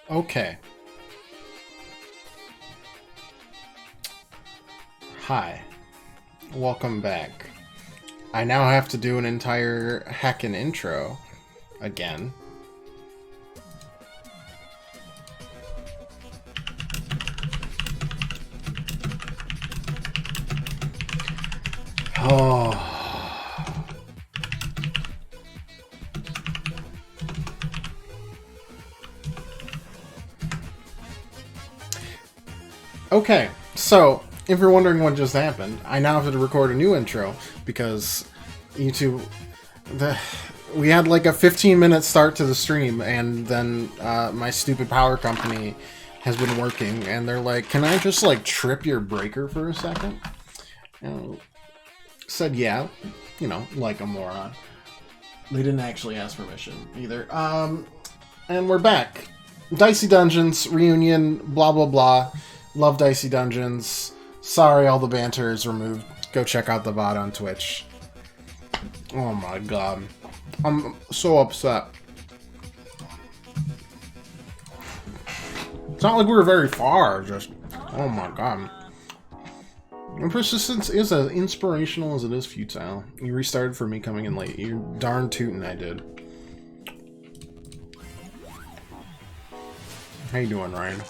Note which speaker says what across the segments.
Speaker 1: Okay. Hi. Welcome back. I now have to do an entire heckin' intro again. Oh. Okay, so if you're wondering what just happened, I now have to record a new intro because YouTube, we had like a 15-minute start to the stream, and then my stupid power company has been working, and they're like, "Can I just like trip your breaker for a second?" And said, "Yeah," you know, like a moron. They didn't actually ask permission either. And we're back. Dicey Dungeons reunion. Blah blah blah. Love Dicey Dungeons. Sorry, all the banter is removed. Go check out the VOD on Twitch. Oh my god. I'm so upset. It's not like we were very far, just... Oh my god. And persistence is as inspirational as it is futile. You restarted for me coming in late. You're darn tootin' I did. How you doing, Ryan?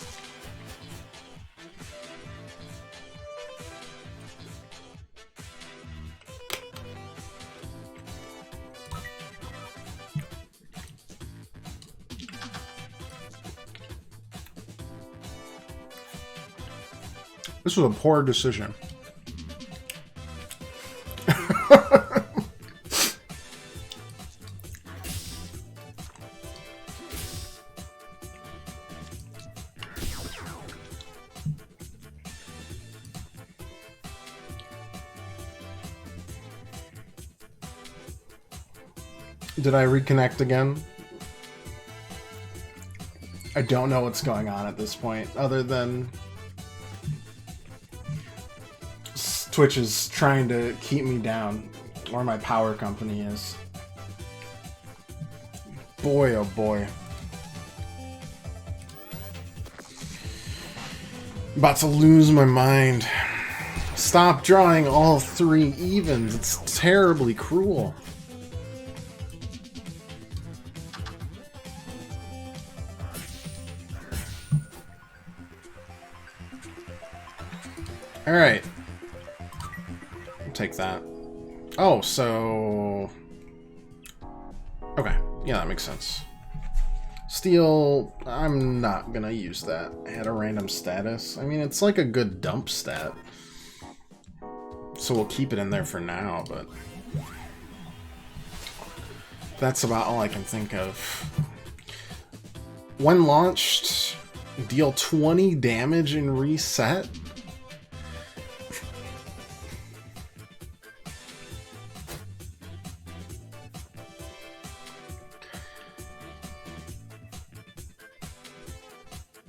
Speaker 1: This was a poor decision. Did I reconnect again? I don't know what's going on at this point, other than Twitch is trying to keep me down, or my power company is. Boy, oh boy. About to lose my mind. Stop drawing all three evens. It's terribly cruel. Alright. Take that. Oh, so... Okay. Yeah, that makes sense. Steel, I'm not gonna use that. Add a random status. I mean, it's like a good dump stat. So we'll keep it in there for now, but... That's about all I can think of. When launched, deal 20 damage and reset?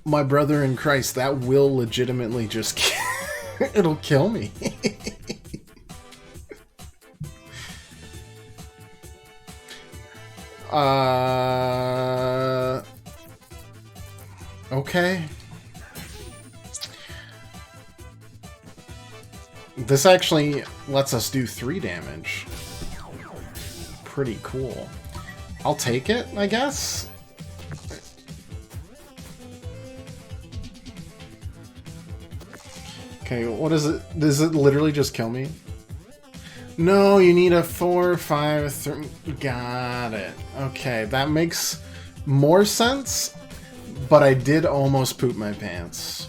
Speaker 1: My brother in Christ, that will legitimately just... It'll kill me. Okay. This actually lets us do 3 damage. Pretty cool. I'll take it, I guess? Okay, what is it? Does it literally just kill me? No, you need a 4, 5, 3... Got it. Okay, that makes more sense, but I did almost poop my pants.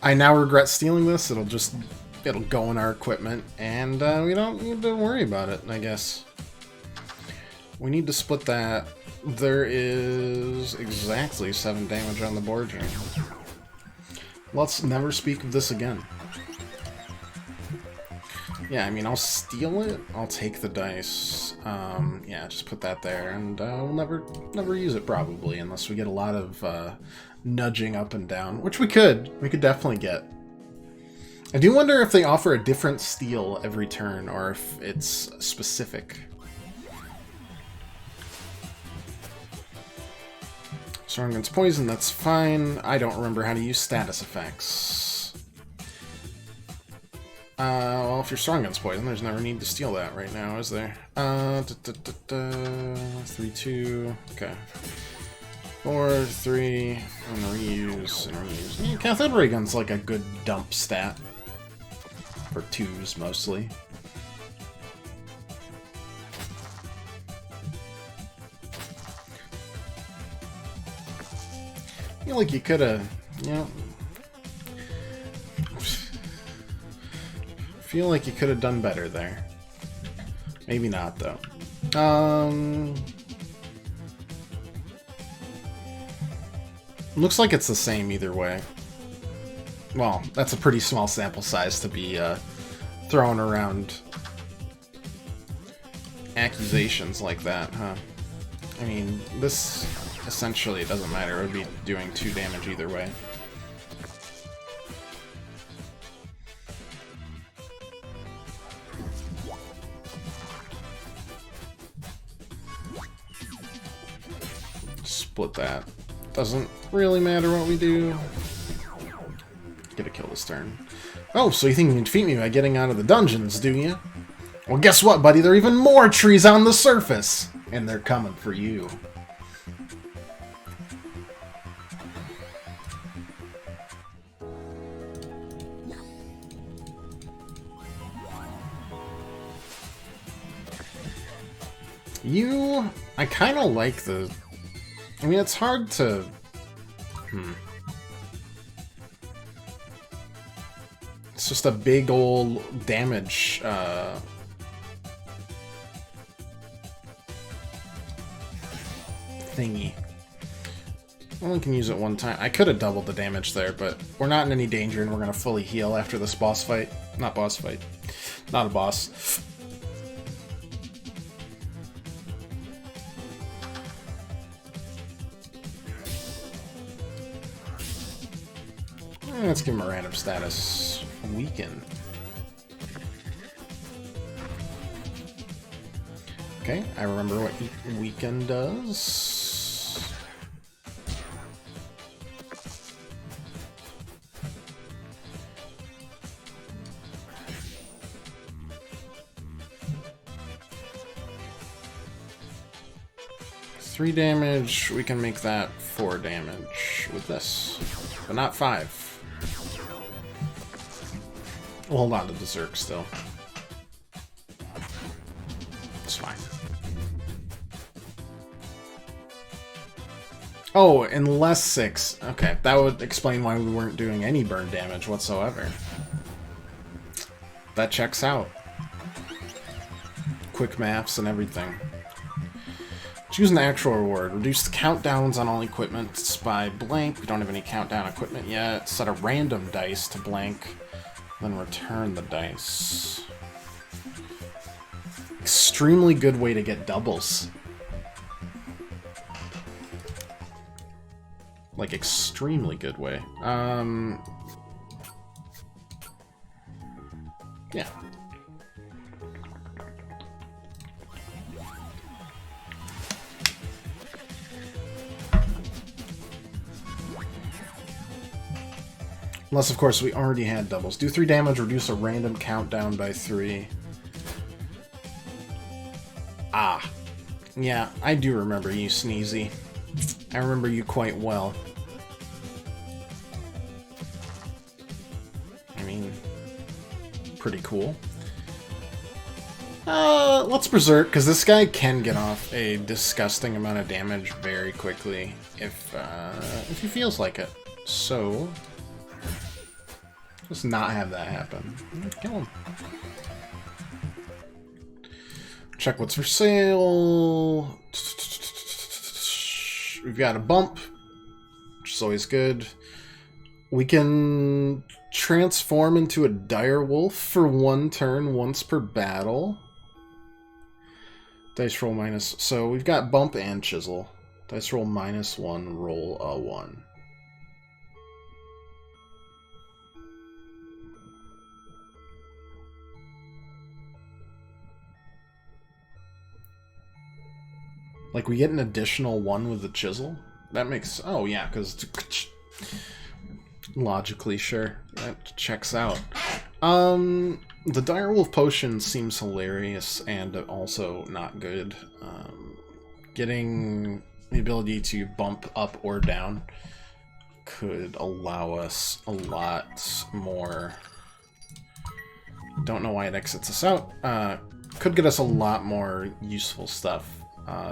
Speaker 1: I now regret stealing this. It'll go in our equipment, and we don't need to worry about it, I guess. We need to split that. There is exactly 7 damage on the board here. Let's never speak of this again. Yeah, I mean, I'll steal it. I'll take the dice. Yeah, just put that there, and we'll never use it probably, unless we get a lot of nudging up and down, which we could. We could definitely get. I do wonder if they offer a different steel every turn, or if it's specific. Strong against poison, that's fine. I don't remember how to use status effects. Well, if you're strong against poison, there's never need to steal that right now, is there? 3-2, okay. 4-3, and reuse, and reuse. Yeah, Cathode Ray Gun's like a good dump stat. For 2s, mostly. I feel like you could've, you know... feel like you could've done better there. Maybe not, though. Looks like it's the same either way. Well, that's a pretty small sample size to be throwing around accusations like that, huh? I mean, this essentially doesn't matter. It would be doing 2 damage either way. Split that. Doesn't really matter what we do. Get a kill this turn. Oh, so you think you can defeat me by getting out of the dungeons, do you? Well, guess what, buddy? There are even more trees on the surface! And they're coming for you. I kind of like the... I mean, it's hard to... It's just a big old damage, thingy. Only can use it one time. I could have doubled the damage there, but we're not in any danger and we're gonna fully heal after this boss fight. Not boss fight. Not a boss. Let's give him a random status. Weaken. Okay, I remember what Weaken does. Three damage, we can make that 4 damage with this, but not 5. We'll hold on to the Zerg still. It's fine. Oh, unless 6. Okay, that would explain why we weren't doing any burn damage whatsoever. That checks out. Quick maths and everything. Choose an actual reward. Reduce the countdowns on all equipment by blank. We don't have any countdown equipment yet. Set a random dice to blank. Then return the dice. Extremely good way to get doubles. Like, extremely good way. Yeah. Unless, of course, we already had doubles. Do 3 damage, reduce a random countdown by 3. Ah. Yeah, I do remember you, Sneezy. I remember you quite well. I mean, pretty cool. Let's Berserk, because this guy can get off a disgusting amount of damage very quickly if he feels like it. So... let's not have that happen. Kill him. Check what's for sale. We've got a bump, which is always good. We can transform into a dire wolf for 1 turn once per battle. Dice roll minus... so we've got bump and chisel. Dice roll -1, roll a 1. Like, we get an additional 1 with the chisel? That makes... Oh, yeah, because... Logically, sure. That checks out. The Direwolf Potion seems hilarious and also not good. Getting the ability to bump up or down could allow us a lot more... Don't know why it exits us out. Could get us a lot more useful stuff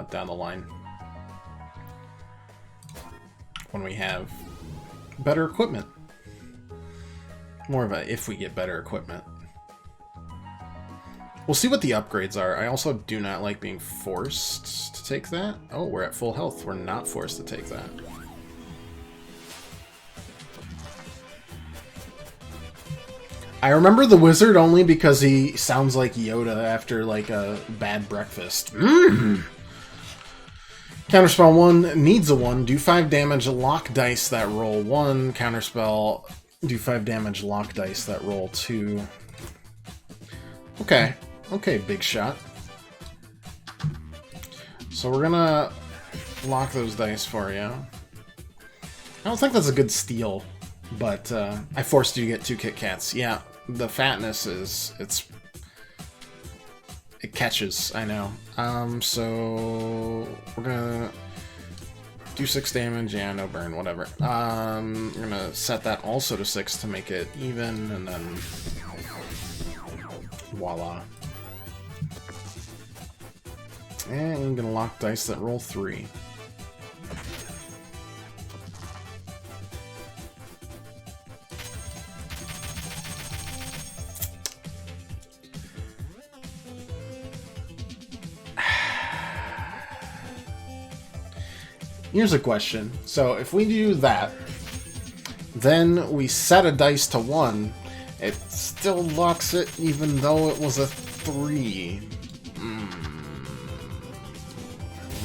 Speaker 1: down the line. When we have better equipment. More of a if we get better equipment. We'll see what the upgrades are. I also do not like being forced to take that. Oh, we're at full health. We're not forced to take that. I remember the wizard only because he sounds like Yoda after like a bad breakfast. Counterspell 1 needs a 1. Do 5 damage, lock dice that roll 1. Counterspell, do 5 damage, lock dice that roll 2. Okay. Okay, big shot. So we're gonna lock those dice for you. I don't think that's a good steal, but I forced you to get 2 Kit Kats. Yeah, the fatness is... It catches, I know. So we're gonna do 6 damage. Yeah, no burn, whatever. We're gonna set that also to 6 to make it even, and then voila. And I'm gonna lock dice that roll 3. Here's a question. So if we do that, then we set a dice to 1, it still locks it even though it was a 3.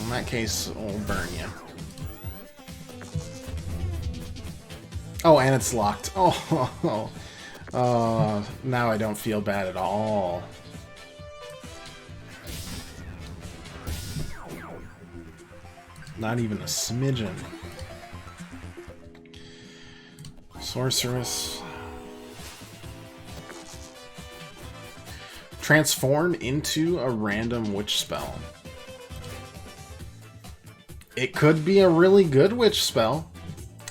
Speaker 1: In that case, we'll burn you. Oh, and it's locked. Oh, now I don't feel bad at all. Not even a smidgen. Sorceress. Transform into a random witch spell. It could be a really good witch spell.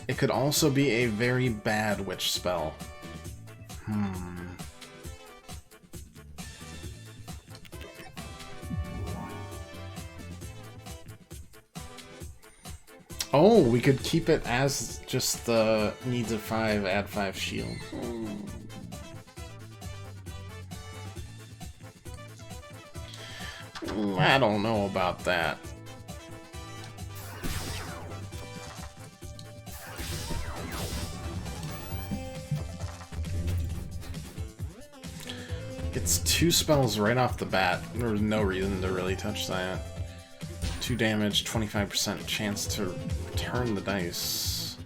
Speaker 1: It could also be a very bad witch spell. Oh, we could keep it as just the needs a 5, add 5 shield. I don't know about that. It's 2 spells right off the bat. There was no reason to really touch that. 2 damage, 25% chance to return the dice.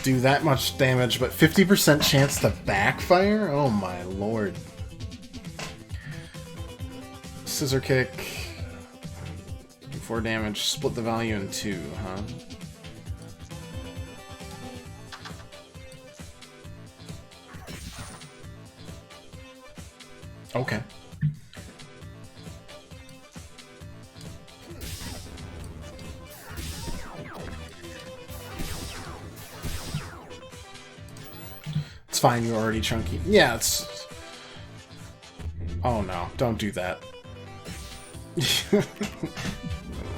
Speaker 1: Do that much damage, but 50% chance to backfire? Oh my lord. Scissor kick. 4 damage, split the value in 2, huh? Okay. It's fine, you're already chunky. Yeah, it's... Oh no, don't do that.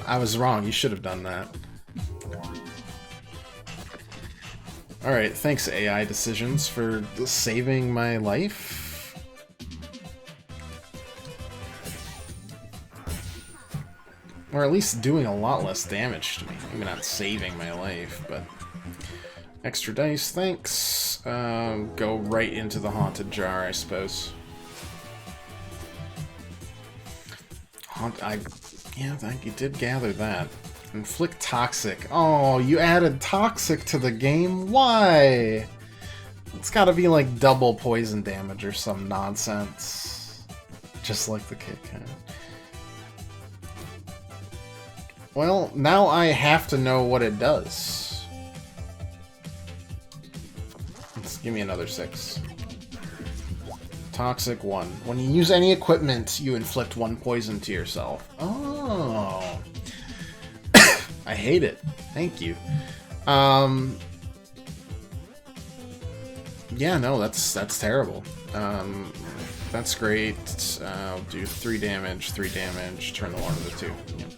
Speaker 1: I was wrong, you should have done that. Alright, thanks AI decisions for saving my life. Or at least doing a lot less damage to me. Maybe not saving my life, but... Extra dice, thanks. Go right into the haunted jar, I suppose. Yeah, you did gather that. Inflict toxic. Oh, you added toxic to the game? Why? It's gotta be like double poison damage or some nonsense. Just like the Kit Kat. Well, now I have to know what it does. Let's give me another 6. Toxic 1. When you use any equipment, you inflict 1 poison to yourself. Oh. I hate it. Thank you. Yeah, no, that's terrible. That's great. I'll do 3 damage, 3 damage, turn the 1 into 2. Yep.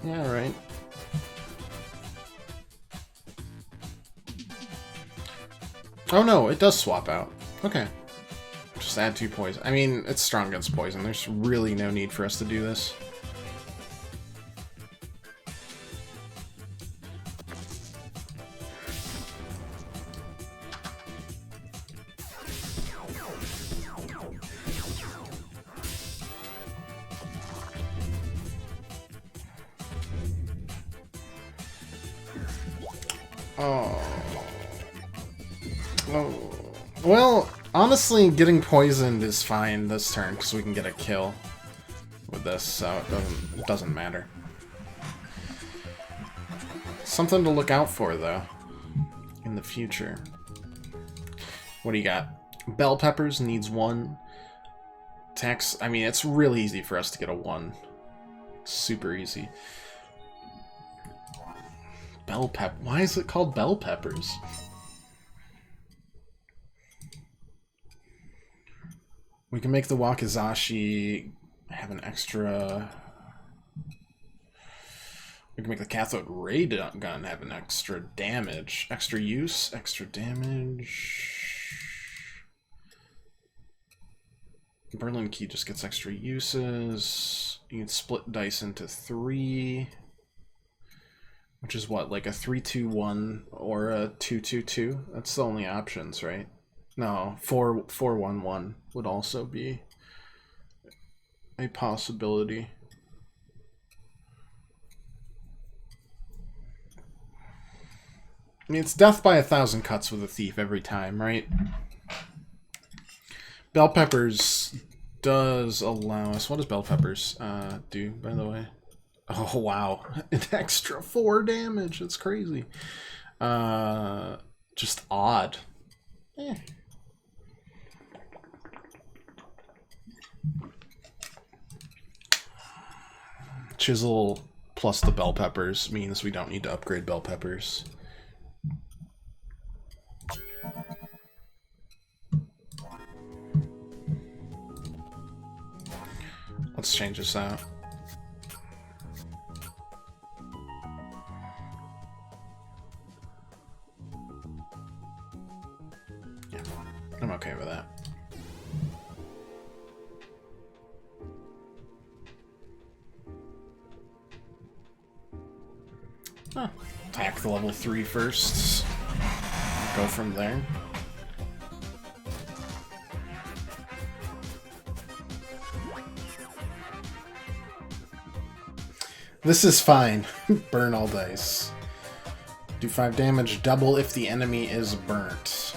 Speaker 1: Yeah, right. Oh no, it does swap out. Okay. Just add 2 poison. I mean, it's strong against poison. There's really no need for us to do this. Oh. Well, honestly, getting poisoned is fine this turn because we can get a kill with this, so it doesn't matter. Something to look out for, though, in the future. What do you got? Bell peppers needs 1. Tax. I mean, it's really easy for us to get a 1. Super easy. Bell pep. Why is it called bell peppers? We can make the Wakizashi have an extra... We can make the cathode ray gun have an extra damage. Extra use, extra damage... Berlin Key just gets extra uses. You can split dice into 3... Which is what, like a 3-2-1 or a 2-2-2? That's the only options, right? No, 4-1-1 would also be a possibility. I mean, it's death by 1,000 cuts with a thief every time, right? Bell peppers does allow us... What does bell peppers do, by the way? Oh, wow. An extra 4 damage. That's crazy. Just odd. Eh. Chisel plus the bell peppers means we don't need to upgrade bell peppers. Let's change this out. Yeah, I'm okay with that. Huh. Attack the level 3 first. Go from there. This is fine. Burn all dice. Do 5 damage, double if the enemy is burnt.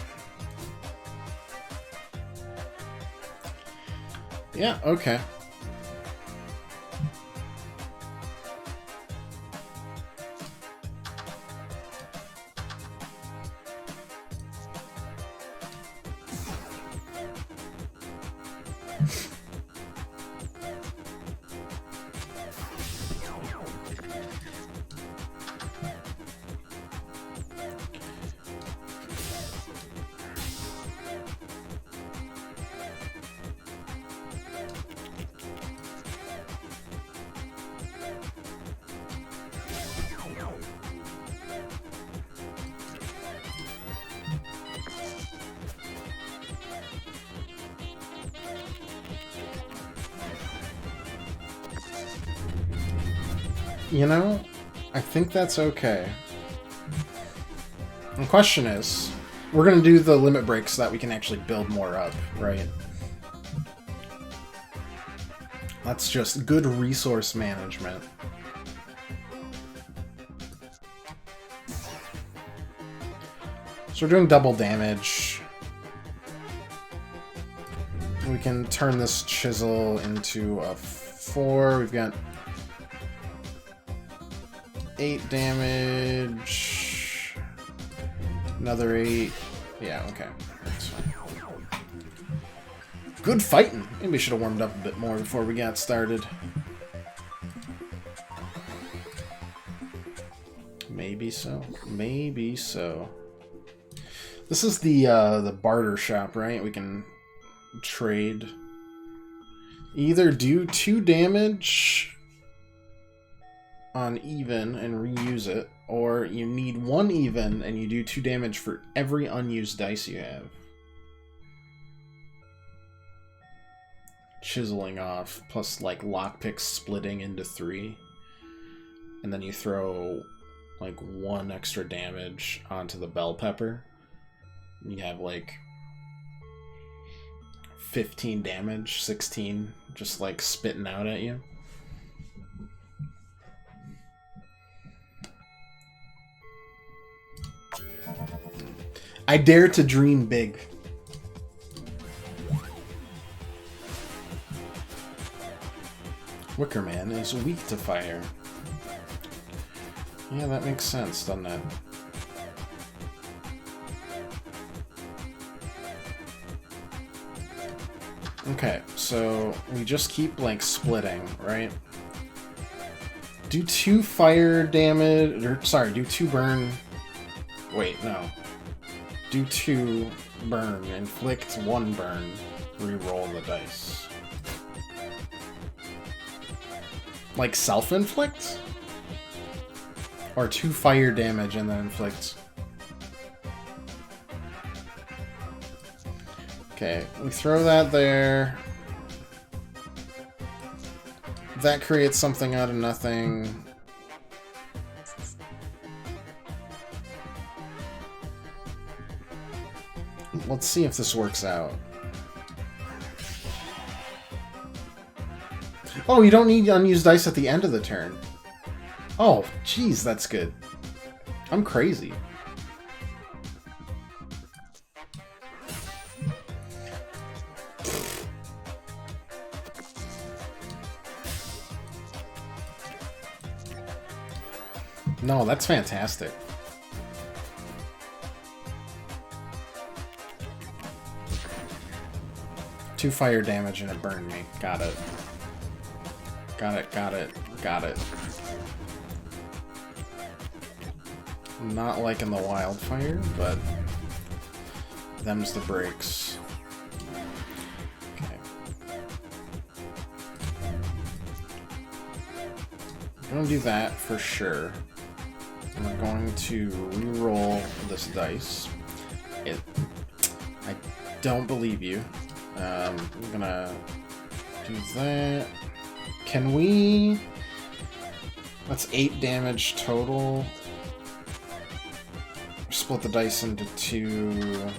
Speaker 1: Yeah, okay. You know, I think that's okay. The question is, we're going to do the limit break so that we can actually build more up, right? That's just good resource management. So we're doing double damage. We can turn this chisel into a 4. We've got 8 damage. Another 8. Yeah, okay. That's fine. Good fighting. Maybe we should have warmed up a bit more before we got started. Maybe so. Maybe so. This is the barter shop, right? We can trade. Either do 2 damage on even and reuse it, or you need 1 even and you do 2 damage for every unused dice you have. Chiseling off, plus like lockpicks splitting into 3. And then you throw like 1 extra damage onto the bell pepper. You have like 15 damage, 16, just like spitting out at you. I dare to dream big. Wickerman is weak to fire. Yeah, that makes sense, doesn't it? Okay, so we just keep, like, splitting, right? Do 2 fire damage, or, sorry, do 2 burn. Wait, no. Do 2 burn, inflict 1 burn, re-roll the dice. Like, self-inflict? Or 2 fire damage and then inflict. Okay, we throw that there. That creates something out of nothing. Let's see if this works out. Oh, you don't need unused dice at the end of the turn. Oh, jeez, that's good. I'm crazy. No, that's fantastic. Two fire damage and it burned me. Got it. Got it, got it, got it. Not liking the wildfire, but them's the breaks. Okay. I'm gonna do that for sure. I'm going to re-roll this dice. I don't believe you. I'm gonna do that. Can we... That's 8 damage total. Split the dice into 2.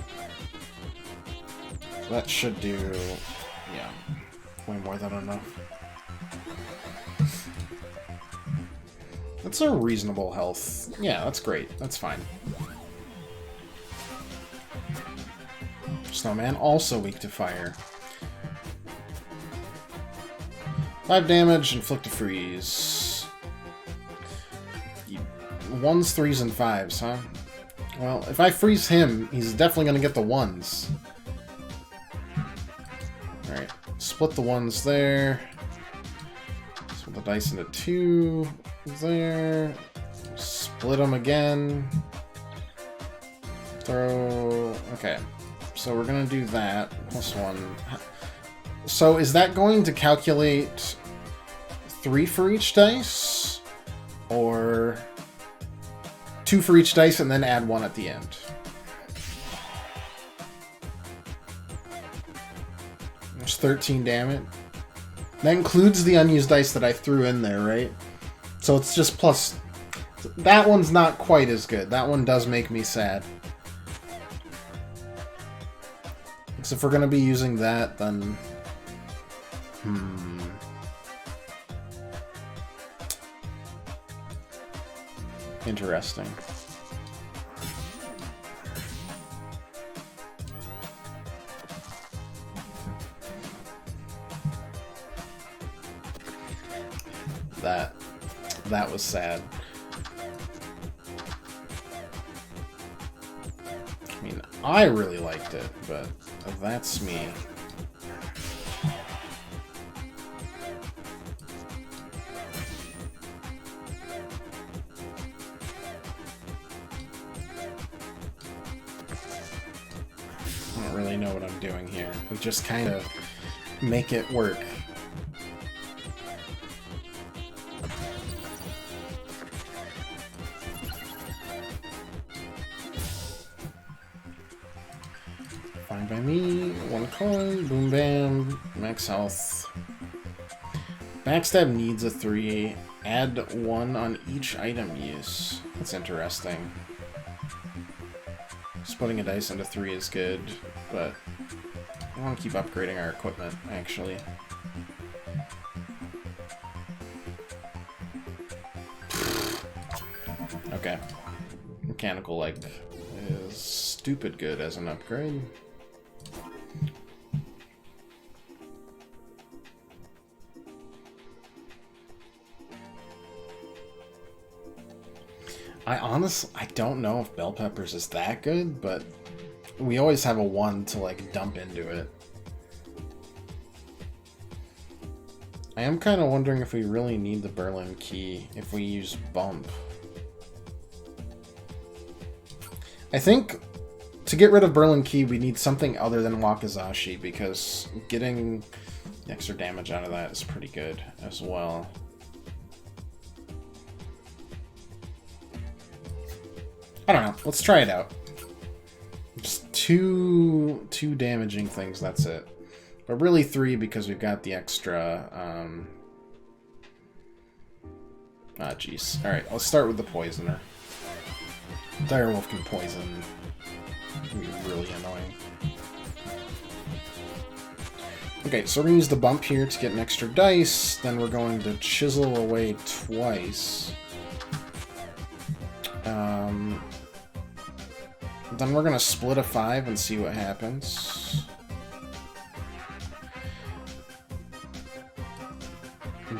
Speaker 1: That should do... yeah. Way more than enough. That's a reasonable health. Yeah, that's great. That's fine. Snowman, also weak to fire. 5 damage, inflict a freeze. 1s, 3s, and 5s, huh? Well, if I freeze him, he's definitely going to get the 1s. Alright, split the 1s there. Split the dice into 2 there. Split them again. Throw... okay. So we're going to do that. Plus 1. So is that going to calculate 3 for each dice? Or 2 for each dice and then add 1 at the end? There's 13 damage. That includes the unused dice that I threw in there, right? So it's just plus... that one's not quite as good. That one does make me sad. Because if we're going to be using that, then... Interesting. that. That was sad. I mean, I really liked it, but that's me. I don't really know what I'm doing here. We just kind of make it work. Fine by me. One coin. Boom bam. Max health. Backstab needs a 3. Add 1 on each item use. That's interesting. Splitting a dice into 3 is good, but I want to keep upgrading our equipment, actually. Okay. Mechanical leg is stupid good as an upgrade. I don't know if bell peppers is that good, but we always have a 1 to like dump into it. I am kind of wondering if we really need the Berlin key if we use bump. I think to get rid of Berlin key we need something other than Wakizashi, because getting extra damage out of that is pretty good as well. I don't know. Let's try it out. Just two damaging things, that's it. But really 3 because we've got the extra... Ah, jeez. Alright, let's start with the Poisoner. Direwolf can poison. It can be really annoying. Okay, so we're going to use the bump here to get an extra dice. Then we're going to chisel away twice. Then we're gonna split a 5 and see what happens.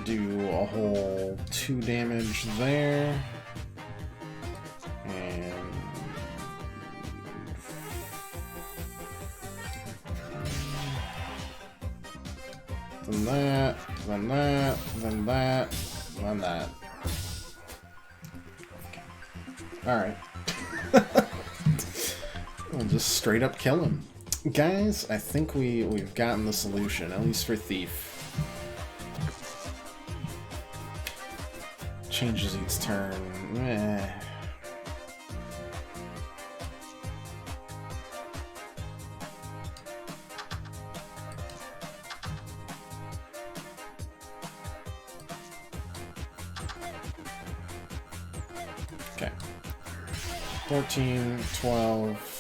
Speaker 1: Do a whole 2 damage there. And... then that, then that, then that, then that. Alright. We'll just straight up kill him. Guys, I think we've gotten the solution, at least for Thief. Changes each turn. Eh. Okay. 14, 12...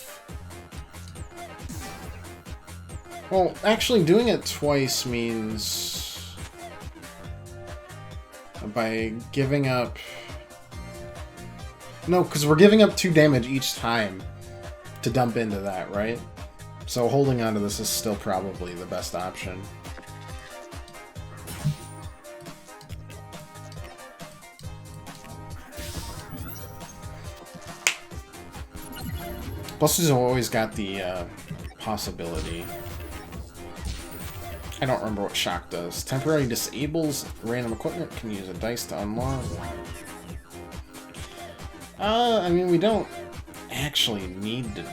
Speaker 1: Well, actually doing it twice means by giving up... No, because we're giving up 2 damage each time to dump into that, right? So holding on to this is still probably the best option. Plus, we've always got the possibility. I don't remember what shock does. Temporarily disables random equipment. Can use a dice to unlock. I mean, we don't actually need to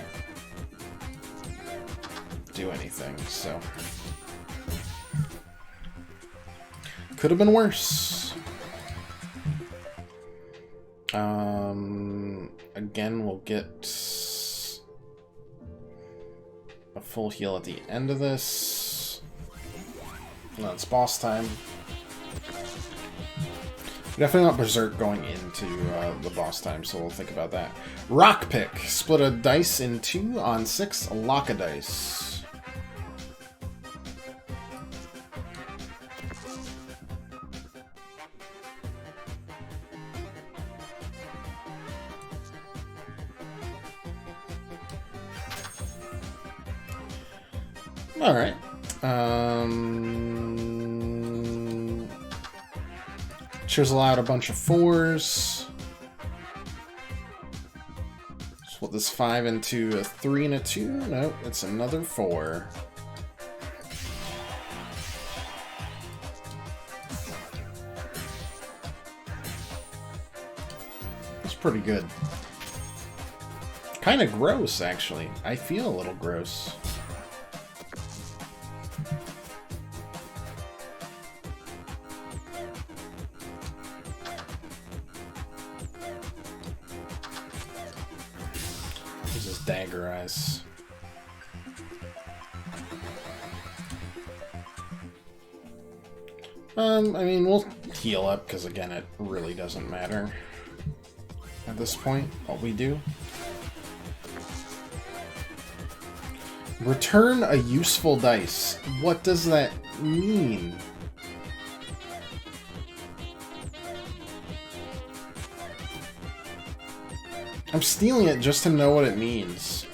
Speaker 1: do anything, so... Could have been worse. Again, we'll get a full heal at the end of this. No, it's boss time. Definitely not Berserk going into the boss time, so we'll think about that. Rock Pick. Split a dice in 2 on 6. Lock a dice. Alright. Chisel out a bunch of 4s. Split this 5 into a 3 and a 2. Nope, it's another 4. That's pretty good. Kind of gross, actually. I feel a little gross. This is dagger eyes. I mean, we'll heal up, because again, it really doesn't matter at this point, what we do. Return a useful dice. What does that mean? I'm stealing it just to know what it means.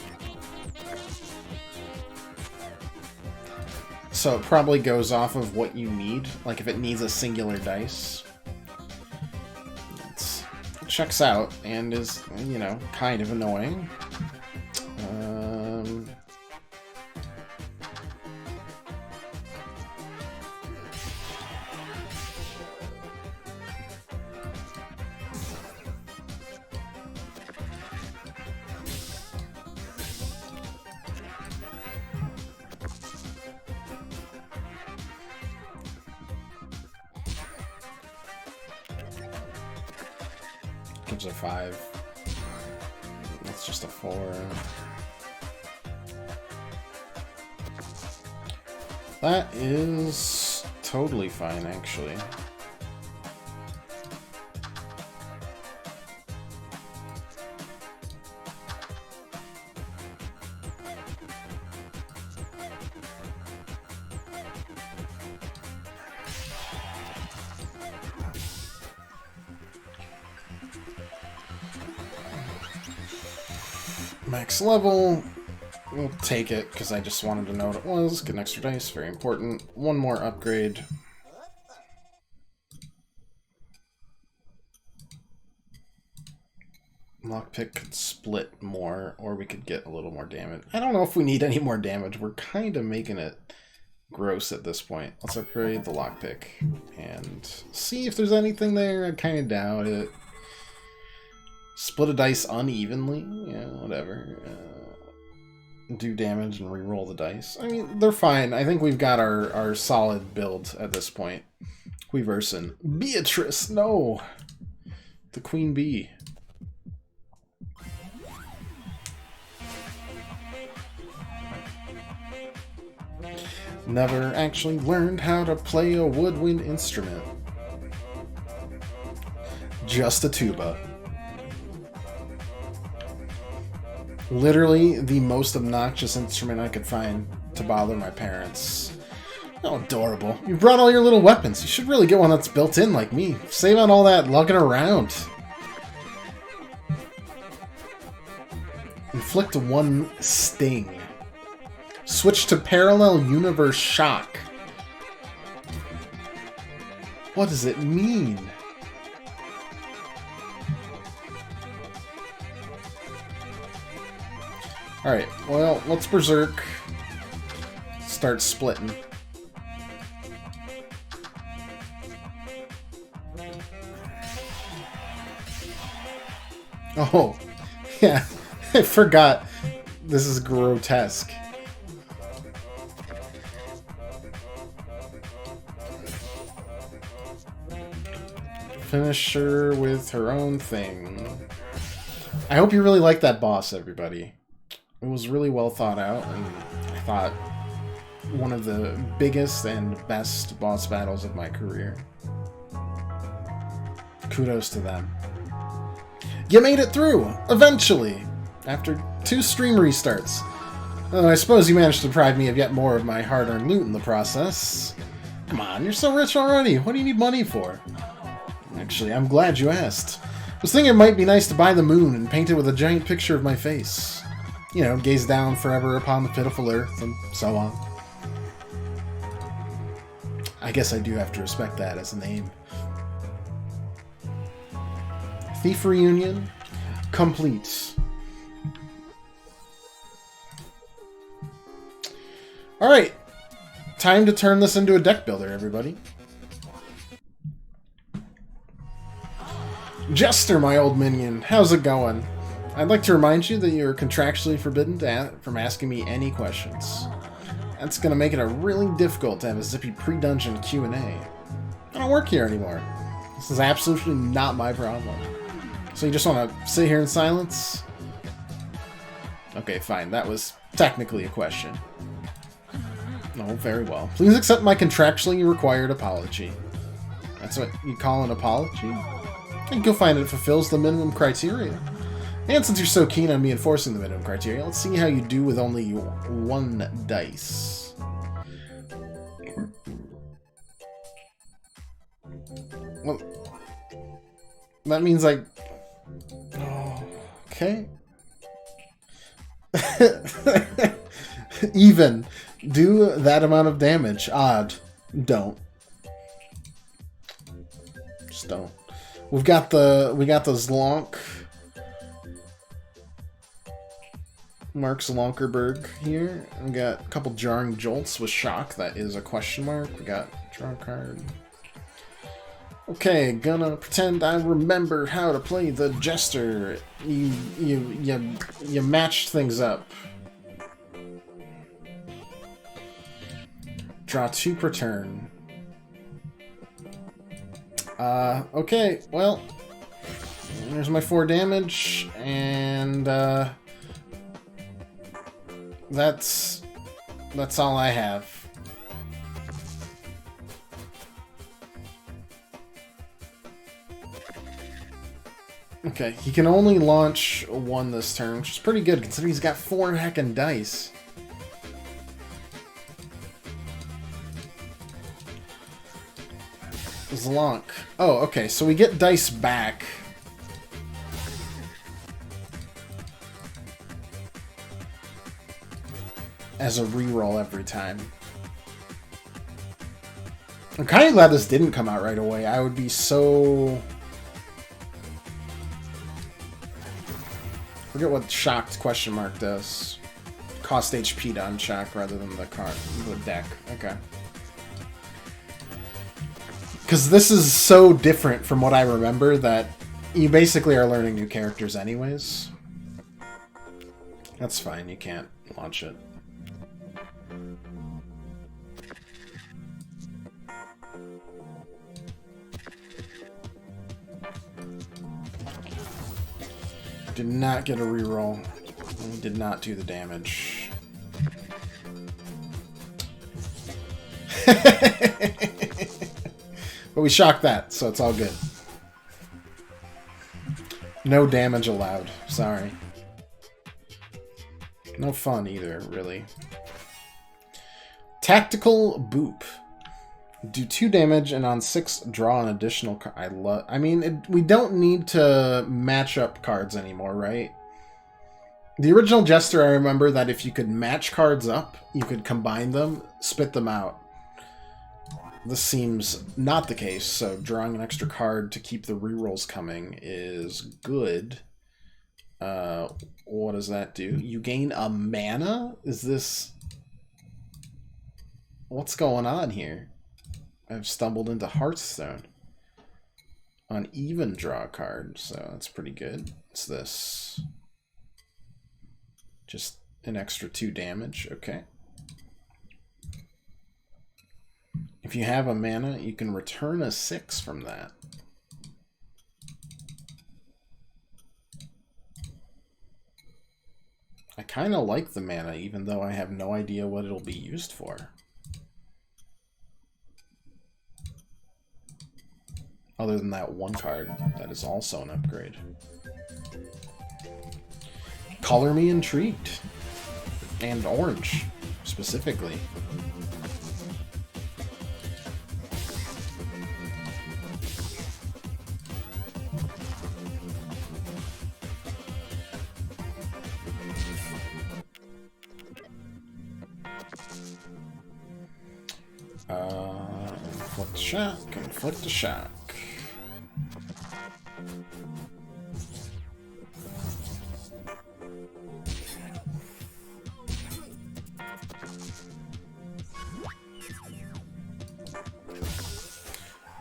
Speaker 1: So it probably goes off of what you need, like if it needs a singular dice. It checks out and is, you know, kind of annoying. Gives a 5. That's just a 4. That is totally fine, actually. Max level. We'll take it, because I just wanted to know what it was. Get an extra dice, very important. One more upgrade. Lockpick could split more, or we could get a little more damage. I don't know if we need any more damage. We're kind of making it gross at this point. Let's upgrade the lockpick and see if there's anything there. I kind of doubt it. Split a dice unevenly? Yeah, whatever. Do damage and re-roll the dice. I mean, they're fine. I think we've got our solid build at this point. Quiverson. Beatrice! No! The Queen Bee. Never actually learned how to play a woodwind instrument. Just a tuba. Literally the most obnoxious instrument I could find to bother my parents. Oh, adorable. You brought all your little weapons. You should really get one that's built in like me. Save on all that lugging around. Inflict 1 sting. Switch to parallel universe shock. What does it mean? Alright, well, let's berserk. Start splitting. Oh, yeah, I forgot. This is grotesque. Finish her with her own thing. I hope you really like that boss, everybody. It was really well thought out, and I thought one of the biggest and best boss battles of my career. Kudos to them. You made it through! Eventually! After 2 stream restarts. I suppose you managed to deprive me of yet more of my hard-earned loot in the process. Come on, you're so rich already. What do you need money for? Actually, I'm glad you asked. I was thinking it might be nice to buy the moon and paint it with a giant picture of my face. You know, gaze down forever upon the pitiful earth, and so on. I guess I do have to respect that as a name. Thief Reunion complete. Alright, time to turn this into a deck builder, everybody. Jester, my old minion, how's it going? I'd like to remind you that you're contractually forbidden from asking me any questions. That's going to make it really difficult to have a zippy pre-dungeon Q&A. I don't work here anymore. This is absolutely not my problem. So you just want to sit here in silence? Okay, fine. That was technically a question. Oh, very well. Please accept my contractually required apology. That's what you call an apology? I think you'll find it fulfills the minimum criteria. And since you're so keen on me enforcing the minimum criteria, let's see how you do with only one dice. Well, that means I... Oh, okay. Even. Do that amount of damage. Odd. Don't. Just don't. We got the Zlonk. Mark Zlonkerberg here. We got a couple jarring jolts with shock. That is a question mark. We got draw a card. Okay, gonna pretend I remember how to play the Jester. You matched things up. Draw 2 per turn. Okay, well, there's my 4 damage, and that's all I have. Okay, he can only launch 1 this turn, which is pretty good considering he's got 4 heckin' dice. Zlonk. Oh, okay, so we get dice back. As a reroll every time. I'm kind of glad this didn't come out right away. I would be so... Forget what shocked question mark does. Cost HP to unshock rather than the card, the deck. Okay. Because this is so different from what I remember that you basically are learning new characters anyways. That's fine, you can't launch it. Did not get a reroll. Did not do the damage. But we shocked that, so it's all good. No damage allowed. Sorry. No fun either, really. Tactical Boop. Do 2 damage, and on 6, draw an additional card. I mean, we don't need to match up cards anymore, right? The original Jester, I remember that if you could match cards up, you could combine them, spit them out. This seems not the case, so drawing an extra card to keep the rerolls coming is good. What does that do? You gain a mana? Is this... What's going on here? I've stumbled into Hearthstone. On even draw a card, so that's pretty good. What's this? Just an extra 2 damage, okay. If you have a mana, you can return a 6 from that. I kind of like the mana, even though I have no idea what it'll be used for. Other than that 1 card, that is also an upgrade. Color me intrigued. And orange, specifically. Inflict shock, inflict a shock.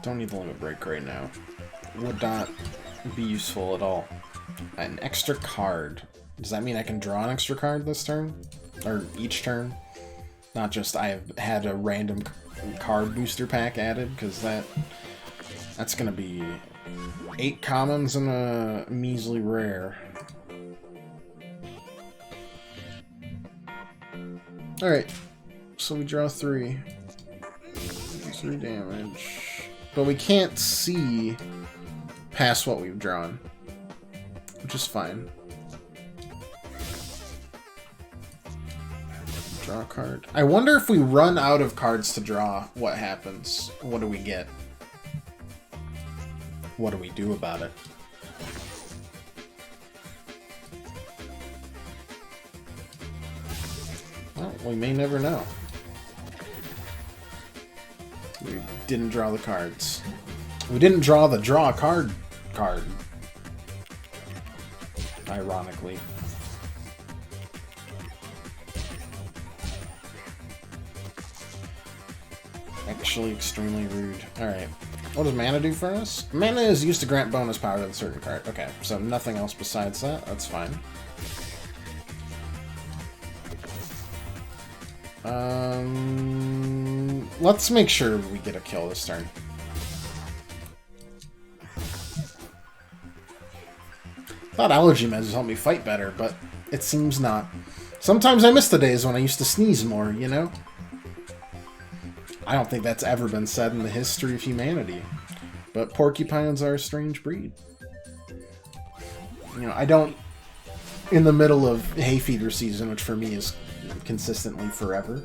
Speaker 1: Don't need the limit break right now. Would not be useful at all. An extra card. Does that mean I can draw an extra card this turn? Or each turn? Not just I've had a random card booster pack added, because that's gonna be 8 commons and a measly rare. Alright, so we draw 3. 3 damage. But we can't see past what we've drawn, which is fine. Draw a card. I wonder if we run out of cards to draw, what happens? What do we get? What do we do about it? Well, we may never know. We didn't draw the cards. We didn't draw the draw a card card. Ironically. Actually extremely rude. Alright. What does mana do for us? Mana is used to grant bonus power to a certain card. Okay, so nothing else besides that. That's fine. Let's make sure we get a kill this turn. Thought allergy meds would help me fight better, but it seems not. Sometimes I miss the days when I used to sneeze more, you know? I don't think that's ever been said in the history of humanity. But porcupines are a strange breed. You know, I don't... In the middle of hay fever season, which for me is consistently forever,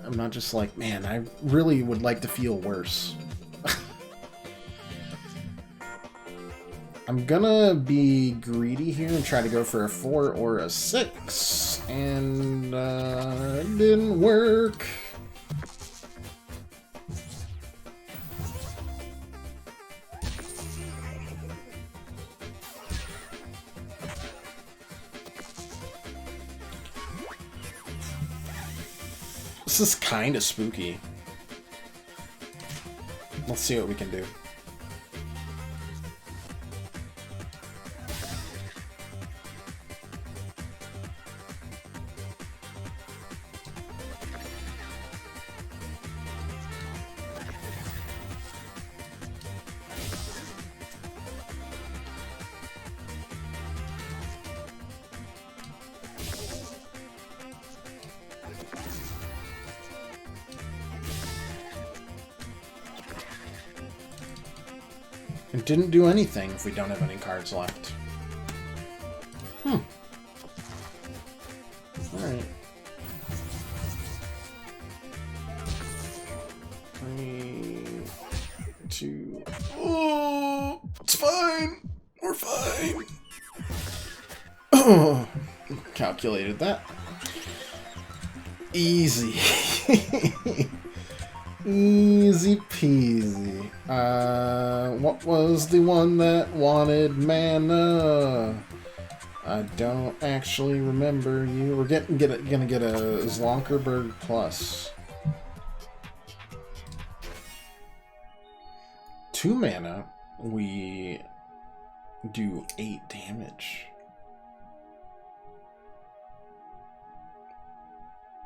Speaker 1: I'm not just like, man, I really would like to feel worse. I'm gonna be greedy here and try to go for a 4 or a 6. And, it didn't work. This is kind of spooky. Let's see what we can do. It didn't do anything if we don't have any cards left. Alright. 3, 2... Oh! It's fine! We're fine! Oh! Calculated that. Easy. Easy peasy. What was the one that wanted mana? I don't actually remember you. We're gonna get a Zlonkerberg plus. 2 mana. We do 8 damage.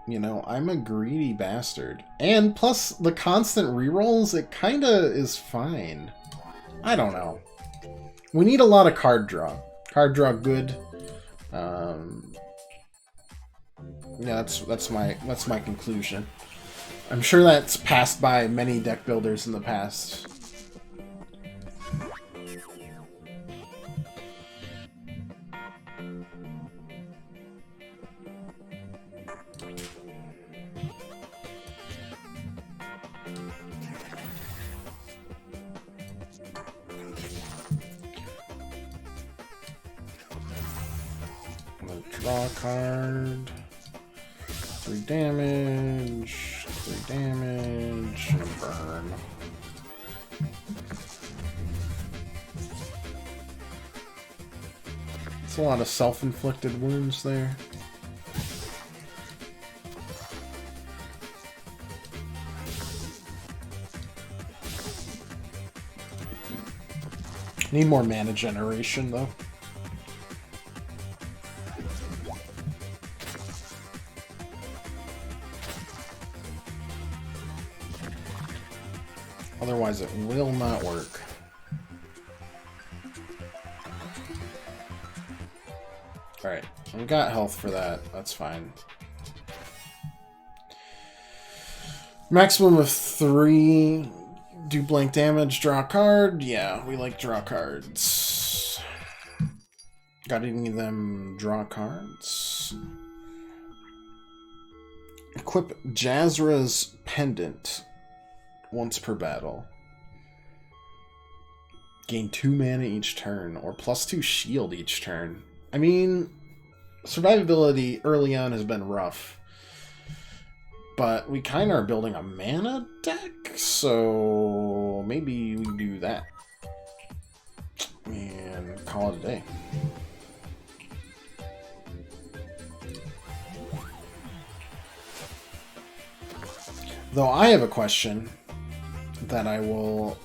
Speaker 1: You know, I'm a greedy bastard. And plus, the constant rerolls, it kinda is fine. I don't know. We need a lot of card draw. Card draw good. Yeah, that's my conclusion. I'm sure that's passed by many deck builders in the past. Draw a card. 3 damage. 3 damage. And burn. It's a lot of self-inflicted wounds there. Need more mana generation, though. Otherwise, it will not work. Alright, we got health for that. That's fine. Maximum of 3. Do blank damage, draw a card. Yeah, we like draw cards. Got any of them draw cards? Equip Jazra's Pendant once per battle. Gain 2 mana each turn, or +2 shield each turn. I mean, survivability early on has been rough. But we kind of are building a mana deck, so maybe we do that. And call it a day. Though I have a question that I will...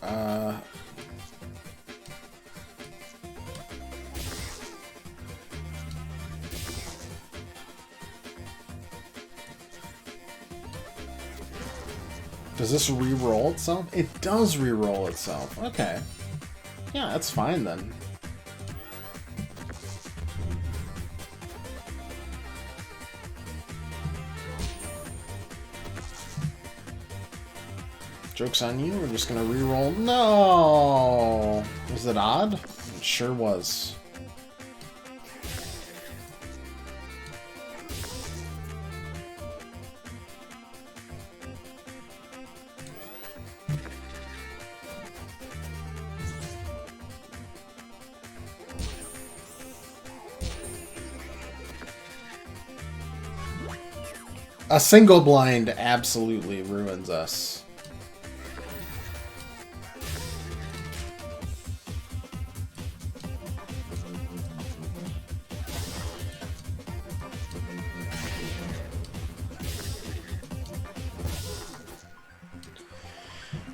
Speaker 1: Does this re-roll itself? It does re-roll itself. Okay. Yeah, that's fine then. Joke's on you, we're just gonna re-roll. No! Was it odd? It sure was. A single blind absolutely ruins us.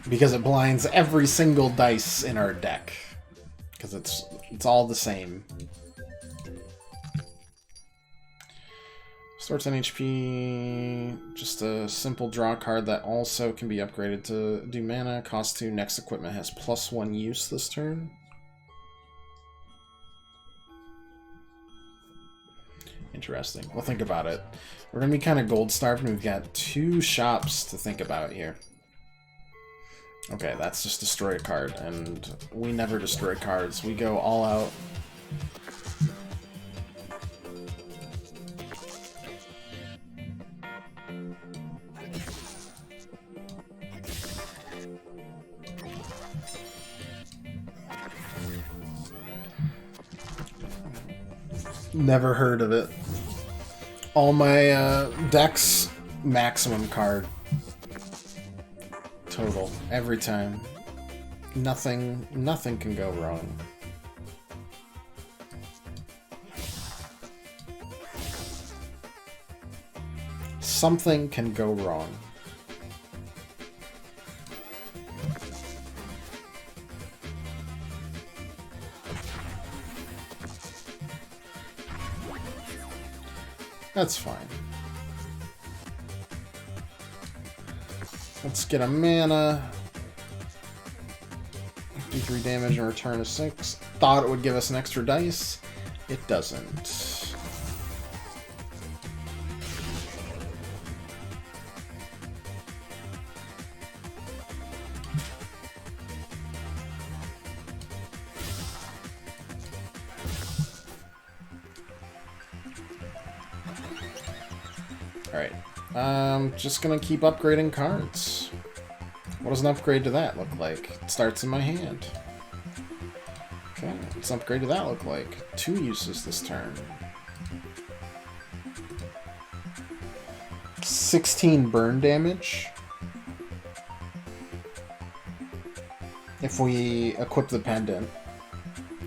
Speaker 1: Because it blinds every single dice in our deck. Because it's all the same. Starts on HP, just a simple draw card that also can be upgraded to do mana. Cost 2, next equipment has +1 use this turn. Interesting. Well, think about it. We're going to be kind of gold starved, and we've got 2 shops to think about here. Okay, that's just destroy a card, and we never destroy cards. We go all out. Never heard of it. All my decks, maximum card. Total. Every time. Nothing can go wrong. Something can go wrong. That's fine. Let's get a mana. Do 3 damage and return a 6. Thought it would give us an extra dice. It doesn't. Alright. Just gonna keep upgrading cards. What does an upgrade to that look like? It starts in my hand. Okay, what's an upgrade to that look like? 2 uses this turn. 16 burn damage. If we equip the pendant,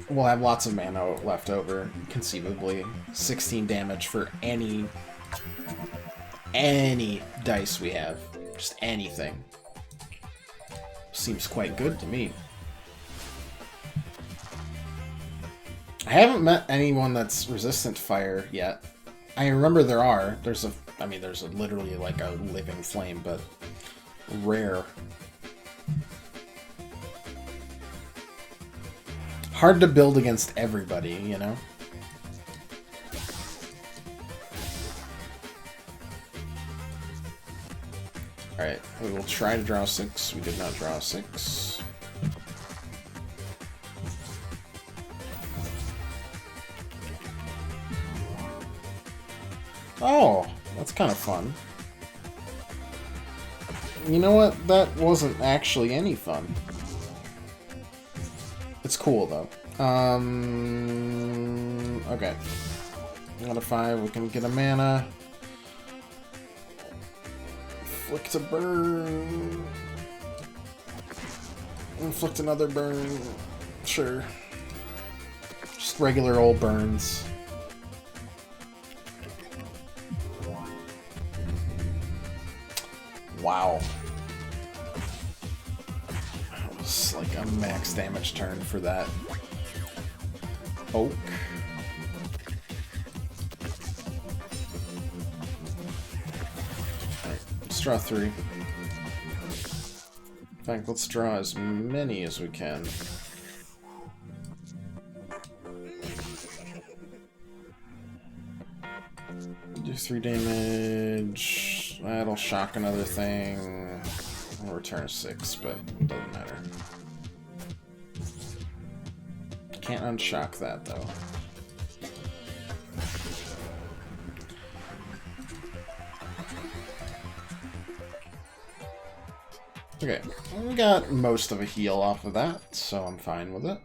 Speaker 1: we'll have lots of mana left over, conceivably. 16 damage for any dice we have. Just anything. Seems quite good to me. I haven't met anyone that's resistant to fire yet. I remember there are. There's literally like a living flame, but rare. Hard to build against everybody, you know? Alright, we will try to draw 6. We did not draw 6. Oh, that's kind of fun. You know what? That wasn't actually any fun. It's cool, though. Okay. Out of 5, we can get a mana. Flick to burn. Inflict another burn. Sure. Just regular old burns. Wow. That was like a max damage turn for that. Oak. Alright, let's draw 3. In fact, let's draw as many as we can. Do 3 damage. That'll shock another thing. I'll return a 6, but it doesn't matter. Can't unshock that, though. Okay, we got most of a heal off of that, so I'm fine with it.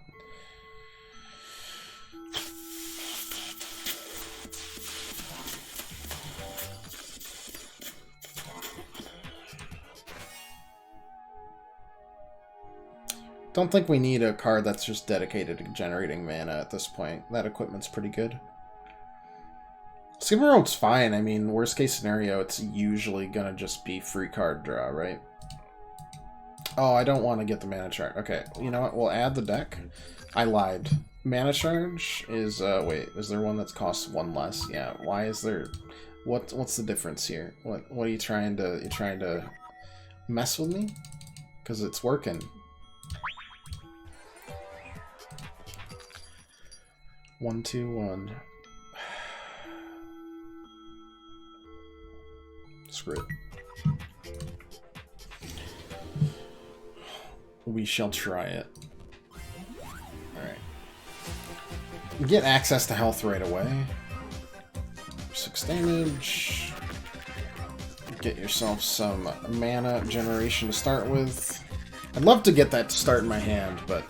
Speaker 1: Don't think we need a card that's just dedicated to generating mana at this point. That equipment's pretty good. Skipper Rope's fine. I mean, worst case scenario, it's usually gonna just be free card draw, right? Oh, I don't want to get the mana charge. Okay, you know what? We'll add the deck. I lied. Mana charge is, wait, is there one that's costs 1 less? Yeah, why is there... What's the difference here? What are you trying to mess with me? Because it's working. 1, 2, 1. Screw it. We shall try it. Alright. Get access to health right away. 6 damage. Get yourself some mana generation to start with. I'd love to get that to start in my hand, but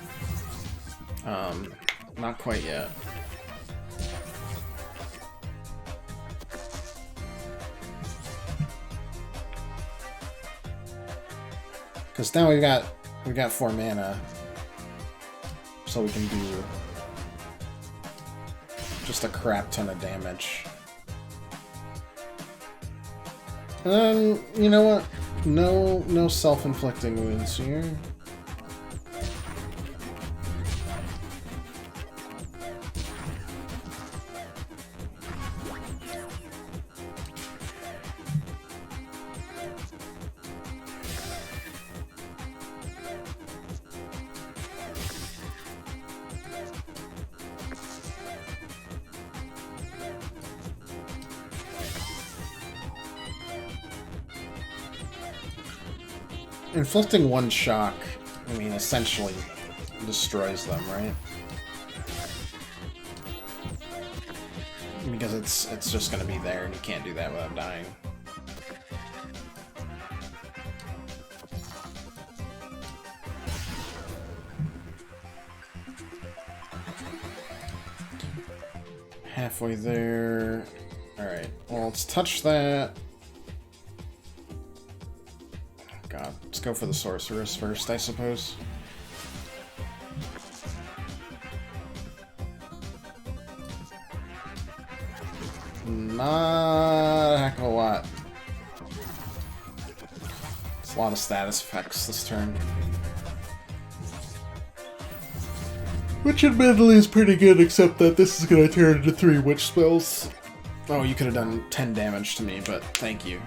Speaker 1: not quite yet. Because now we got 4 mana, so we can do just a crap ton of damage. And then, you know what? No self-inflicting wounds here. Inflicting 1 shock, I mean, essentially destroys them, right? Because it's just gonna be there, and you can't do that without dying. Halfway there. Alright, well, let's touch that. God, let's go for the sorceress first, I suppose. Not a heck of a lot. It's a lot of status effects this turn. Which admittedly is pretty good, except that this is going to turn into 3 witch spells. Oh, you could have done 10 damage to me, but thank you.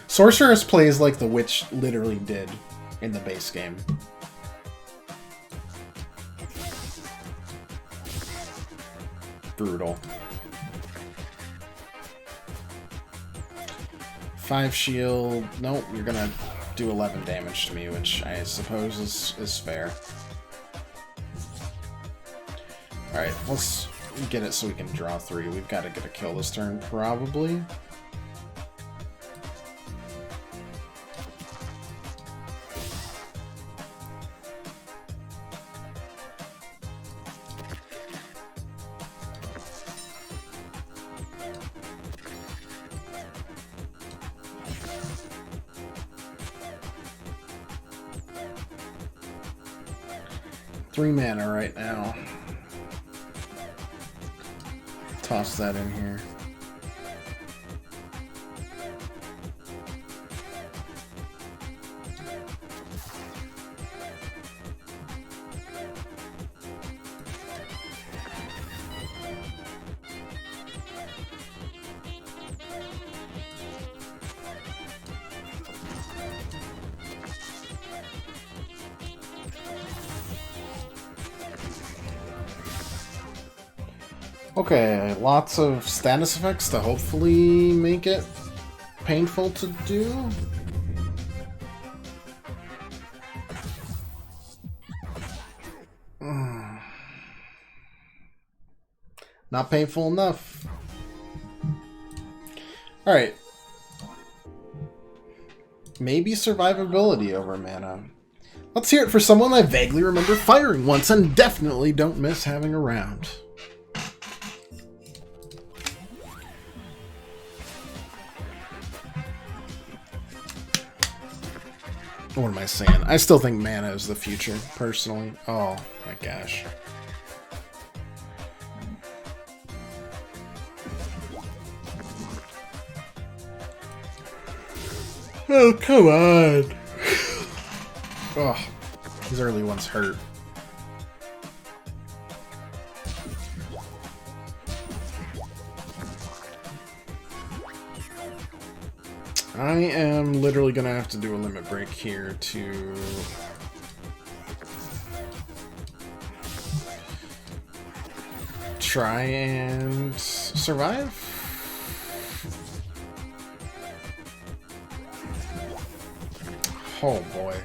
Speaker 1: Sorceress plays like the witch literally did in the base game. Brutal. 5 shield. Nope, you're gonna do 11 damage to me, which I suppose is fair. Alright, let's get it so we can draw 3. We've got to get a kill this turn, probably. Three mana right now. Toss that in here. Okay, lots of status effects to hopefully make it painful to do. Not painful enough. Alright. Maybe survivability over mana. Let's hear it for someone I vaguely remember firing once and definitely don't miss having around. What am I saying? I still think mana is the future, personally. Oh my gosh. Oh, come on. Oh, these early ones hurt. I am literally gonna have to do a limit break here to try and survive. Oh boy.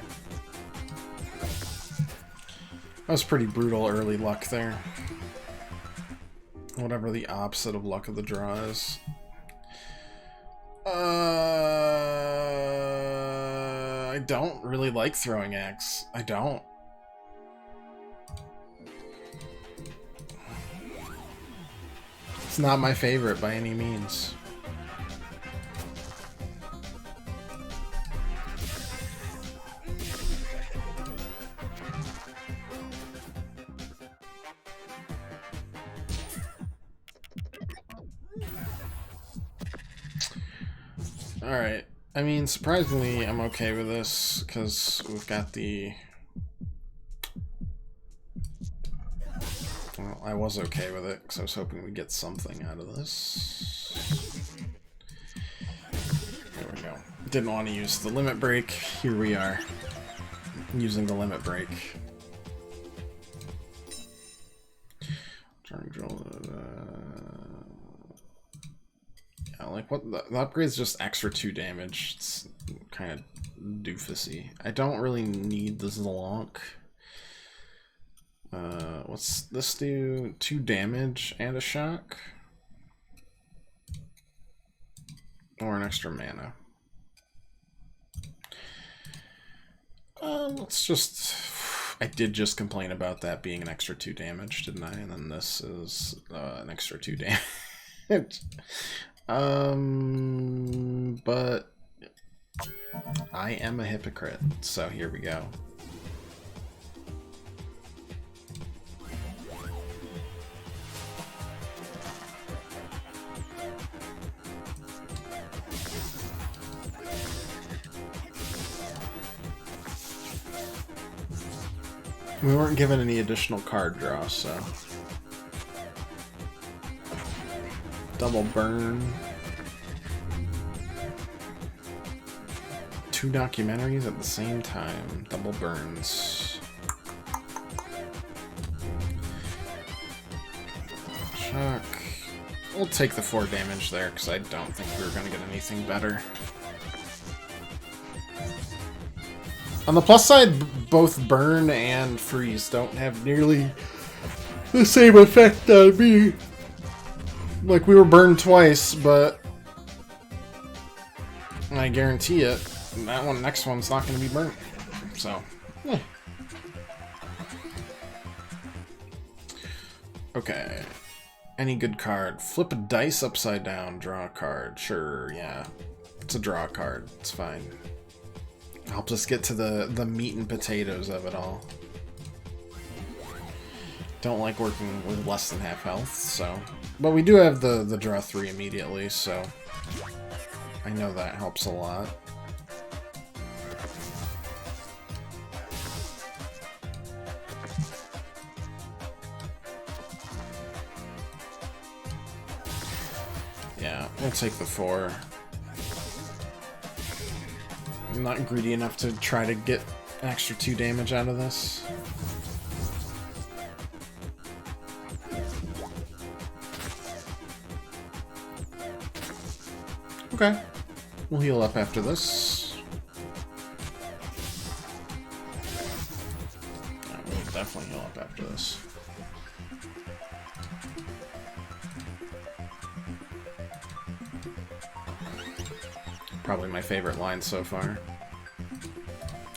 Speaker 1: That was pretty brutal early luck there. Whatever the opposite of luck of the draw is. I don't really like throwing axe. I don't. It's not my favorite by any means. Alright. I mean, surprisingly, I'm okay with this, because we've got the... Well, I was okay with it, because I was hoping we'd get something out of this. There we go. Didn't want to use the limit break. Here we are, using the limit break. Like, what the upgrade's just extra 2 damage. It's kind of doofusy. I don't really need the Zalonk. What's this do? 2 damage and a shock? Or an extra mana? Let's just... I did just complain about that being an extra 2 damage, didn't I? And then this is an extra 2 damage. But I am a hypocrite, so here we go. We weren't given any additional card draw, so... Double burn. 2 documentaries at the same time. Double burns. Shock. We'll take the 4 damage there, because I don't think we were going to get anything better. On the plus side, both burn and freeze don't have nearly the same effect on me. Like, we were burned twice, but I guarantee it, that one, next one's not going to be burnt. So, yeah. Okay. Any good card. Flip a dice upside down, draw a card. Sure, yeah. It's a draw card. It's fine. Helps us get to the meat and potatoes of it all. Don't like working with less than half health, so... But we do have the draw 3 immediately, so... I know that helps a lot. Yeah, we'll take the 4. I'm not greedy enough to try to get an extra 2 damage out of this. Okay. We'll heal up after this. We'll definitely heal up after this. Probably my favorite line so far.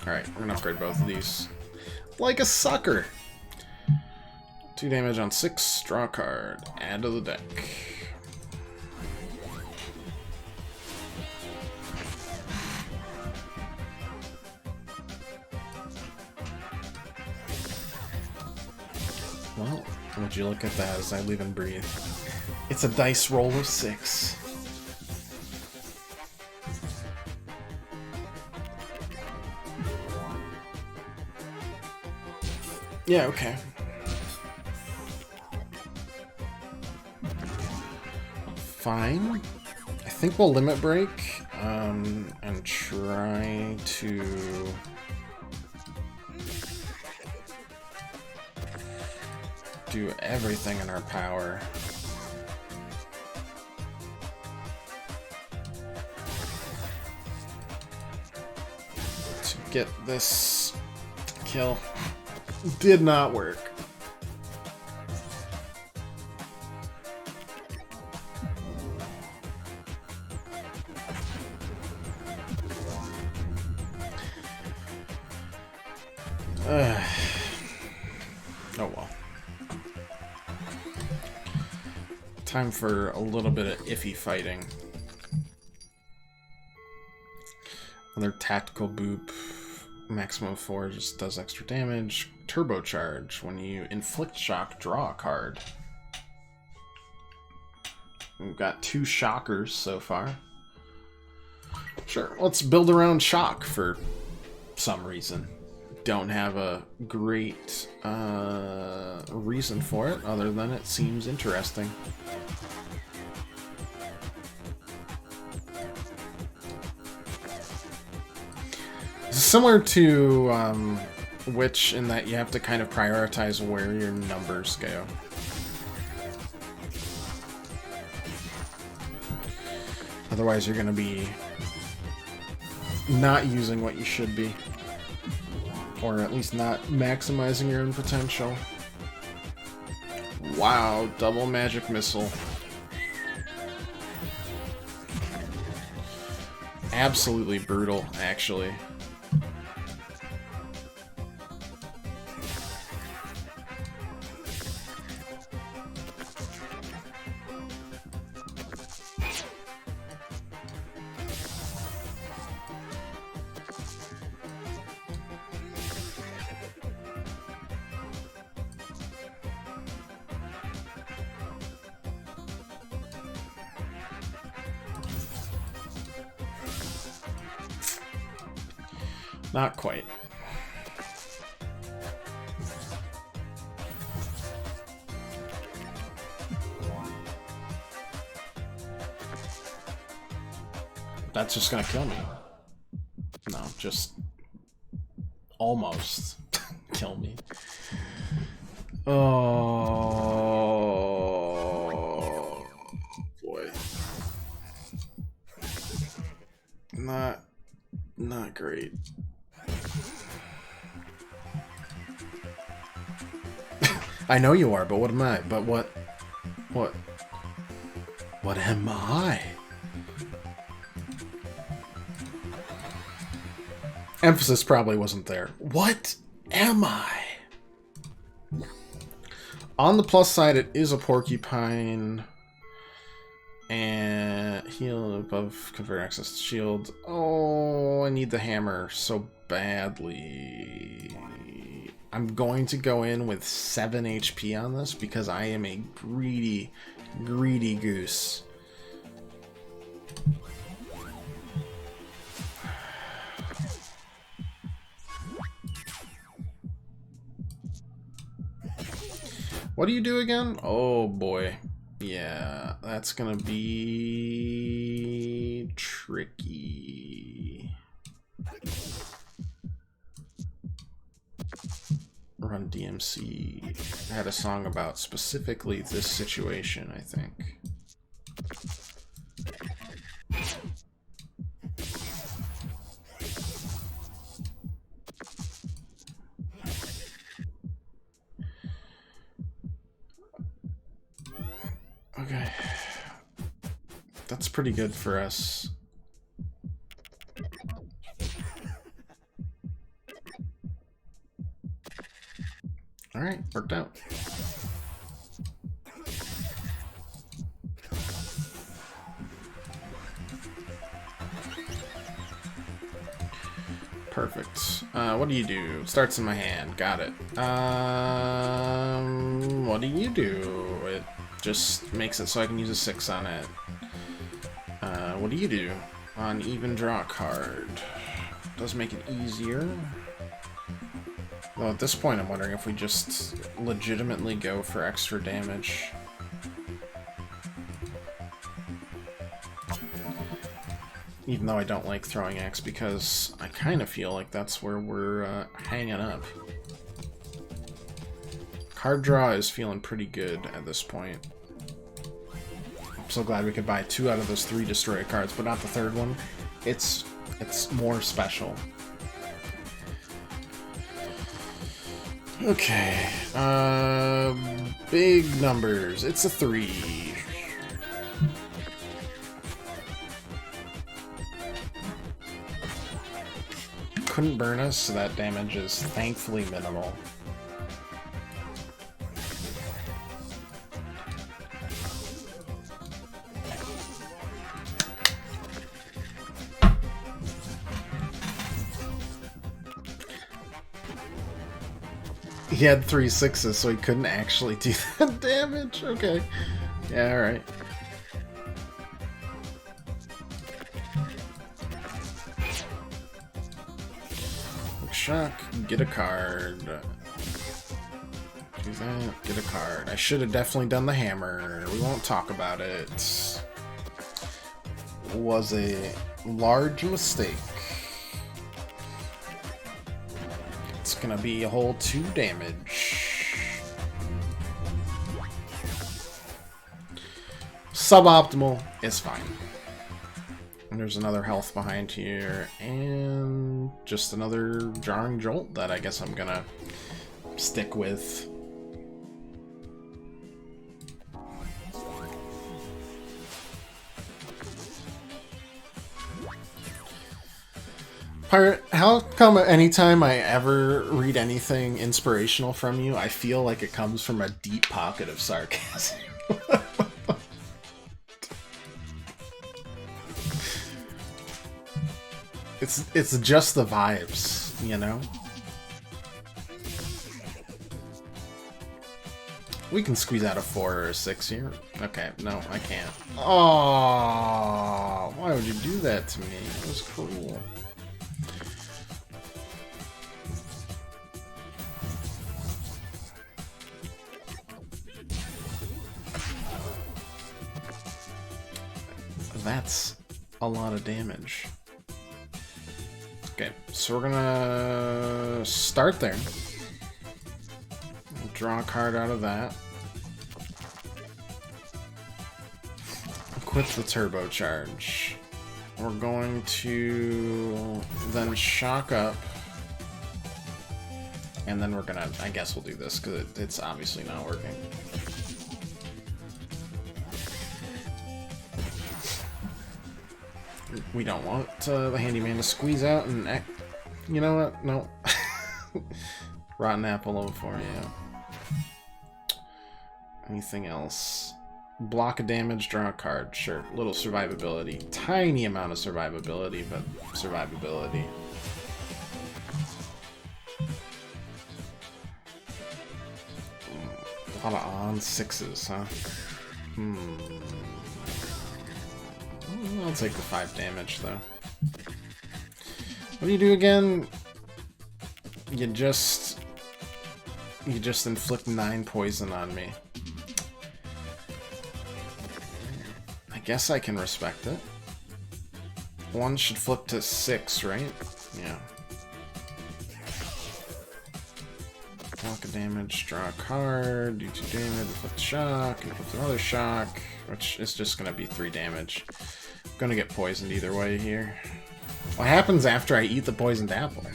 Speaker 1: Alright, we're gonna upgrade both of these. Like a sucker! 2 damage on 6, draw a card, add to the deck. Well, would you look at that as I live and breathe. It's a dice roll of 6. Yeah, okay. Fine. I think we'll limit break, and try to... do everything in our power. To get this kill. Did not work. Oh well. Time for a little bit of iffy fighting. Another tactical boop. Maximum 4 just does extra damage. Turbocharge. When you inflict shock, draw a card. We've got 2 shockers so far. Sure, let's build around shock for some reason. Don't have a great reason for it, other than it seems interesting. Similar to Witch, in that you have to kind of prioritize where your numbers go. Otherwise, you're going to be not using what you should be. Or at least not maximizing your own potential. Wow, double magic missile. Absolutely brutal, actually. Not quite. that's just gonna kill me. No, just almost kill me. Oh boy. Not great. I know you are, but what am I? But what am I? Emphasis probably wasn't there. What am I? On the plus side, it is a porcupine. And heal above, convert access to shield. Oh, I need the hammer so badly. I'm going to go in with 7 HP on this because I am a greedy goose. What do you do again? Oh boy. Yeah, that's gonna be tricky. Run DMC had a song about specifically this situation, I think. Okay. That's pretty good for us. Alright, worked out. Perfect. What do you do? Starts in my hand. Got it. What do you do? It just makes it so I can use a 6 on it. What do you do? On even draw card. Does make it easier. Though at this point I'm wondering if we just legitimately go for extra damage. Even though I don't like throwing axe because I kind of feel like that's where we're hanging up. Card draw is feeling pretty good at this point. I'm so glad we could buy 2 out of those 3 destroy cards, but not the 3rd one. It's more special. Okay. Big numbers. It's a 3. Couldn't burn us, so that damage is thankfully minimal. He had 3 6s, so he couldn't actually do that damage. Okay. Yeah, alright. Shock, get a card. Do that, get a card. I should have definitely done the hammer. We won't talk about it. It was a large mistake. It's gonna be a whole 2 damage. Suboptimal is fine. And there's another health behind here, and just another jarring jolt that I guess I'm gonna stick with. Pirate, how come anytime I ever read anything inspirational from you, I feel like it comes from a deep pocket of sarcasm? It's just the vibes, you know? We can squeeze out a 4 or a 6 here. Okay, no, I can't. Oh, why would you do that to me? It was cruel. That's a lot of damage. Okay, so we're gonna start there. We'll draw a card out of that. Equip the turbocharge. We're going to then shock up. And then we're gonna, I guess we'll do this because it's obviously not working. We don't want the handyman to squeeze out and act. You know what? No. Rotten apple over for you. Anything else? Block of damage, draw a card. Sure. Little survivability. Tiny amount of survivability, but survivability. A lot of on sixes, huh? I'll take the 5 damage, though. What do you do again? You just inflict 9 poison on me. I guess I can respect it. 1 should flip to 6, right? Yeah. Block of damage, draw a card, do 2 damage, inflict shock, inflict another shock, which is just gonna be 3 damage. I'm gonna get poisoned either way here. What happens after I eat the poisoned apple?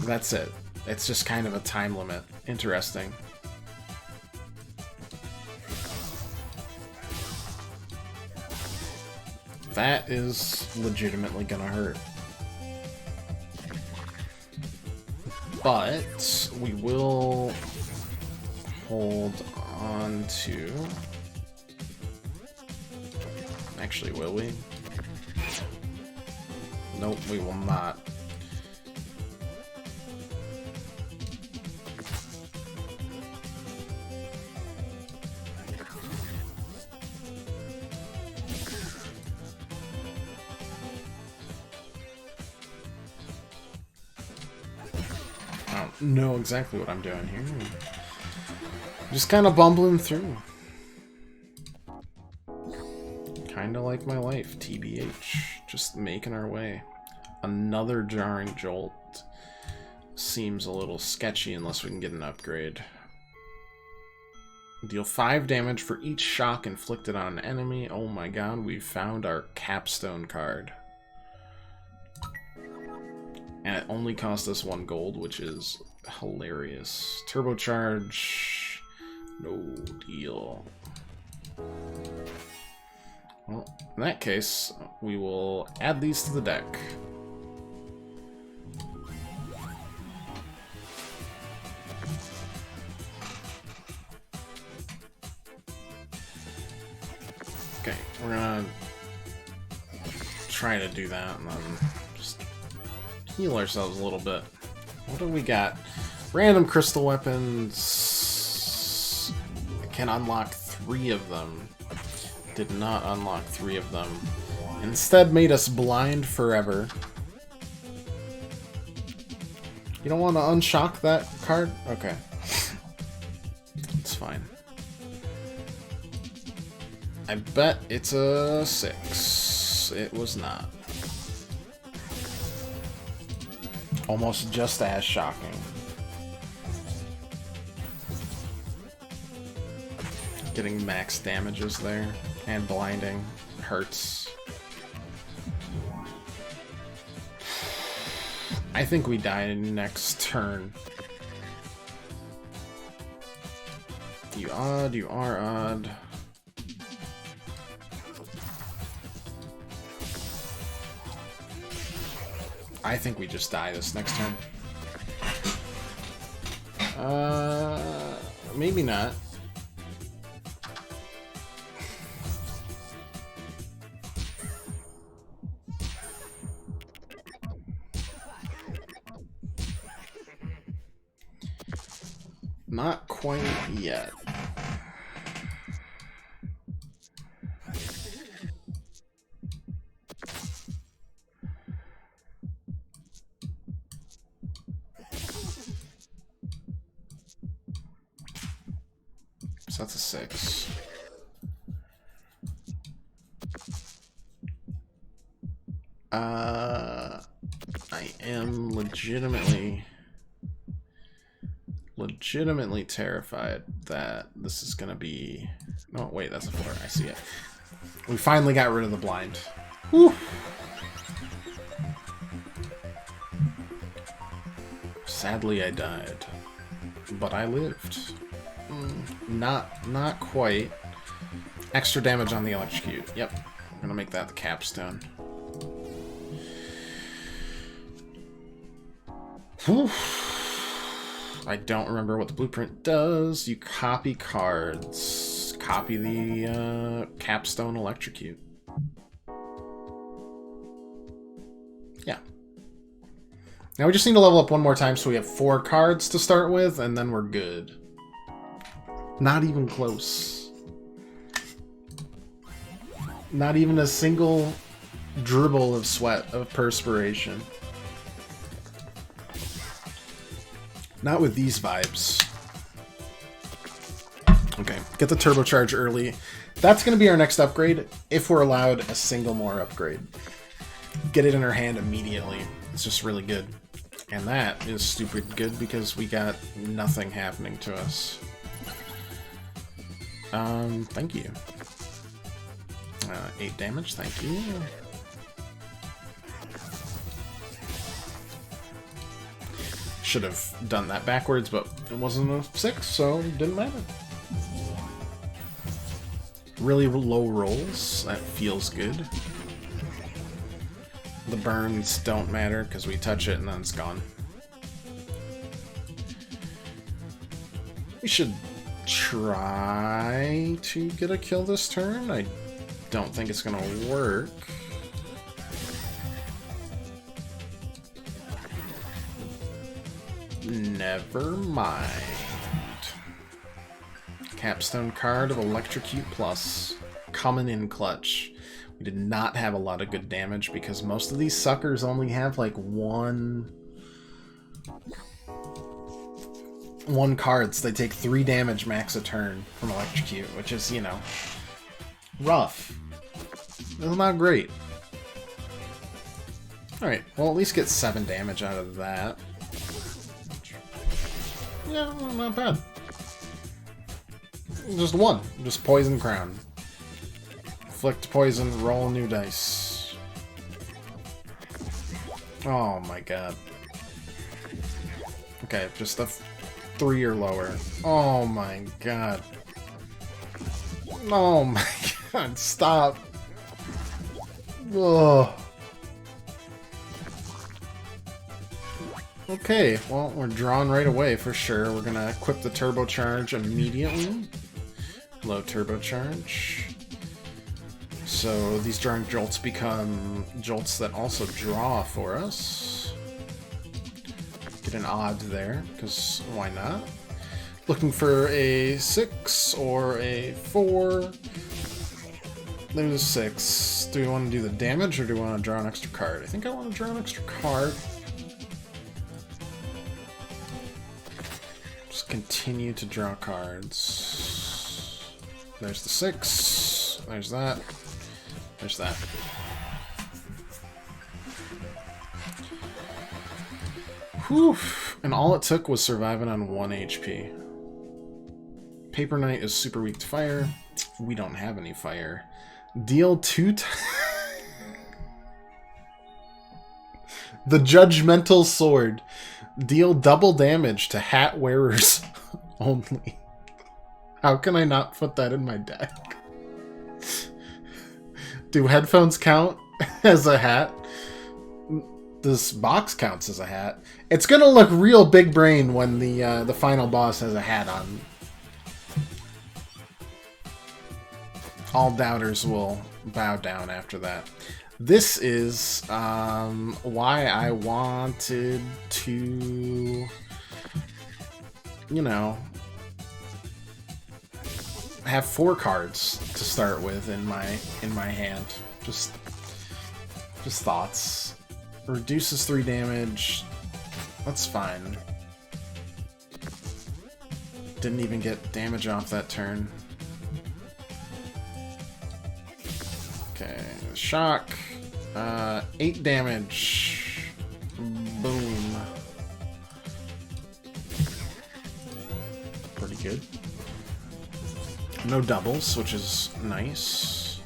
Speaker 1: That's it. It's just kind of a time limit. Interesting. That is legitimately gonna hurt. But we will hold on to... Actually, will we? Nope, we will not. I don't know exactly what I'm doing here. Just kind of bumbling through. Kinda like my life, TBH. Just making our way. Another jarring jolt. Seems a little sketchy unless we can get an upgrade. Deal 5 damage for each shock inflicted on an enemy. Oh my god, we found our capstone card. And it only cost us 1 gold, which is hilarious. Turbocharge. No deal. Well, in that case, we will add these to the deck. Okay, we're gonna try to do that and then just heal ourselves a little bit. What do we got? Random crystal weapons. I can unlock 3 of them. Did not unlock 3 of them. Instead made us blind forever. You don't want to unshock that card? Okay. It's fine. I bet it's a 6. It was not. Almost just as shocking. Getting max damages there. And blinding hurts. I think we die next turn. You odd, you are odd. I think we just die this next turn. Maybe not. Not quite yet. So that's a 6. I am legitimately terrified that this is gonna be... Oh, wait, that's a 4. I see it. We finally got rid of the blind. Whew. Sadly, I died. But I lived. Not quite. Extra damage on the electrocute. Yep. I'm gonna make that the capstone. Whew. I don't remember what the blueprint does. You copy cards. Copy the capstone electrocute. Yeah. Now we just need to level up one more time so we have 4 cards to start with, and then we're good. Not even close. Not even a single dribble of sweat, of perspiration. Not with these vibes. Okay, get the turbocharge early. That's going to be our next upgrade, if we're allowed a single more upgrade. Get it in our hand immediately. It's just really good. And that is stupid good because we got nothing happening to us. Thank you. 8 damage, thank you. Should have done that backwards, but it wasn't a 6, so it didn't matter. Really low rolls, that feels good. The burns don't matter because we touch it and then it's gone. We should try to get a kill this turn. I don't think it's gonna work. Never mind. Capstone card of Electrocute Plus. Coming in clutch. We did not have a lot of good damage because most of these suckers only have like one cards. They take 3 damage max a turn from Electrocute, which is, you know, rough. It's not great. Alright, well at least get 7 damage out of that. Yeah, not bad. Just 1. Just Poison Crown. Inflict poison, roll new dice. Oh my god. Okay, just a 3 or lower. Oh my god. Oh my god, stop. Ugh. Okay, well, we're drawn right away for sure. We're gonna equip the turbocharge immediately. Low turbocharge. So these drawing jolts become jolts that also draw for us. Get an odd there, because why not? Looking for a 6 or a 4. There's a 6. Do we want to do the damage or do we want to draw an extra card? I think I want to draw an extra card. Just continue to draw cards. There's the 6. There's that. There's that. Whew. And all it took was surviving on 1 HP. Paper Knight is super weak to fire. We don't have any fire. Deal 2 The Judgmental Sword. Deal double damage to hat wearers only. How can I not put that in my deck? Do headphones count as a hat? This box counts as a hat. It's gonna look real big brain when the final boss has a hat on. All doubters will bow down after that. This is why I wanted to, you know, have 4 cards to start with in my hand. Just thoughts. Reduces 3 damage. That's fine. Didn't even get damage off that turn. Okay, shock. 8 damage. Boom. Pretty good. No doubles, which is nice.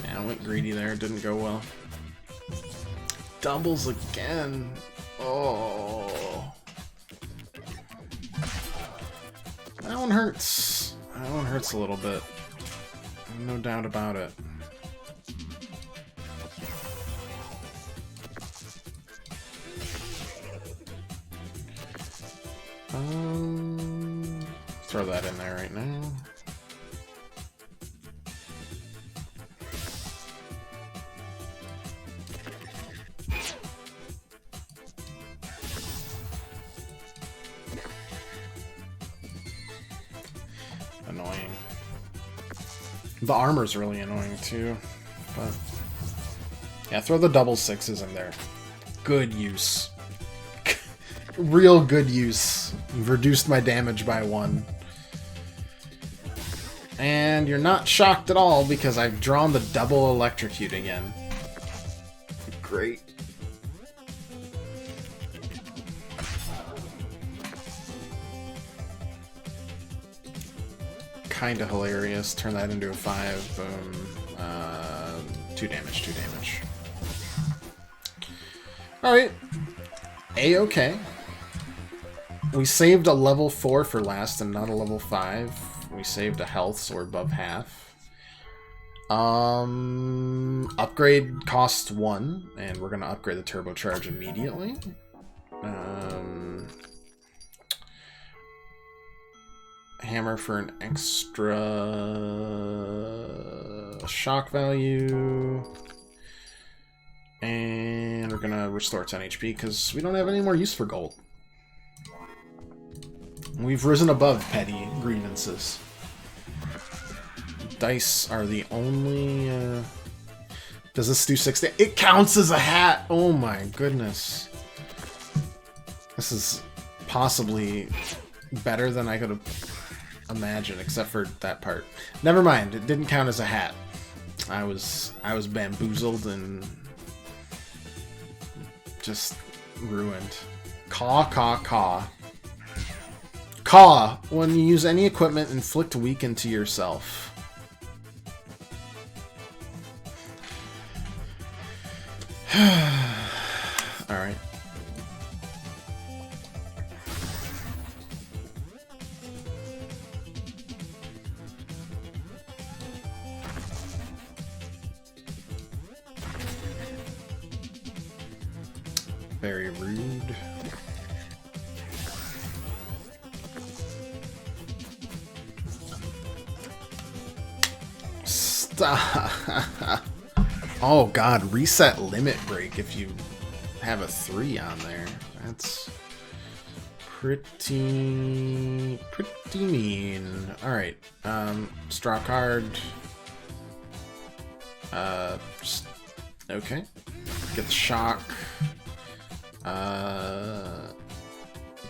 Speaker 1: Yeah, I went greedy there. Didn't go well. Doubles again. Oh. That one hurts. That one hurts a little bit. No doubt about it. Throw that in there right now. Annoying. The armor's really annoying too, but yeah, throw the double sixes in there. Good use. Real good use. You've reduced my damage by 1. And you're not shocked at all because I've drawn the double electrocute again. Great. Kinda hilarious. Turn that into a 5. Boom. 2 damage, 2 damage. Alright. A-okay. We saved a level 4 for last and not a level 5. We saved a health, so we're above half. Upgrade costs 1, and we're gonna upgrade the turbocharge immediately. Hammer for an extra shock value. And we're gonna restore 10 HP because we don't have any more use for gold. We've risen above petty grievances. Dice are the only... Does this do 60? It counts as a hat! Oh my goodness. This is possibly better than I could have imagined, except for that part. Never mind, it didn't count as a hat. I was bamboozled and just ruined. Caw, caw, caw. Caw. When you use any equipment, inflict weaken to yourself. Alright. Very rude. Stop. Oh god, reset limit break if you have a 3 on there. That's pretty mean. Alright, straw card. Okay. Get the shock.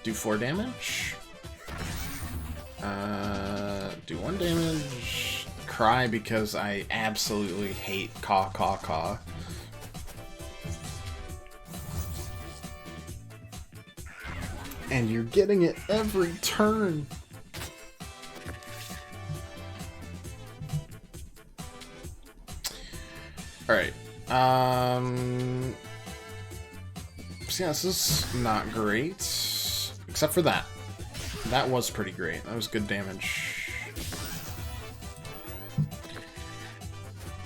Speaker 1: Do 4 damage. Do 1 damage. Cry because I absolutely hate caw caw caw. And you're getting it every turn. Alright. So yeah, this is not great. Except for that. That was pretty great. That was good damage.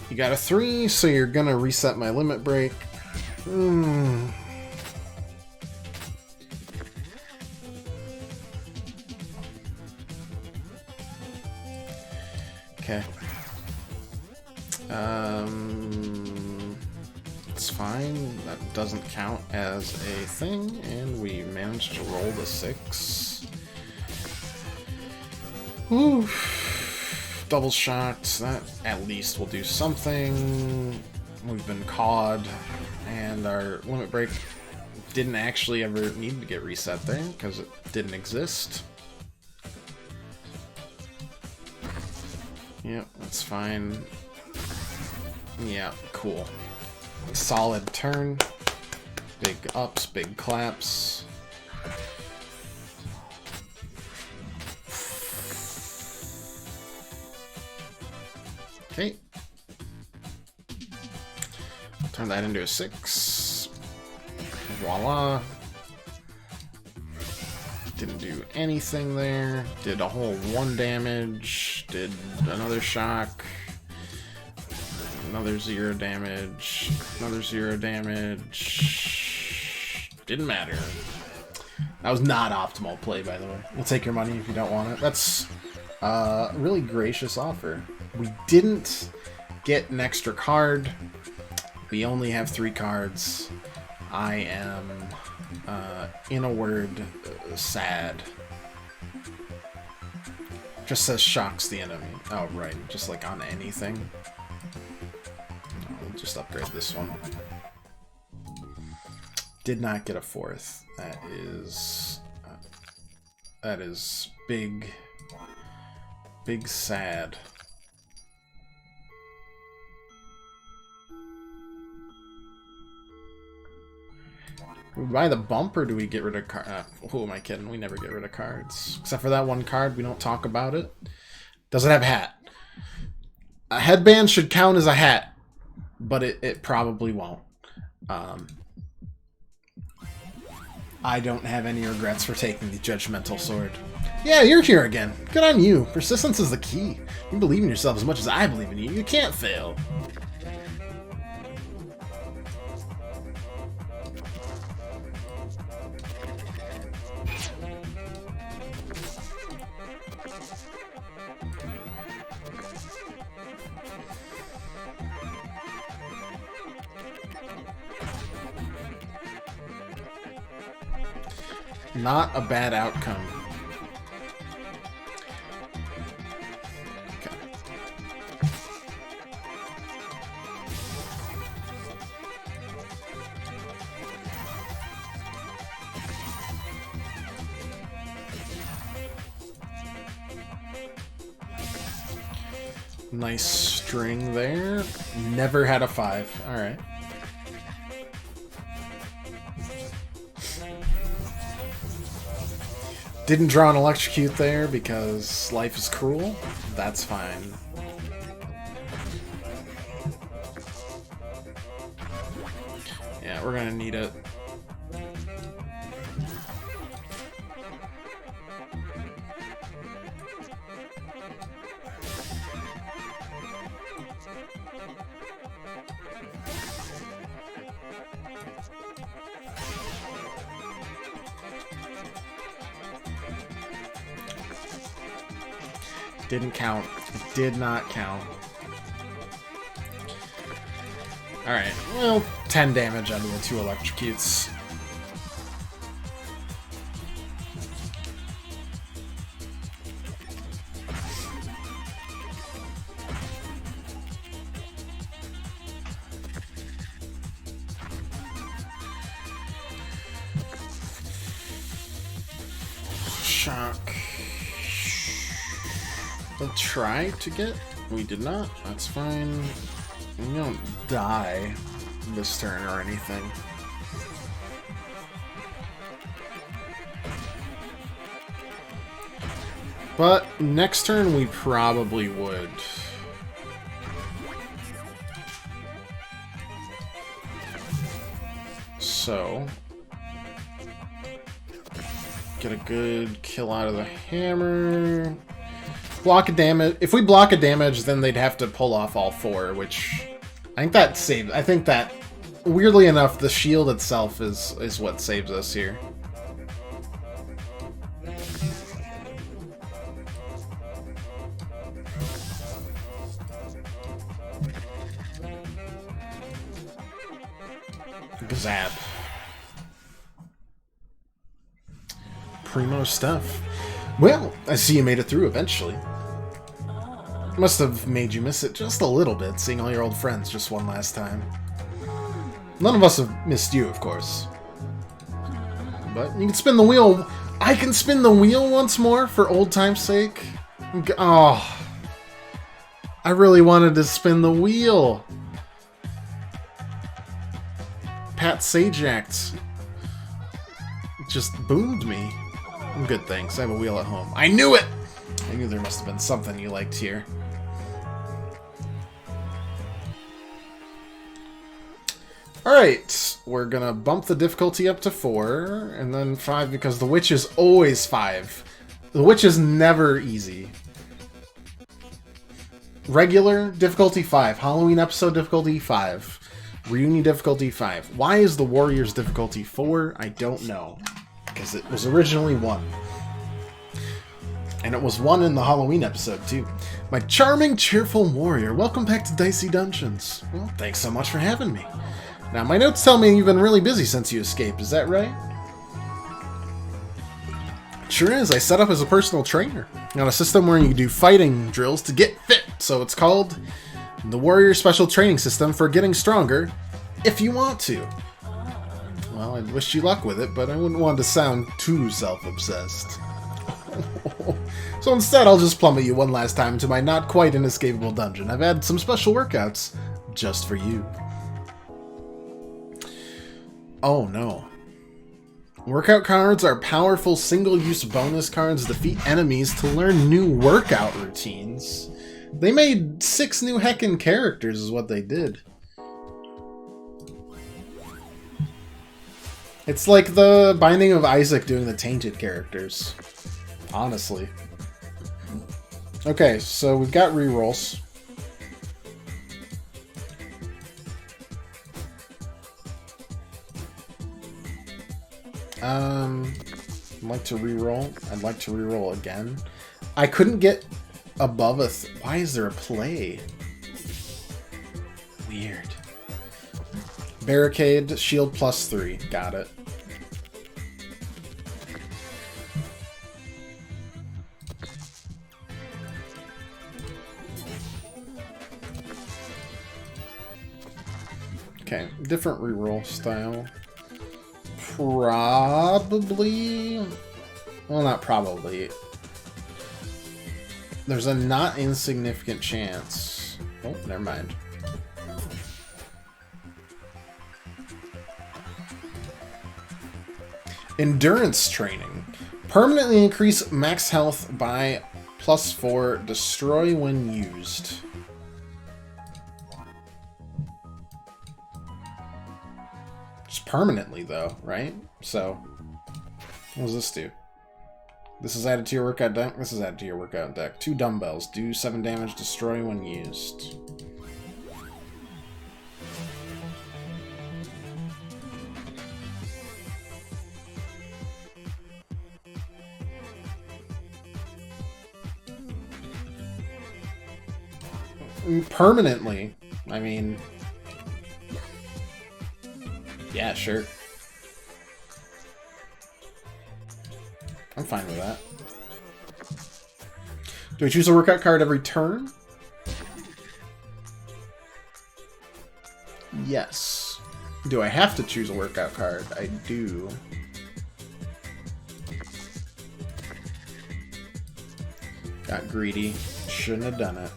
Speaker 1: You got a 3, so you're gonna reset my limit break. Okay. It's fine. That doesn't count as a thing, and we managed to roll the 6. Woo. Double shots. That at least will do something. We've been cawed, and our limit break didn't actually ever need to get reset there, because it didn't exist. Yep, that's fine. Yeah, cool. Solid turn. Big ups, big claps. Okay. Turn that into a 6. Voila. Didn't do anything there. Did a whole 1 damage. Did another shock. Another 0 damage. Another 0 damage. Didn't matter. That was not optimal play, by the way. We'll take your money if you don't want it. That's a really gracious offer. We didn't get an extra card. We only have 3 cards. I am, in a word, sad. Just says shocks the enemy. Oh, right. Just like on anything. I'll just upgrade this one. Did not get a 4th. That is big, big sad. Do we buy the bump, or do we get rid of cards? Who am I kidding? We never get rid of cards. Except for that one card, we don't talk about it. Doesn't have hat. A headband should count as a hat, but it probably won't. I don't have any regrets for taking the Judgmental Sword. Yeah, you're here again. Good on you. Persistence is the key. You believe in yourself as much as I believe in you. You can't fail. Not a bad outcome. Okay. Nice string there. Never had a 5. All right. Didn't draw an electrocute there because life is cruel. That's fine. Yeah, we're gonna need it. Didn't count. It did not count. Alright, well, 10 damage out of the 2 electrocutes. Shock. We'll try to get. We did not. That's fine. We don't die this turn or anything. But next turn we probably would. So get a good kill out of the hammer. Block a damage. If we block a damage, then they'd have to pull off all 4, which I think that saves. I think that, weirdly enough, the shield itself is what saves us here. Zap. Primo stuff. Well, I see you made it through eventually. Must have made you miss it just a little bit, seeing all your old friends just one last time. None of us have missed you, of course. but you can spin the wheel. I can spin the wheel once more for old time's sake. Oh, I really wanted to spin the wheel. Pat Sajak just boomed me. Good things. I have a wheel at home. I knew it! I knew there must have been something you liked here. Alright, we're gonna bump the difficulty up to 4, and then 5 because the witch is always 5. The witch is never easy. Regular difficulty 5. Halloween episode difficulty 5. Reunion difficulty 5. Why is the Warriors difficulty 4? I don't know. Because it was originally 1. And it was 1 in the Halloween episode, too. My charming, cheerful warrior, welcome back to Dicey Dungeons. Well, thanks so much for having me. Now, my notes tell me you've been really busy since you escaped, is that right? Sure is. I set up as a personal trainer. Got a system where you do fighting drills to get fit, so it's called the Warrior Special Training System for getting stronger, if you want to. Well, I'd wish you luck with it, but I wouldn't want to sound too self-obsessed. So instead, I'll just plummet you one last time to my not quite inescapable dungeon. I've had some special workouts just for you. Oh no. Workout cards are powerful single-use bonus cards that defeat enemies to learn new workout routines. They made 6 new heckin' characters is what they did. It's like the Binding of Isaac doing the tainted characters. Honestly. Okay, so we've got rerolls. I'd like to reroll. I'd like to reroll again. I couldn't get above a... Why is there a play? Weird. Barricade, shield +3. Got it. Okay, different reroll style. Probably... Well, not probably. There's a not insignificant chance. Oh, never mind. Endurance training. Permanently increase max health by +4. Destroy when used. Just permanently, though, right? So, what does this do? This is added to your workout deck. This is added to your workout deck. 2 dumbbells. Do 7 damage. Destroy when used. Permanently. I mean... Yeah, sure. I'm fine with that. Do I choose a workout card every turn? Yes. Do I have to choose a workout card? I do. Got greedy. Shouldn't have done it.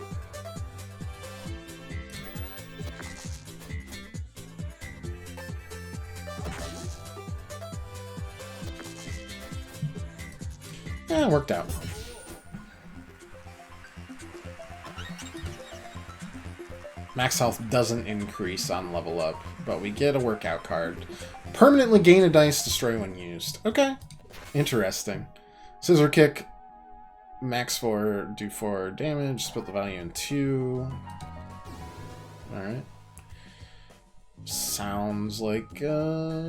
Speaker 1: Yeah, it worked out. Max health doesn't increase on level up, but we get a workout card. Permanently gain a dice, destroy when used. Okay. Interesting. Scissor kick. Max 4, do 4 damage, split the value in 2. Alright. Sounds like a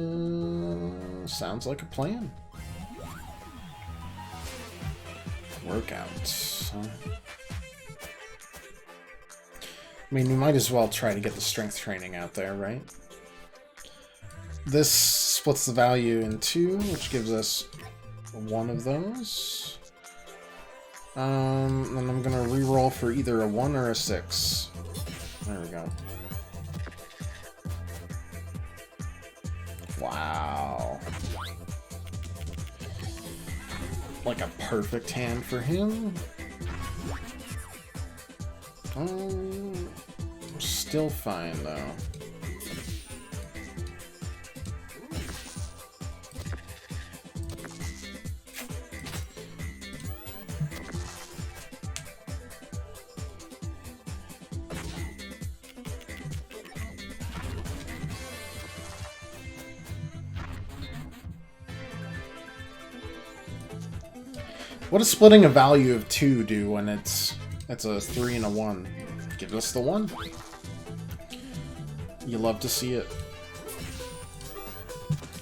Speaker 1: plan. Workouts. I mean, we might as well try to get the strength training out there, right? This splits the value in 2, which gives us 1 of those. And I'm gonna reroll for either a 1 or a 6. There we go. Wow. like a perfect hand for him. Still fine though. What does splitting a value of 2 do when it's a 3 and a 1? Give us the 1. You love to see it.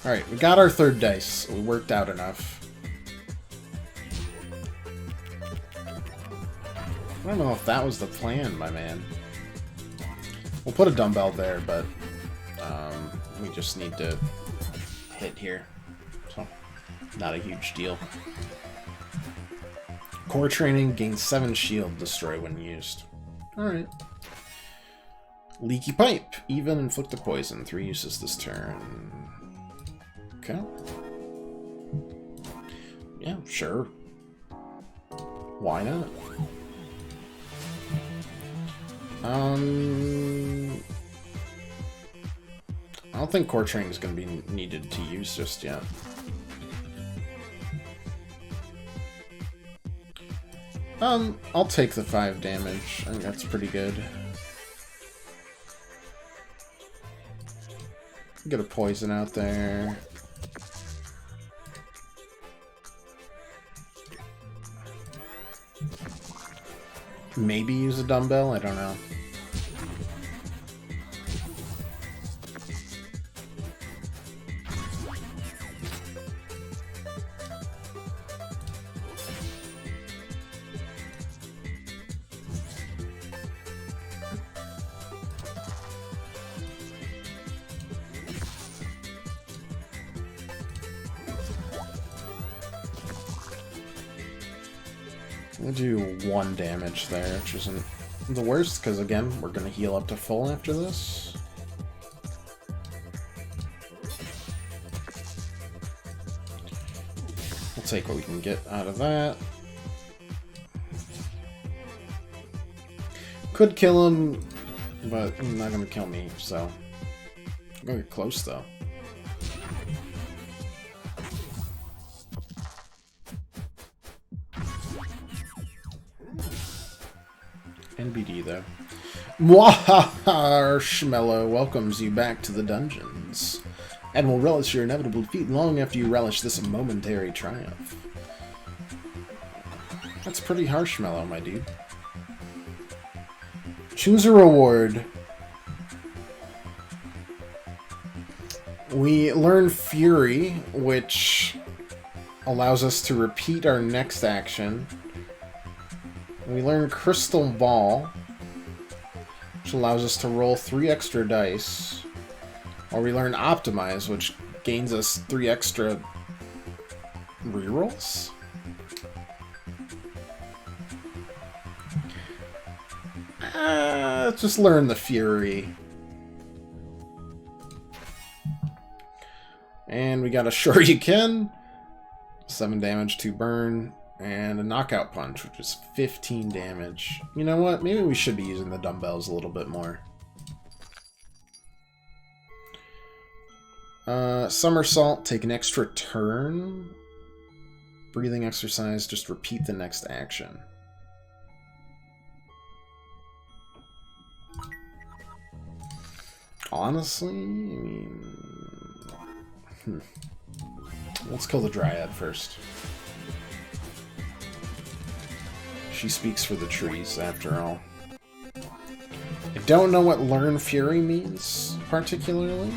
Speaker 1: Alright, we got our third dice. We worked out enough. I don't know if that was the plan, my man. We'll put a dumbbell there, but we just need to hit here. So, not a huge deal. Core training gains 7 shield destroy when used. Alright. Leaky pipe. Even inflict the poison. 3 uses this turn. Okay. Yeah, sure. Why not? I don't think core training is going to be needed to use just yet. I'll take the 5 damage. I think that's pretty good. Get a poison out there. Maybe use a dumbbell? I don't know. We'll do 1 damage there, which isn't the worst, because again, we're going to heal up to full after this. We'll take what we can get out of that. Could kill him, but he's not going to kill me, so... I'm going to get close, though. NBD, though. Marshmallow welcomes you back to the dungeons, and will relish your inevitable defeat long after you relish this momentary triumph. That's pretty harshmallow, my dude. Choose a reward. We learn Fury, which allows us to repeat our next action. We learn Crystal Ball, which allows us to roll 3 extra dice. Or we learn Optimize, which gains us 3 extra rerolls? Let's just learn the Fury. And we got a Sure You Can, 7 damage, 2 burn. And a knockout punch, which is 15 damage. You know what? Maybe we should be using the dumbbells a little bit more. Somersault, take an extra turn. Breathing exercise, just repeat the next action. Honestly, I mean... Let's kill the Dryad first. She speaks for the trees, after all. I don't know what Learn Fury means, particularly.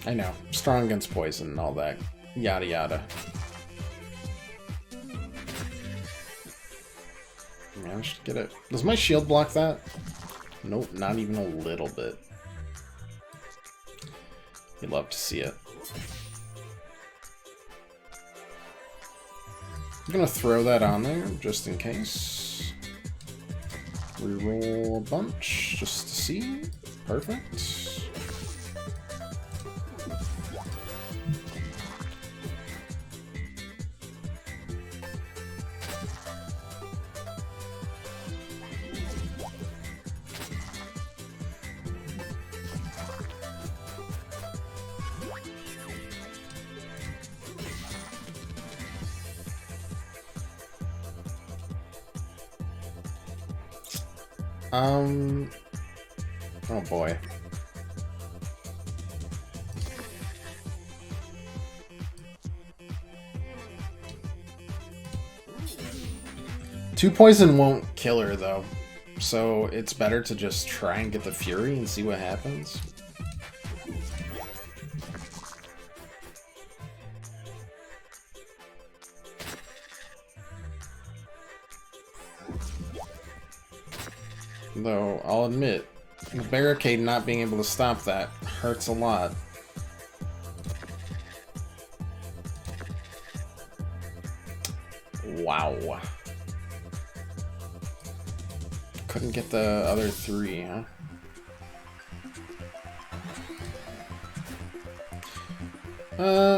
Speaker 1: I know. Strong against poison and all that. Yada yada. Managed to get it. Does my shield block that? Nope, not even a little bit. You'd love to see it. gonna throw that on there just in case. Reroll a bunch just to see. Perfect. Oh boy. Two poison won't kill her though, so it's better to just try and get the Fury and see what happens. Though, I'll admit, the barricade not being able to stop that hurts a lot. Wow. Couldn't get the other three, huh?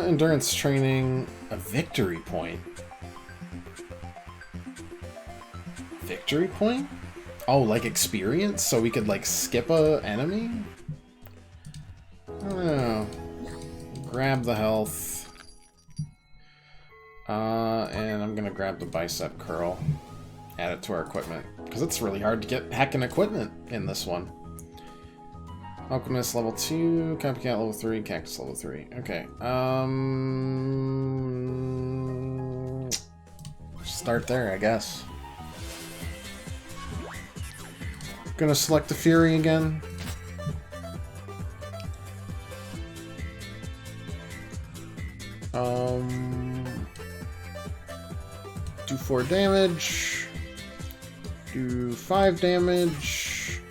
Speaker 1: Endurance training, a victory point. Victory point? Oh, like experience? So we could, like, skip a enemy? I don't know. Grab the health. And I'm gonna grab the bicep curl. Add it to our equipment. Because it's really hard to get hacking equipment in this one. Alchemist level 2, Copycat level 3, Cactus level 3. Okay. Start there, I guess. Gonna select the Fury again. Do 4 damage. Do 5 damage.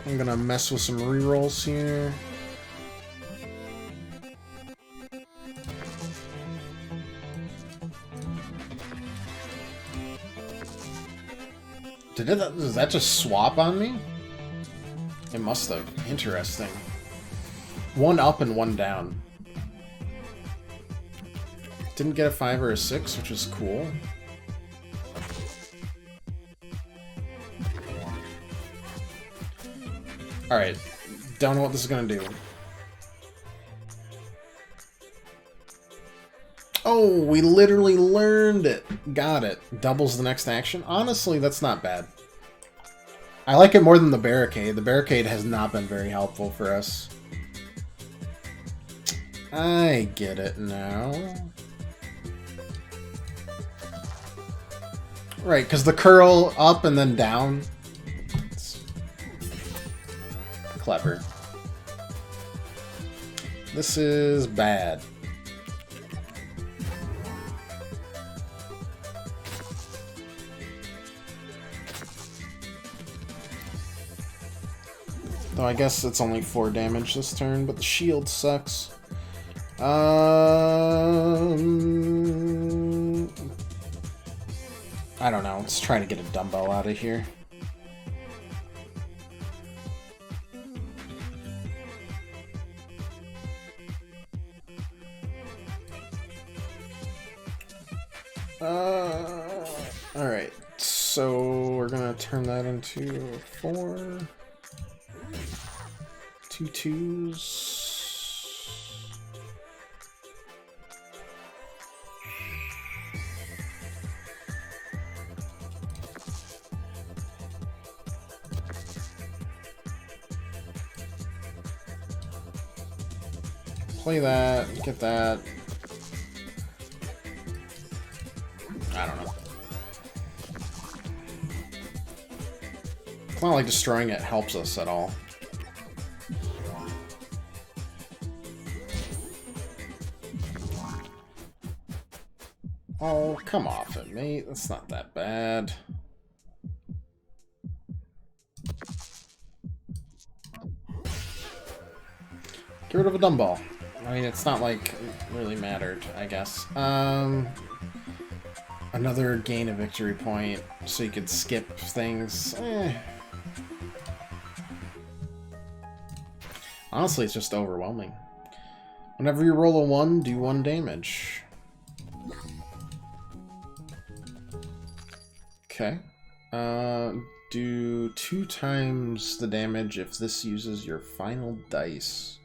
Speaker 1: I'm gonna mess with some rerolls here. Does that just swap on me? It must have. Interesting. 1 up and 1 down. Didn't get a 5 or a 6, which is cool. Alright. Don't know what this is gonna do. Oh, we literally learned it. Got it. Doubles the next action. Honestly, that's not bad. I like it more than the barricade. The barricade has not been very helpful for us. I get it now. Right, because the curl up and then down. It's clever. This is bad. Though I guess it's only 4 damage this turn, but the shield sucks. I don't know. Let's try to get a dumbbell out of here. Alright. So we're gonna turn that into 4. 2 2s. Play that, get that. I don't know. It's not like destroying it helps us at all. Oh, come off it, mate. That's not that bad. Get rid of a dumbbell. I mean, it's not like it really mattered, I guess. Another gain a victory point, so you could skip things. Honestly, it's just overwhelming. Whenever you roll a 1, do 1 damage. Okay. Do 2 times the damage if this uses your final dice.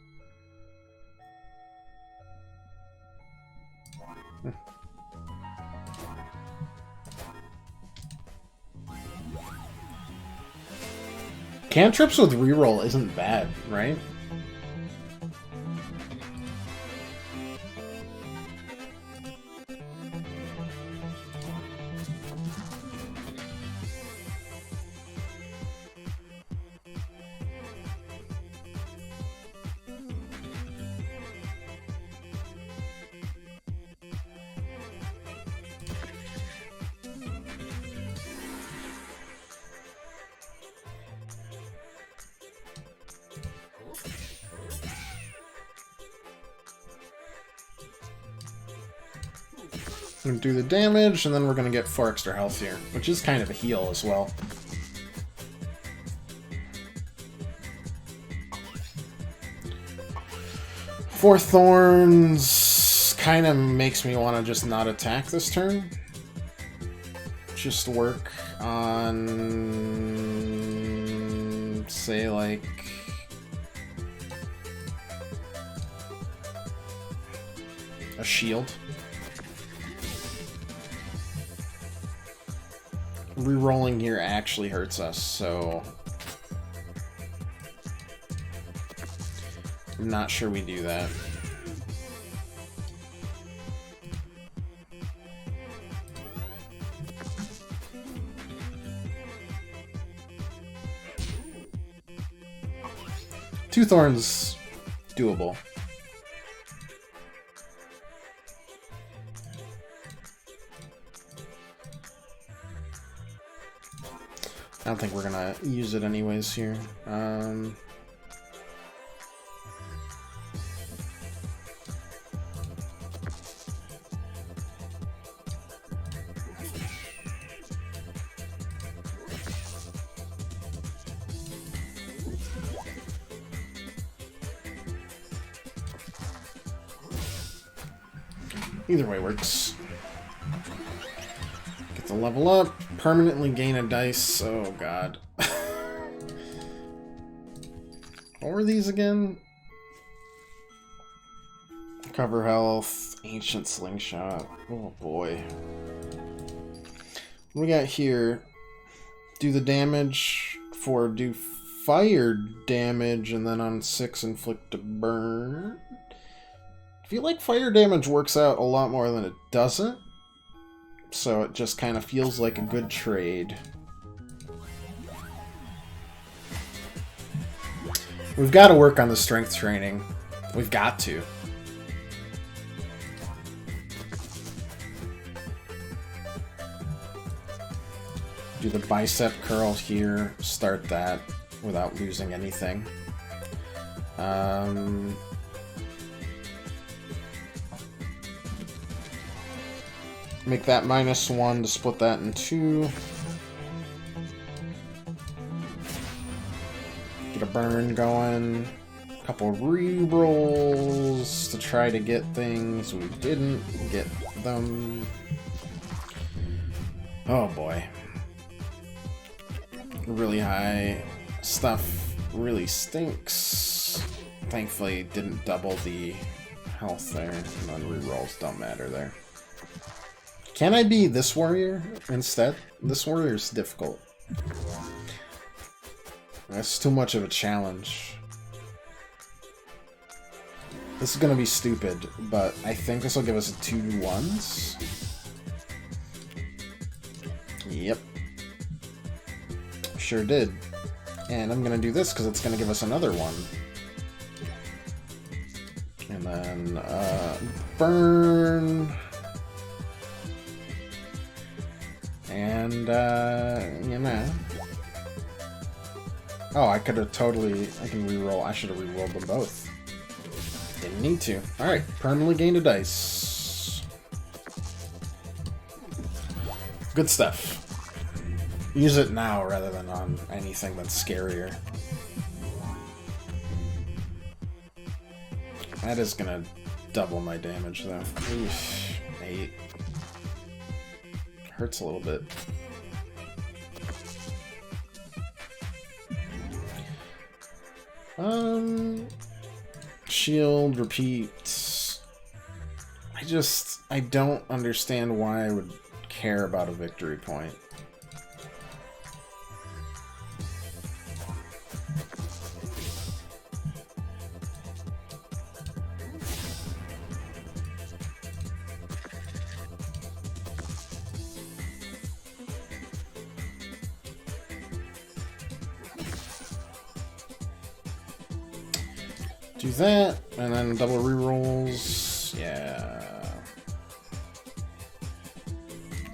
Speaker 1: Cantrips with reroll isn't bad, right? Gonna do the damage, and then we're gonna get 4 extra health here, which is kind of a heal as well. Four thorns kind of makes me want to just not attack this turn. Just work on, say, like a shield. Rerolling here actually hurts us, so I'm not sure we do that. Two thorns, doable. I don't think we're gonna use it anyways here. Either way works. Get the level up, permanently gain a dice. Oh god. What were these again? Cover health, ancient slingshot. Oh boy. What we got here? Do the damage for do fire damage, and then on 6 inflict a burn. I feel like fire damage works out a lot more than it doesn't, so it just kind of feels like a good trade. We've got to work on the strength training. We've got to. Do the bicep curl here, start that without losing anything. Make that -1 to split that in 2. Get a burn going. A couple re-rolls to try to get things. We didn't get them. Oh boy. Really high stuff really stinks. Thankfully didn't double the health there. And then re-rolls don't matter there. Can I be this warrior instead? This warrior's difficult. That's too much of a challenge. This is gonna be stupid, but I think this will give us 2 1s. Yep. Sure did. And I'm gonna do this because it's gonna give us another 1. And then, burn. And, you know. Oh, I could have totally... I can reroll. I should have rerolled them both. Didn't. Need to. Alright, permanently gained a dice. Good stuff. Use it now rather than on anything that's scarier. That is gonna double my damage, though. Oof. 8. Hurts a little bit. Shield, repeat. I don't understand why I would care about a victory point. Do that, and then double rerolls. Yeah.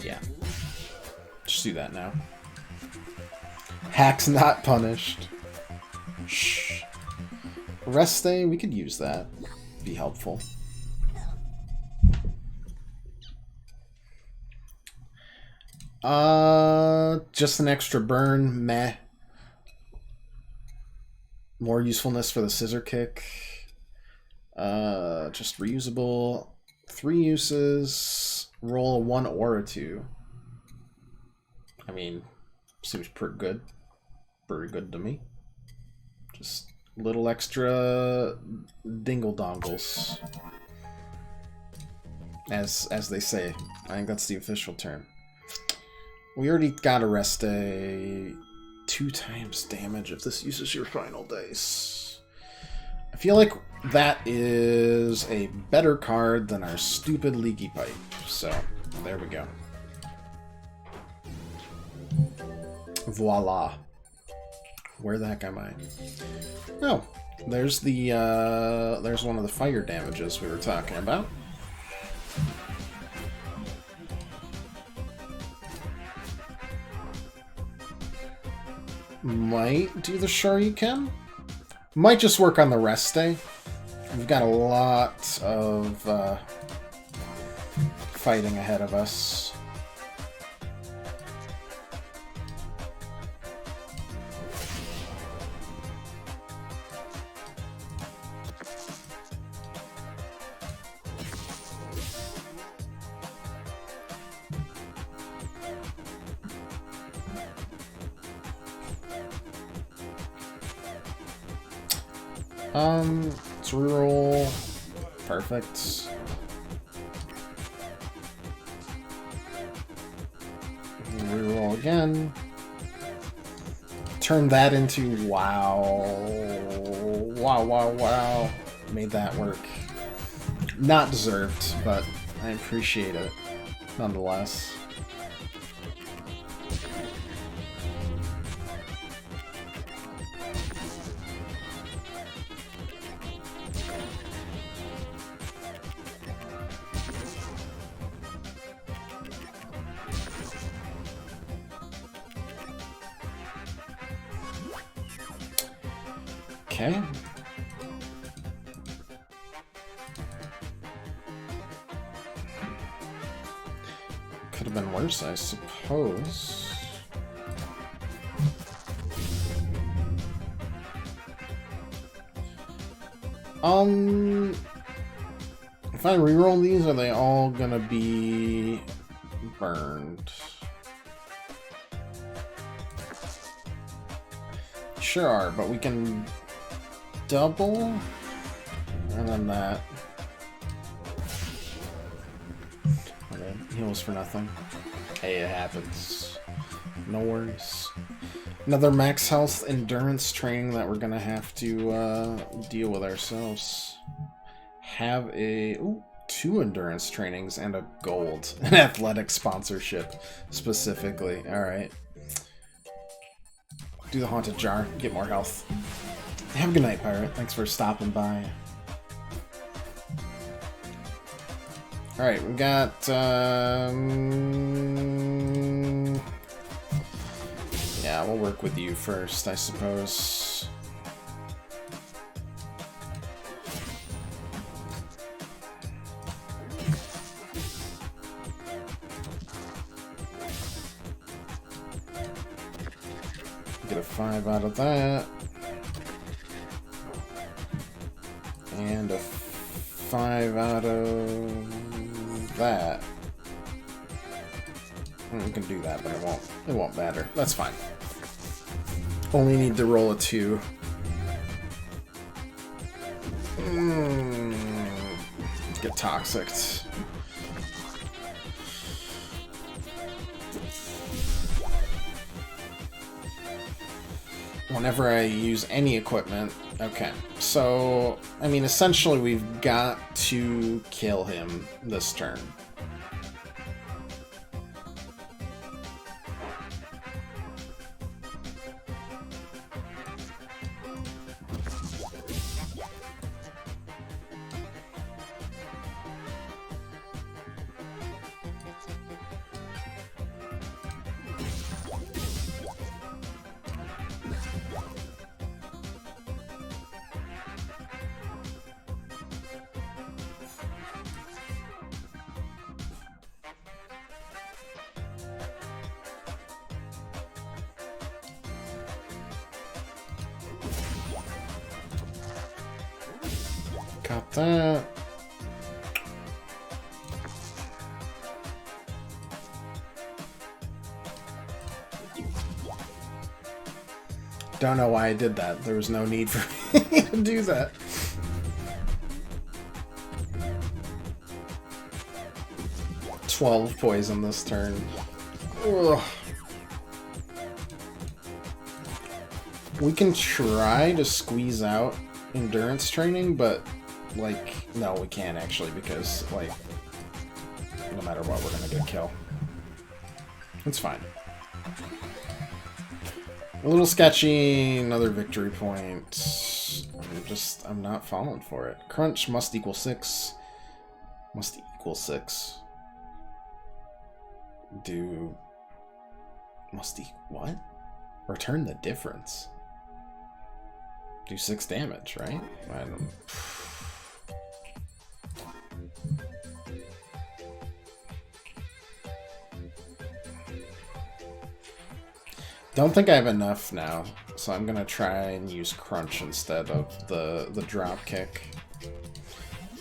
Speaker 1: Yeah. Just do that now. Hacks not punished. Shh. Rest day, we could use that. Be helpful. Just an extra burn, meh. More usefulness for the scissor kick. Just reusable. 3 uses. Roll a 1 or a 2. I mean, seems pretty good. Pretty good to me. Just little extra dingle dongles. As they say. I think that's the official term. We already got a rest day. 2 times damage if this uses your final dice. I feel like that is a better card than our stupid leaky pipe. So, there we go. Voila. Where the heck am I? Oh, there's the there's one of the fire damages we were talking about. Might do the Shoryuken. Might just work on the rest day. We've got a lot of fighting ahead of us. Let's reroll. Perfect. Reroll again. Turn that into wow. Wow, wow, wow. Made that work. Not deserved, but I appreciate it nonetheless. Okay. Could have been worse, I suppose. If I reroll these, are they all gonna be burned? Sure are, but we can double, and then that. Okay, heals for nothing. Hey, it happens. No worries. Another max health endurance training that we're gonna have to deal with ourselves. Have a 2 endurance trainings and a gold, an athletic sponsorship specifically. All right. Do the haunted jar. Get more health. Have a good night, pirate. Thanks for stopping by. Alright, we got... yeah, we'll work with you first, I suppose. get a 5 out of that. And a 5 out of that. We can do that, but it won't matter. That's fine. Only need to roll a 2. Get toxic. Whenever I use any equipment. Okay, so, I mean, essentially we've got to kill him this turn. Got that. Don't know why I did that. There was no need for me to do that. Poison this turn. Ugh. We can try to squeeze out endurance training, but, like, no, we can't actually, because, like, no matter what, we're gonna get a kill. It's fine. A little sketchy, another victory point. I'm not falling for it. Crunch must equal 6. Must equal 6. What? Return the difference. Do 6 damage, right? I don't... Don't think I have enough now, so I'm gonna try and use Crunch instead of the drop kick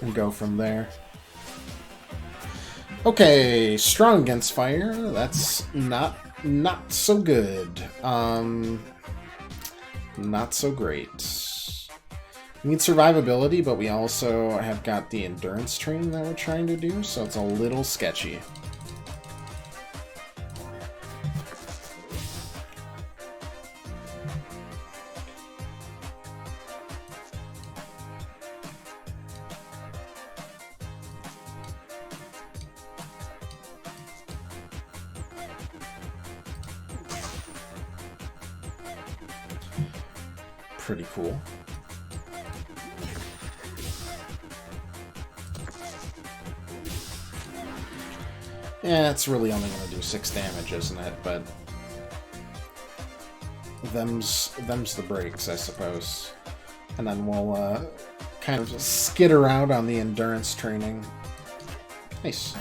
Speaker 1: and go from there. Okay, strong against fire. That's not so good. Not so great. We need survivability, but we also have got the endurance training that we're trying to do, so it's a little sketchy. Pretty cool. Yeah, it's really only going to do 6 damage, isn't it? But them's the breaks, I suppose. And then we'll kind of skitter out on the endurance training. Nice.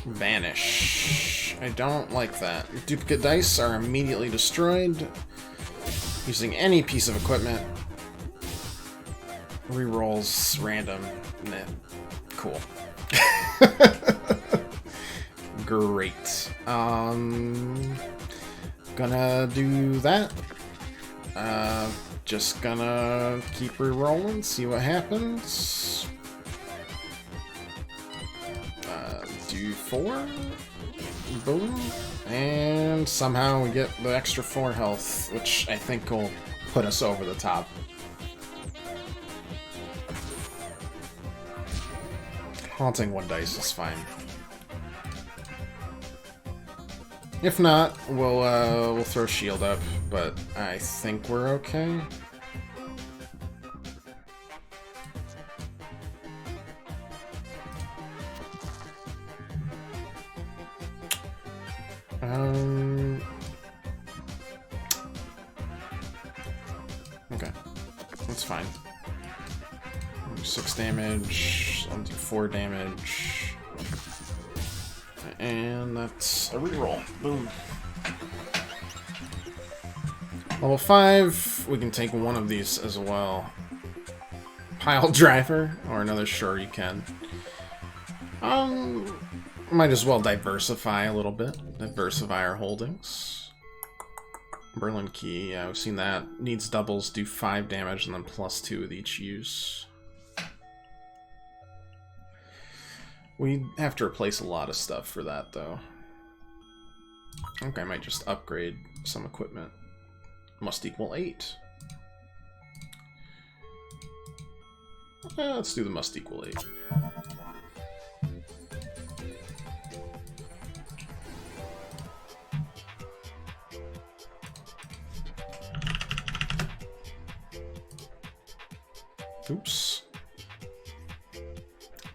Speaker 1: Vanish. I don't like that. Duplicate dice are immediately destroyed using any piece of equipment. Rerolls random. Nah. Cool. Great. Gonna do that. Just gonna keep rerolling, see what happens. Do 4. Boom. And somehow we get the extra 4 health, which I think will put us over the top. Haunting 1 dice is fine. If not, we'll throw shield up, but I think we're okay. Okay, that's fine. 6 damage, I'll do 4 damage. And that's a reroll. Boom. Level 5, we can take one of these as well. Pile driver, or another, sure you can. Might as well diversify a little bit. Diversify our holdings. Berlin key, yeah, we've seen that. Needs doubles, do 5 damage, and then +2 with each use. We have to replace a lot of stuff for that, though. I think I might just upgrade some equipment. Must equal 8. Let's do the must equal 8. Oops.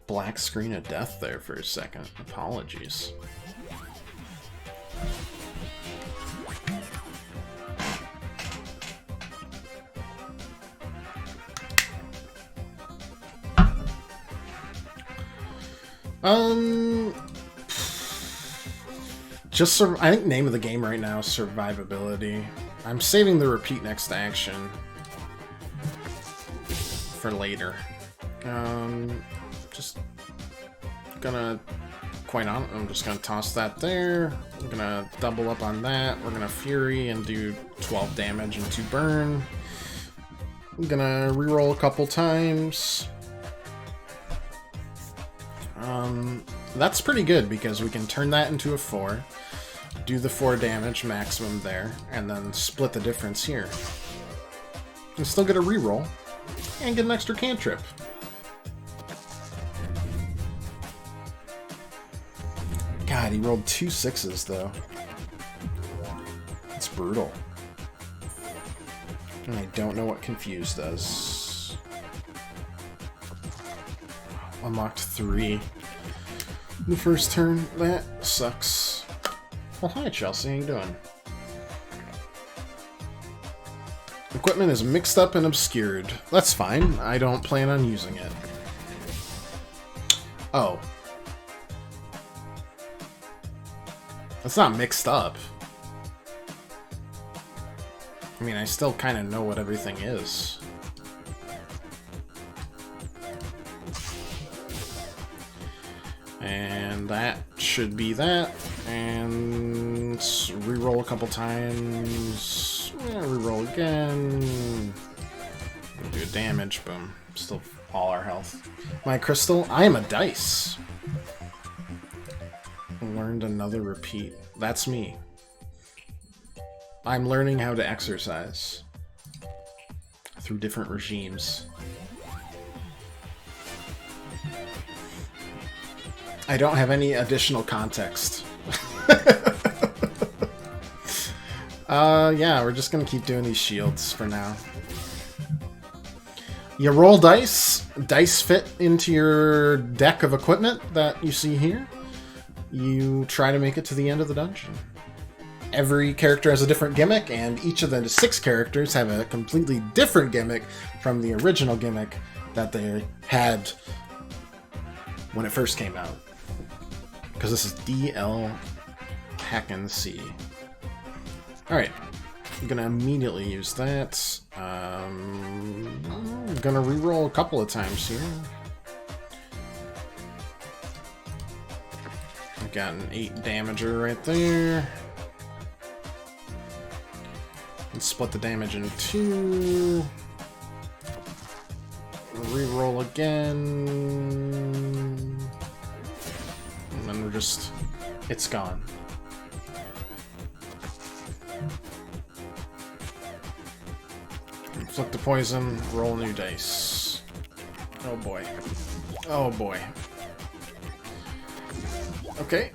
Speaker 1: Black screen of death there for a second. Apologies. I think name of the game right now is survivability. I'm saving the repeat next action for later. Just gonna, I'm just gonna toss that there. I'm gonna double up on that. We're gonna Fury and do 12 damage and 2 burn. I'm gonna reroll a couple times. That's pretty good because we can turn that into a 4, do the 4 damage maximum there, and then split the difference here. And still get a reroll, and get an extra cantrip. God, he rolled 2 6s though. That's brutal. And I don't know what Confuse does. Unlocked 3. The first turn, that sucks. Well, hi Chelsea, how you doing? Equipment is mixed up and obscured. That's fine, I don't plan on using it. Oh. That's not mixed up. I mean, I still kind of know what everything is. And that should be that. And reroll a couple times. Yeah, reroll again. Do damage. Boom. Still all our health. My crystal. I am a dice. Learned another repeat. That's me. I'm learning how to exercise through different regimes. I don't have any additional context. Yeah, we're just gonna keep doing these shields for now. You roll dice. Dice fit into your deck of equipment that you see here. You try to make it to the end of the dungeon. Every character has a different gimmick, and each of the 6 characters have a completely different gimmick from the original gimmick that they had when it first came out. Because this is DL Hackin' C. Alright, I'm gonna immediately use that. I'm gonna reroll a couple of times here. I've got an 8 damager right there. And split the damage in 2. Reroll again. And then we're just... it's gone. Inflict the poison, roll new dice. Oh boy. Oh boy. Okay.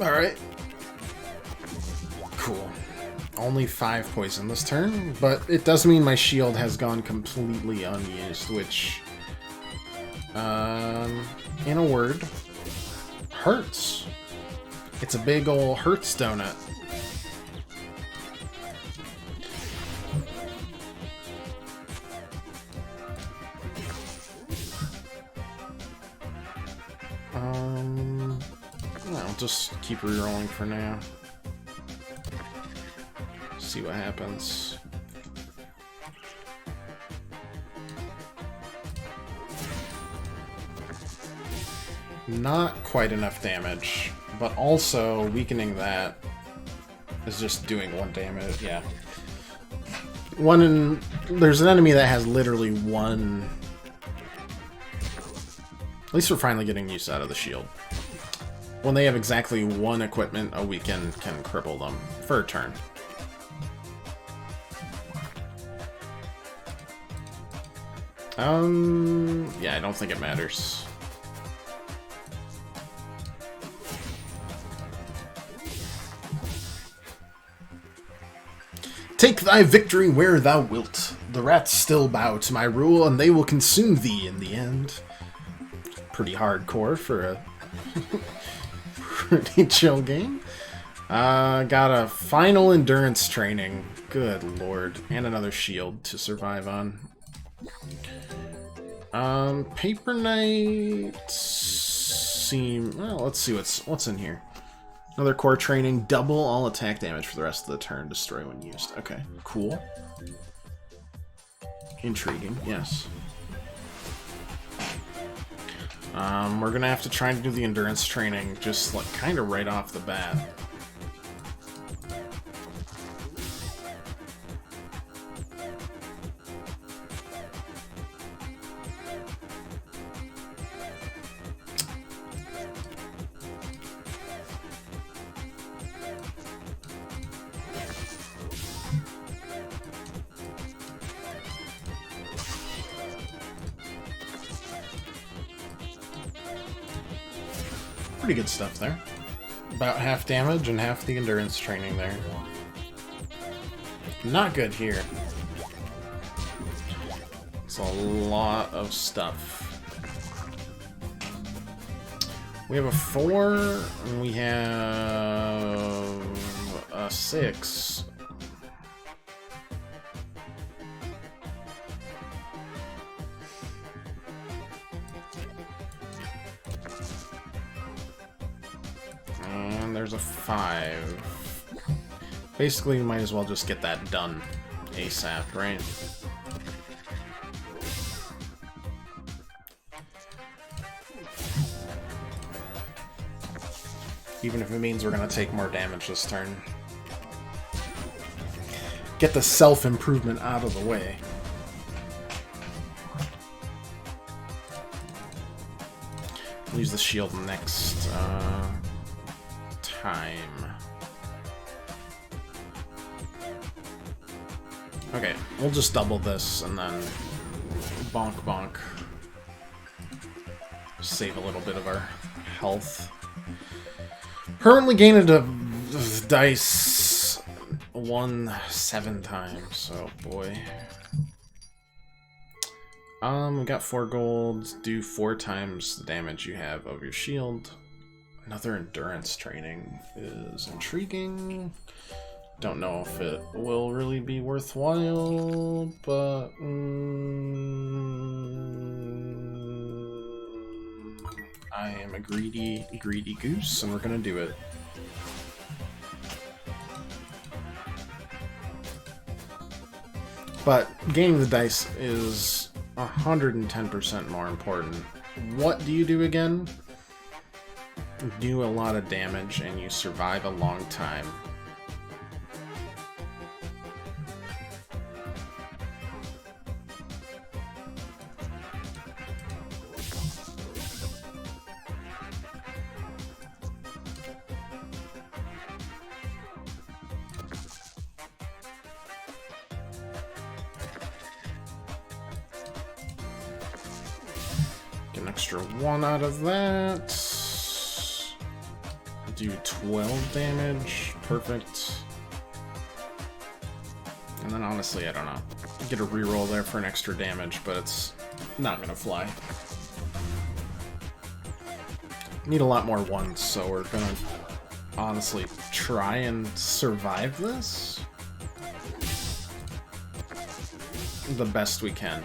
Speaker 1: Alright. Cool. Only 5 poison this turn, but it does mean my shield has gone completely unused, which... in a word, hurts. It's a big ol' hurts donut. I'll just keep rerolling for now. See what happens. Not quite enough damage, but also weakening that is just doing 1 damage. Yeah. There's an enemy that has literally 1. At least we're finally getting use out of the shield. When they have exactly 1 equipment, a weaken can cripple them for a turn. Yeah, I don't think it matters. Take thy victory where thou wilt. The rats still bow to my rule, and they will consume thee in the end. Pretty hardcore for a pretty chill game. Got a final endurance training. Good lord. And another shield to survive on. Paper Knight seem... Well, let's see what's in here. Another core training, double all attack damage for the rest of the turn, destroy when used. Okay, cool. Intriguing, yes. We're gonna have to try and do the endurance training just like kind of right off the bat. Pretty good stuff there. About half damage and half the endurance training there. Not good here. It's a lot of stuff. We have a 4, and we have a 6. And there's a 5. Basically, we might as well just get that done ASAP, right? Even if it means we're going to take more damage this turn. Get the self-improvement out of the way. Use the shield next time. Okay, we'll just double this and then bonk bonk. Save a little bit of our health. Permanently gained a dice 7 times, so boy. We got 4 gold, do 4 times the damage you have of your shield. Another endurance training is intriguing. Don't know if it will really be worthwhile, but I am a greedy goose, and we're gonna do it. But gaining the dice is 110% more important. What do you do again? Do a lot of damage and you survive a long time. Get an extra 1 out of that. Do 12 damage. Perfect. And then honestly, I don't know. Get a reroll there for an extra damage, but it's not gonna fly. Need a lot more 1s, so we're gonna honestly try and survive this the best we can,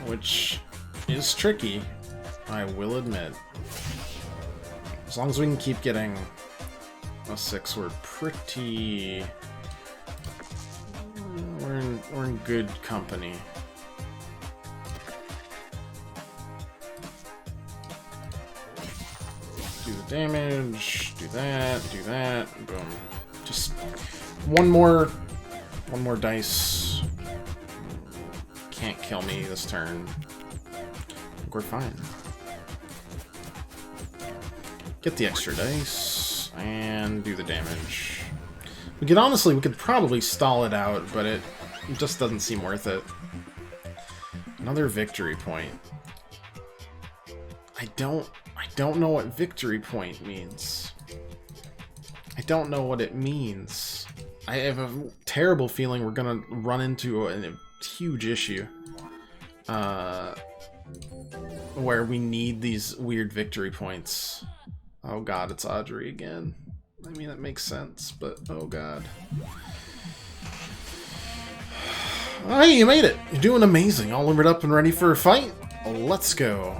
Speaker 1: which is tricky, I will admit. As long as we can keep getting a 6, we're pretty... We're in good company. Do the damage, do that, boom. Just one more dice. Can't kill me this turn. I think we're fine. Get the extra dice and do the damage. We could probably stall it out, but it just doesn't seem worth it. Another victory point. I don't know what victory point means. I don't know what it means. I have a terrible feeling we're gonna run into a huge issue. Where we need these weird victory points. Oh god, it's Audrey again. I mean, that makes sense, but oh god. Oh, hey, you made it! You're doing amazing. All limbered up and ready for a fight? Let's go.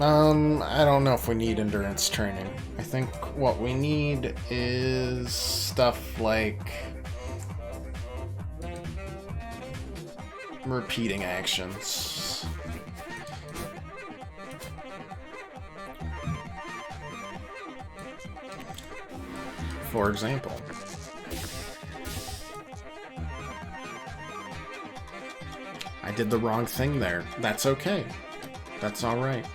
Speaker 1: I don't know if we need endurance training. I think what we need is stuff like repeating actions. For example, I did the wrong thing there. That's okay. That's alright.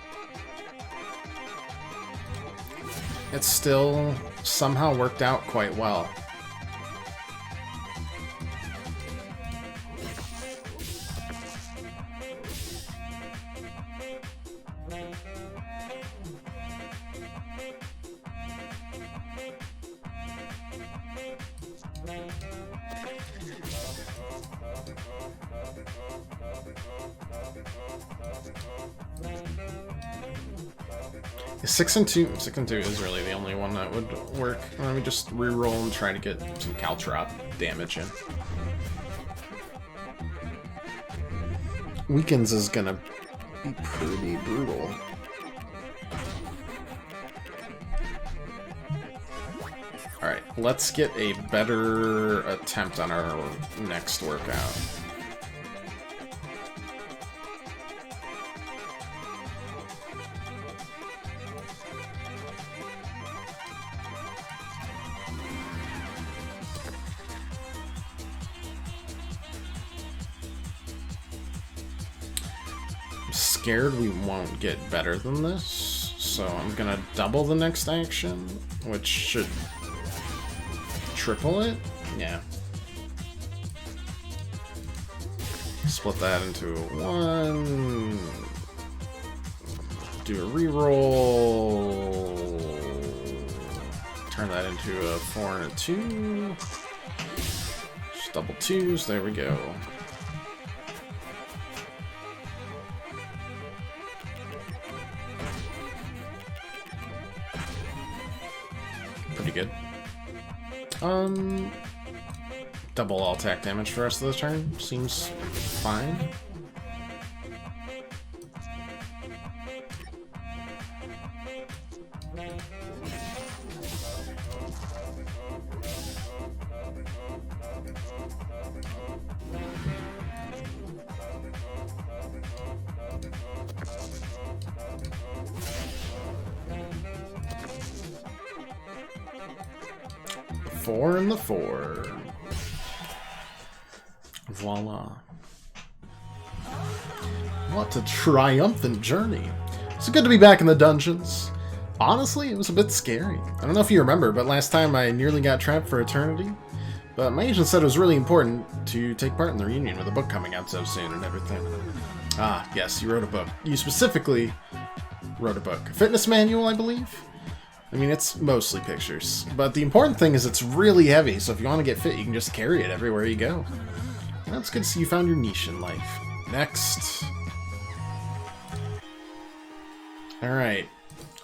Speaker 1: It still somehow worked out quite well. Six and two is really the only one that would work. Let me just reroll and try to get some caltrop damage in. Weakens is gonna be pretty brutal. Alright, let's get a better attempt on our next workout. Scared we won't get better than this, so I'm gonna double the next action, which should triple it? Yeah. Split that into 1, do a reroll, turn that into a 4 and a 2, just double 2s, there we go. Pretty good. Double all attack damage for the rest of the turn seems fine. Four and the 4. Voila. What a triumphant journey. It's good to be back in the dungeons. Honestly, it was a bit scary. I don't know if you remember, but last time I nearly got trapped for eternity. But my agent said it was really important to take part in the reunion with a book coming out so soon and everything. Ah, yes, you wrote a book. You specifically wrote a book. A fitness manual, I believe? I mean, it's mostly pictures. But the important thing is it's really heavy, so if you want to get fit, you can just carry it everywhere you go. And that's good to see you found your niche in life. Next. Alright.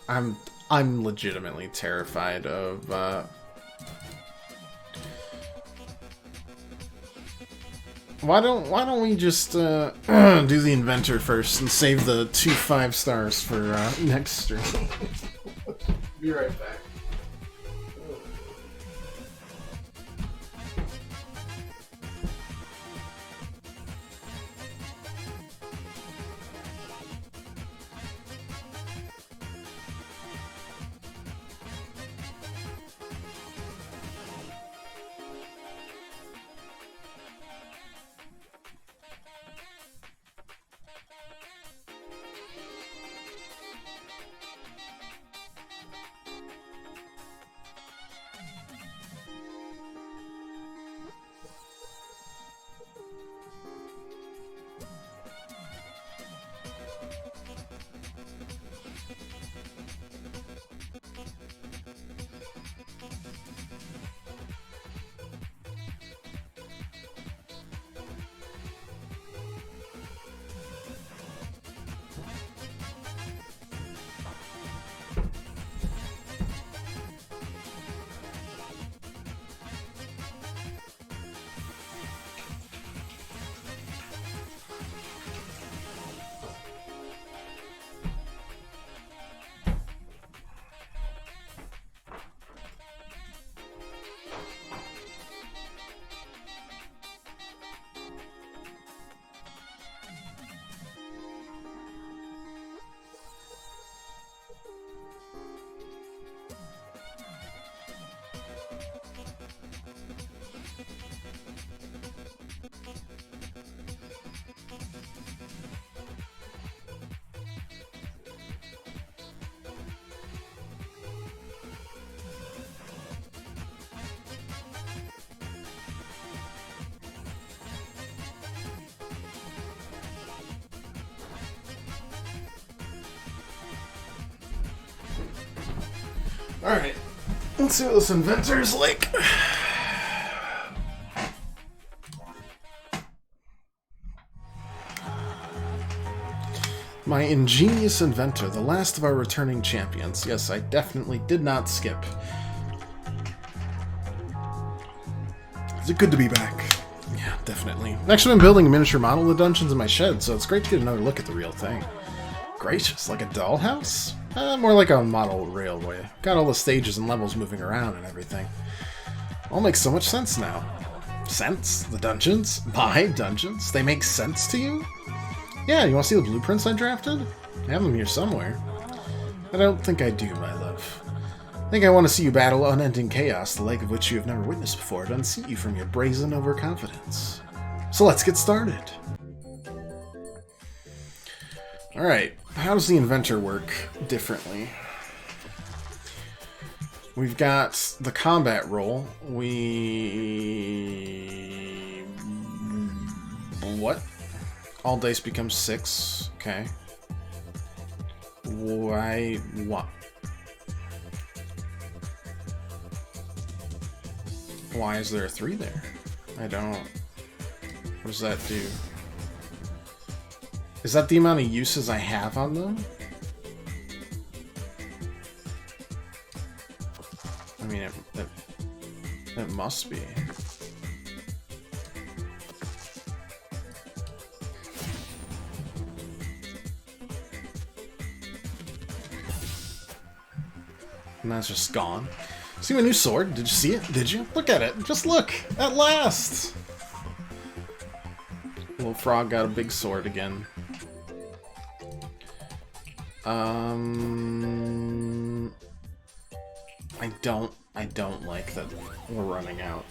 Speaker 1: I'm legitimately terrified of, Why don't we just do the inventor first and save the 2 5-stars for next stream? Be right back. Alright, let's see what this inventor's like. My ingenious inventor, the last of our returning champions. Yes, I definitely did not skip. Is it good to be back? Yeah, definitely. I've actually been building a miniature model of the dungeons in my shed, so it's great to get another look at the real thing. Gracious, like a dollhouse? More like a model railway. Got all the stages and levels moving around and everything. All makes so much sense now. Sense? The dungeons? My dungeons? They make sense to you? Yeah, you want to see the blueprints I drafted? I have them here somewhere. I don't think I do, my love. I think I want to see you battle unending chaos, the like of which you have never witnessed before, to unseat you from your brazen overconfidence. So let's get started. Alright, how does the inventor work differently? We've got the combat roll. What? All dice becomes 6. Okay. Why? What? Why is there a 3 there? I don't... What does that do? Is that the amount of uses I have on them? I mean, it must be. And that's just gone. See my new sword? Did you see it? Did you? Look at it. Just look! At last! Little frog got a big sword again. I don't like that we're running out.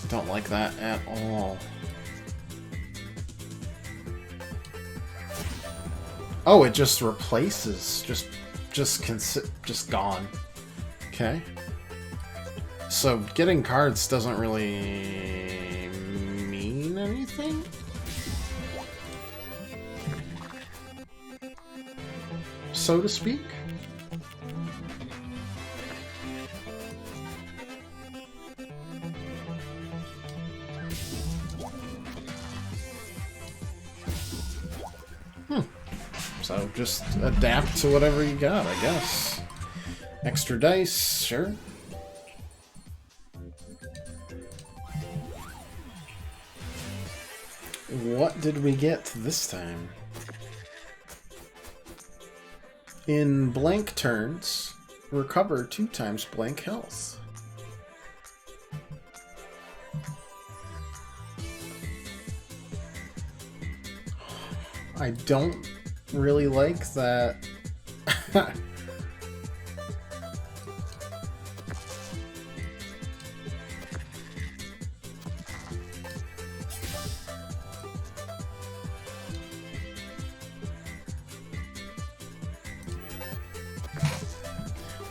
Speaker 1: Don't like that at all. Oh, it just replaces, just gone. Okay. So getting cards doesn't really mean anything? So to speak? So just adapt to whatever you got, I guess. Extra dice, sure. what did we get this time? In blank turns, recover 2 times blank health. I don't really like that.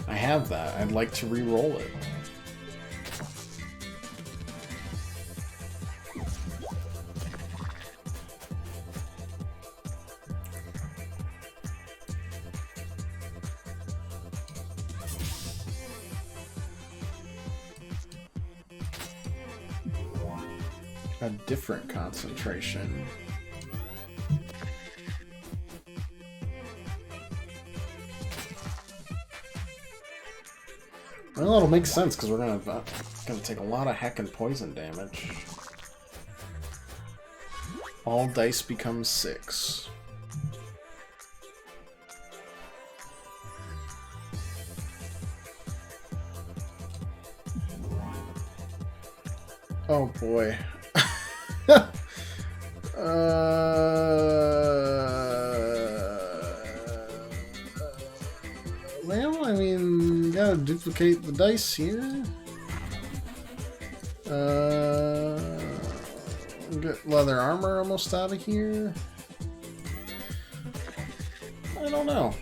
Speaker 1: I have that. I'd like to re-roll it. A different concentration. Well, it'll make sense because we're gonna take a lot of heckin' poison damage. All dice become 6. Oh boy. Well, I mean, gotta duplicate the dice here. Get leather armor almost out of here. I don't know.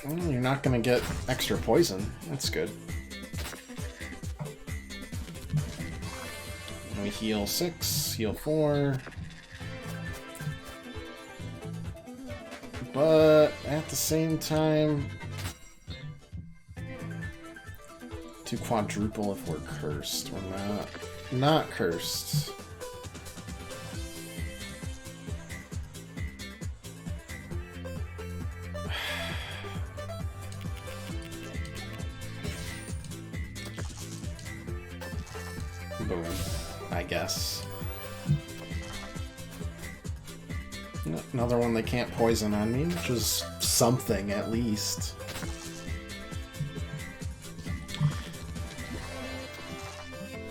Speaker 1: Well, you're not gonna get extra poison. That's good. We heal 6, heal 4. But at the same time, to quadruple if we're cursed. We're not cursed. Boom, I guess. Another one they can't poison on me, which is something at least.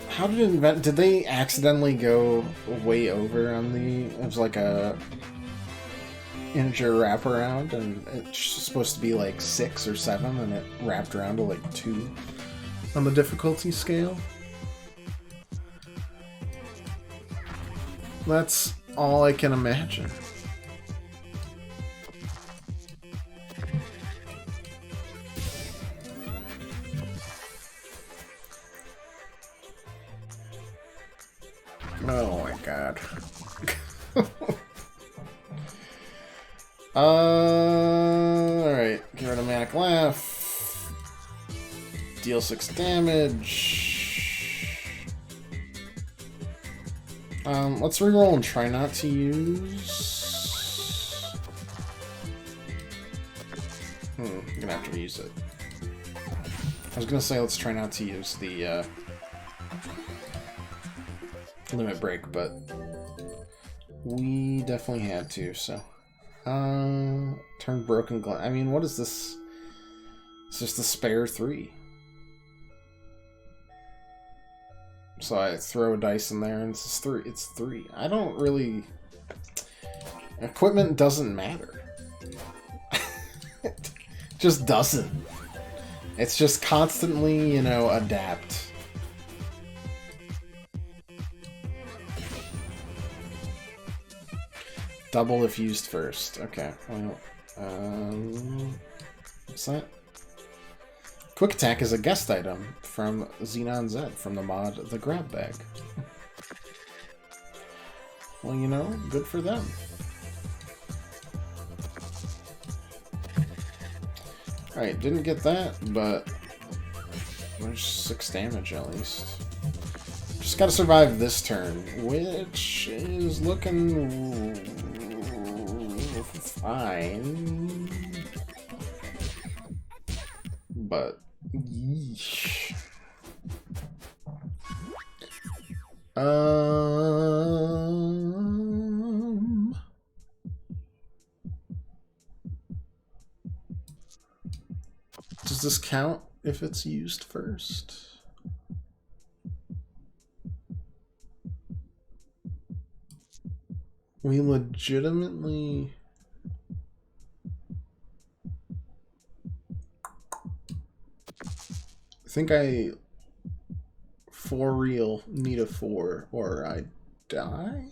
Speaker 1: How did it invent? Did they accidentally go way over on the? It was like a integer wraparound, and it's supposed to be like 6 or 7, and it wrapped around to like 2 on the difficulty scale. That's all I can imagine. Oh my god. Alright, get rid of Manic Laugh. Deal 6 damage. Let's reroll and try not to use... I'm gonna have to use it. I was gonna say let's try not to use the, limit break, but we definitely had to, so. Turn broken glass. I mean, what is this? It's just a spare 3. So I throw a dice in there and it's 3. It's 3. I don't really... Equipment doesn't matter. It just doesn't. It's just constantly, you know, adapt. Double if used first. Okay, well, what's that? Quick Attack is a guest item from Xenon Z from the mod The Grab Bag. Well, you know, good for them. Alright, didn't get that, but there's 6 damage at least. Just gotta survive this turn, which is looking fine. But yeesh. Does this count if it's used first? We legitimately... I think I, for real, need a 4 or I die?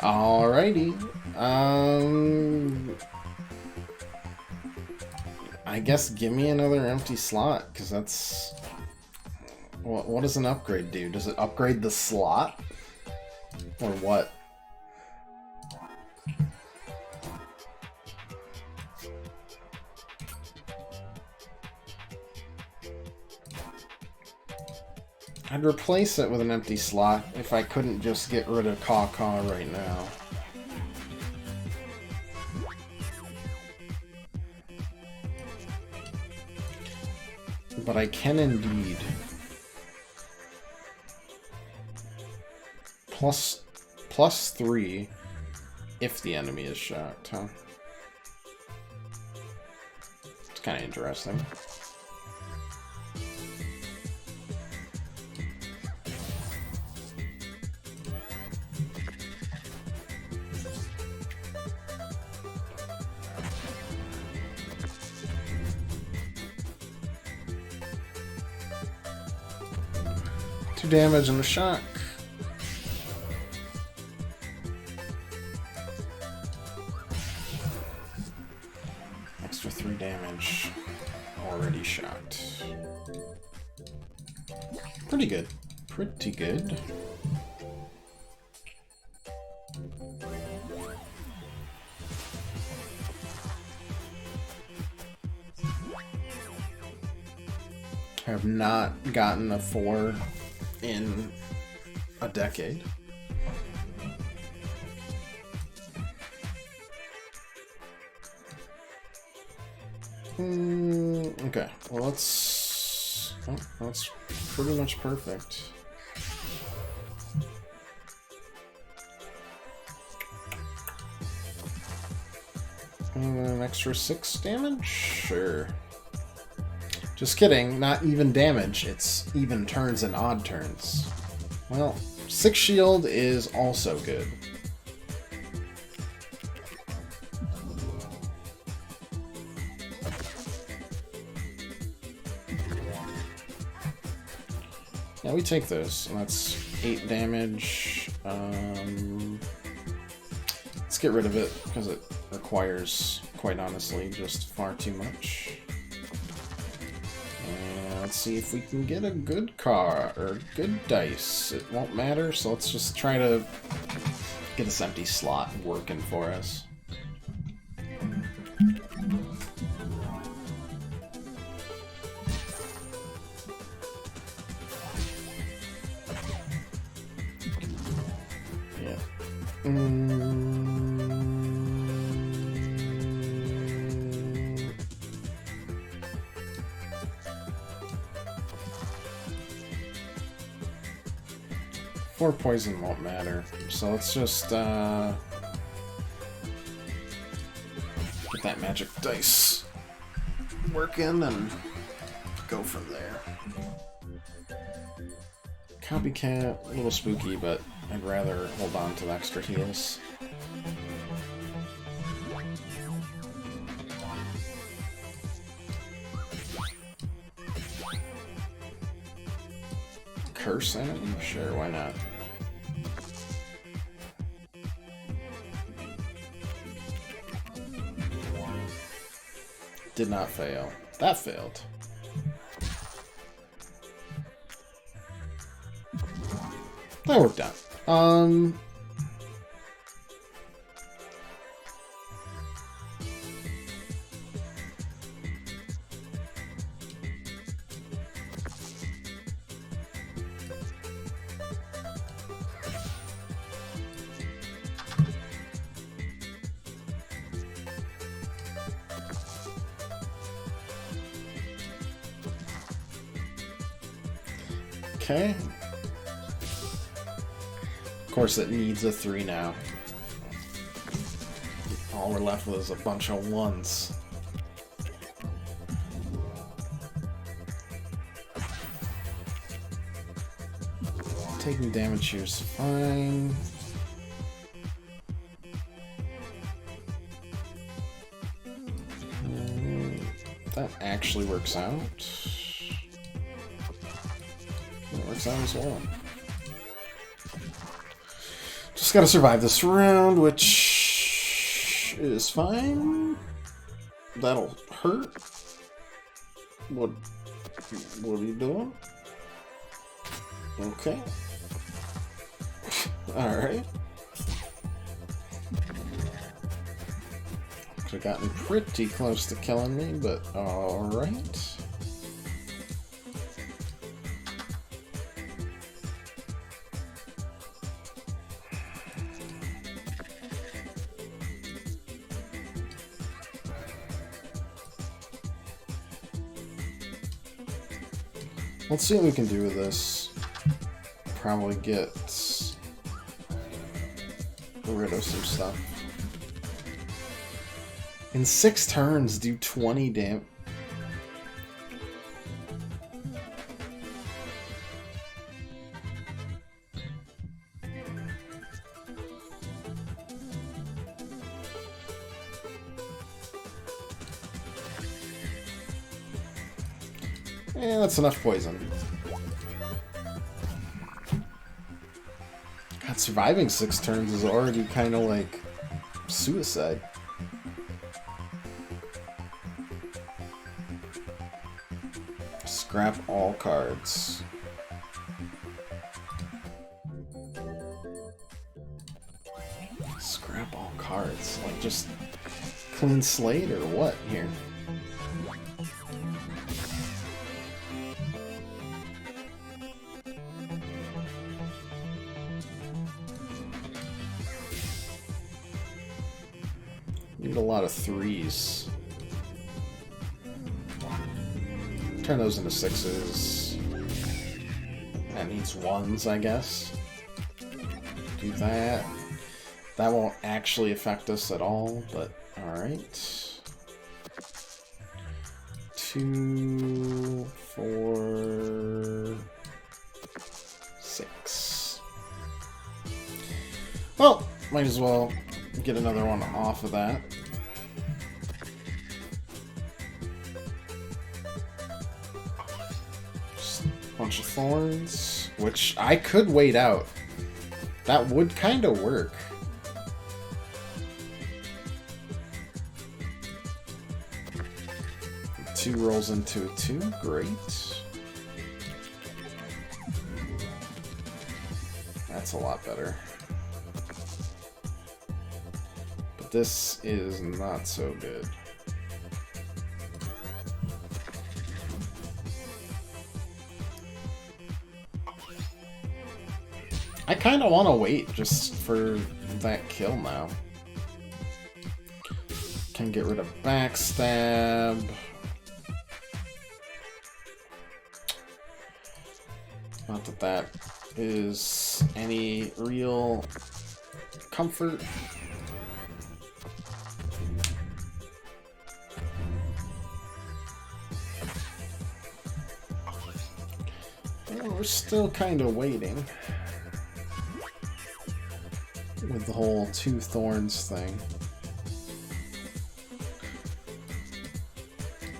Speaker 1: Alrighty. I guess give me another empty slot, because that's... What does an upgrade do? Does it upgrade the slot? Or what? I'd replace it with an empty slot if I couldn't just get rid of Caw right now. But I can indeed. Plus 3 if the enemy is shocked, huh? It's kind of interesting. Damage and a shock. Extra 3 damage. Already shocked. Pretty good. Pretty good. I have not gotten a 4 in a decade. Okay, well that's pretty much perfect. An extra 6 damage? Sure. Just kidding, not even damage, it's even turns and odd turns. Well, 6 shield is also good. Yeah, we take those, and that's 8 damage. Let's get rid of it, because it requires, quite honestly, just far too much. Let's see if we can get a good car or good dice. It won't matter, so let's just try to get this empty slot working for us. Yeah. 4 poison won't matter, so let's just get that magic dice working and go from there. Copycat, a little spooky, but I'd rather hold on to the extra heals. Curse enemy? Sure, why not? Did not fail. That failed. That worked out. Okay. Of course, it needs a 3 now. All we're left with is a bunch of 1s. Taking damage here is fine. That actually works out. That works out as well. Just gotta survive this round, which is fine. That'll hurt. What are you doing? Okay. Alright. Could have gotten pretty close to killing me, but alright. Let's see what we can do with this. Probably get rid of some stuff. In 6 turns, do 20 damage. Yeah, that's enough poison. God, surviving 6 turns is already kind of like suicide. Scrap all cards. Scrap all cards. Like, just clean slate or what here? Need a lot of 3s. Turn those into 6s. That needs 1s, I guess. Do that. That won't actually affect us at all, but alright. 2, 4, 6. Well, might as well get another one off of that. Just a bunch of thorns, which I could wait out. That would kind of work. Two rolls into a 2, great. That's a lot better. But this is not so good. I kind of want to wait just for that kill now. Can get rid of backstab. Not that that is any real comfort. Well, we're still kind of waiting with the whole 2 thorns thing.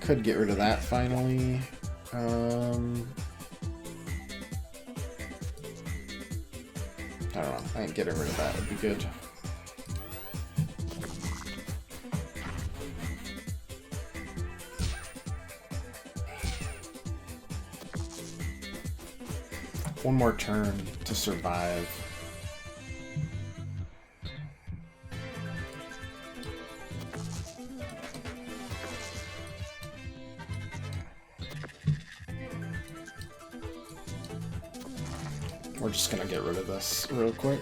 Speaker 1: Could get rid of that finally. I don't know. I think getting rid of that would be good. One more turn to survive. We're just gonna get rid of this real quick.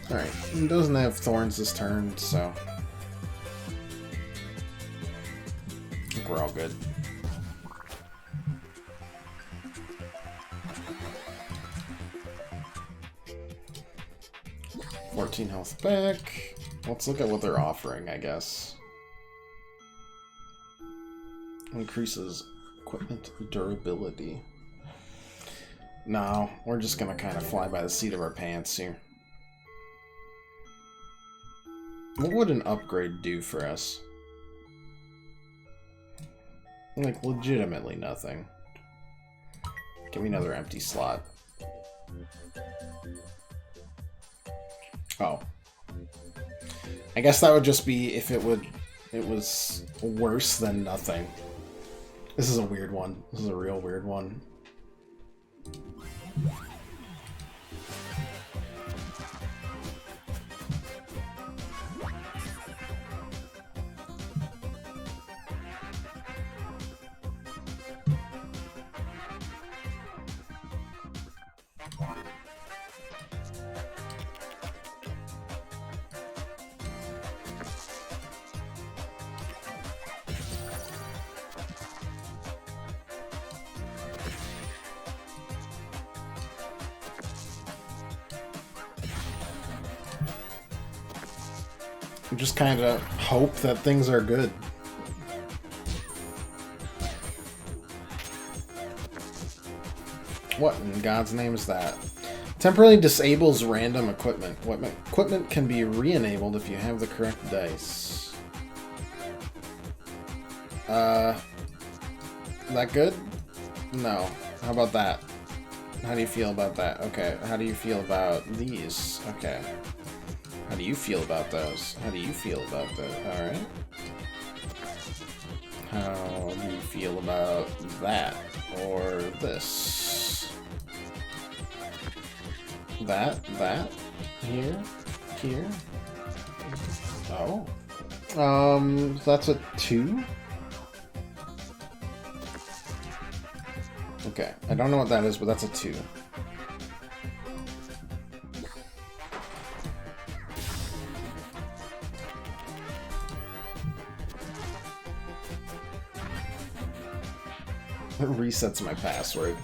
Speaker 1: Alright, he doesn't have thorns this turn, so I think we're all good. 14 health back. Let's look at what they're offering, I guess. Increases equipment durability. No, we're just gonna kind of fly by the seat of our pants here. What would an upgrade do for us? Like, legitimately nothing. Give me another empty slot. Oh. I guess that would just be if it was worse than nothing. This is a weird one. This is a real weird one. Just kind of hope that things are good. What in God's name is that? Temporarily disables random equipment. What equipment can be re-enabled if you have the correct dice? That good? No. How about that? How do you feel about that? Okay. How do you feel about these? Okay. How do you feel about those? How do you feel about those? Alright. How do you feel about that? Or this? That? Here? Here? Oh. That's a 2? Okay. I don't know what that is, but that's a 2. It resets my password.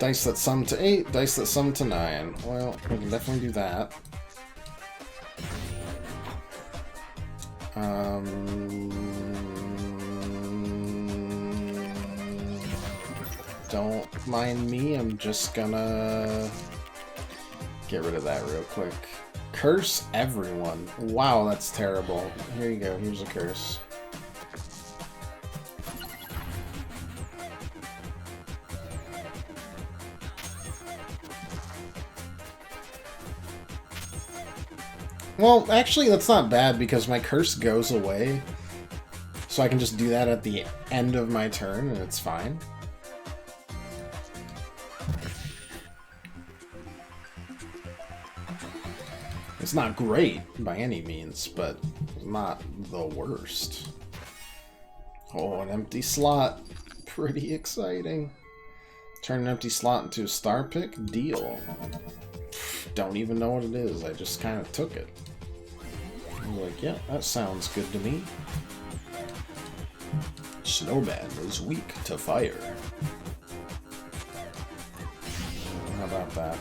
Speaker 1: Dice that sum to 8, dice that sum to 9. Well, we can definitely do that. Don't mind me, I'm just gonna get rid of that real quick. Curse everyone. Wow, that's terrible. Here you go, here's a curse. Well, actually, that's not bad because my curse goes away. So I can just do that at the end of my turn and it's fine. It's not great by any means, but not the worst. Oh, an empty slot. Pretty exciting. Turn an empty slot into a star pick? Deal. Don't even know what it is. I just kind of took it. I was like, yeah, that sounds good to me. Snowman is weak to fire. How about that?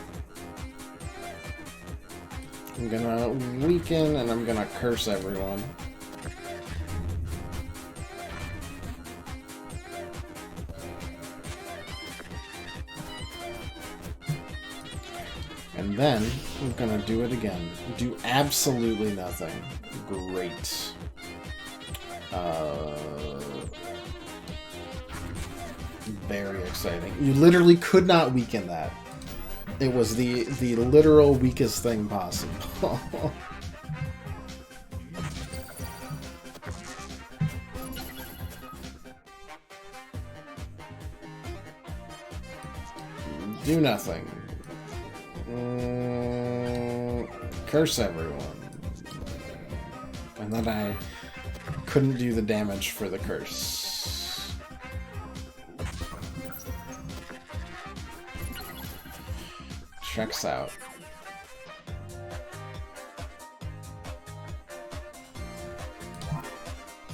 Speaker 1: I'm gonna weaken and I'm gonna curse everyone. And then I'm gonna do it again. Do absolutely nothing. Great. Very exciting. You literally could not weaken that. It was the literal weakest thing possible. Do nothing. Curse everyone. And then I couldn't do the damage for the curse. Checks out.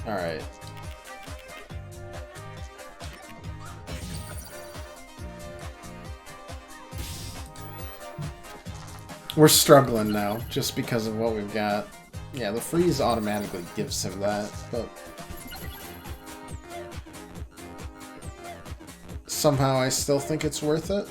Speaker 1: Alright. We're struggling now, just because of what we've got. Yeah, the freeze automatically gives him that, but... somehow I still think it's worth it.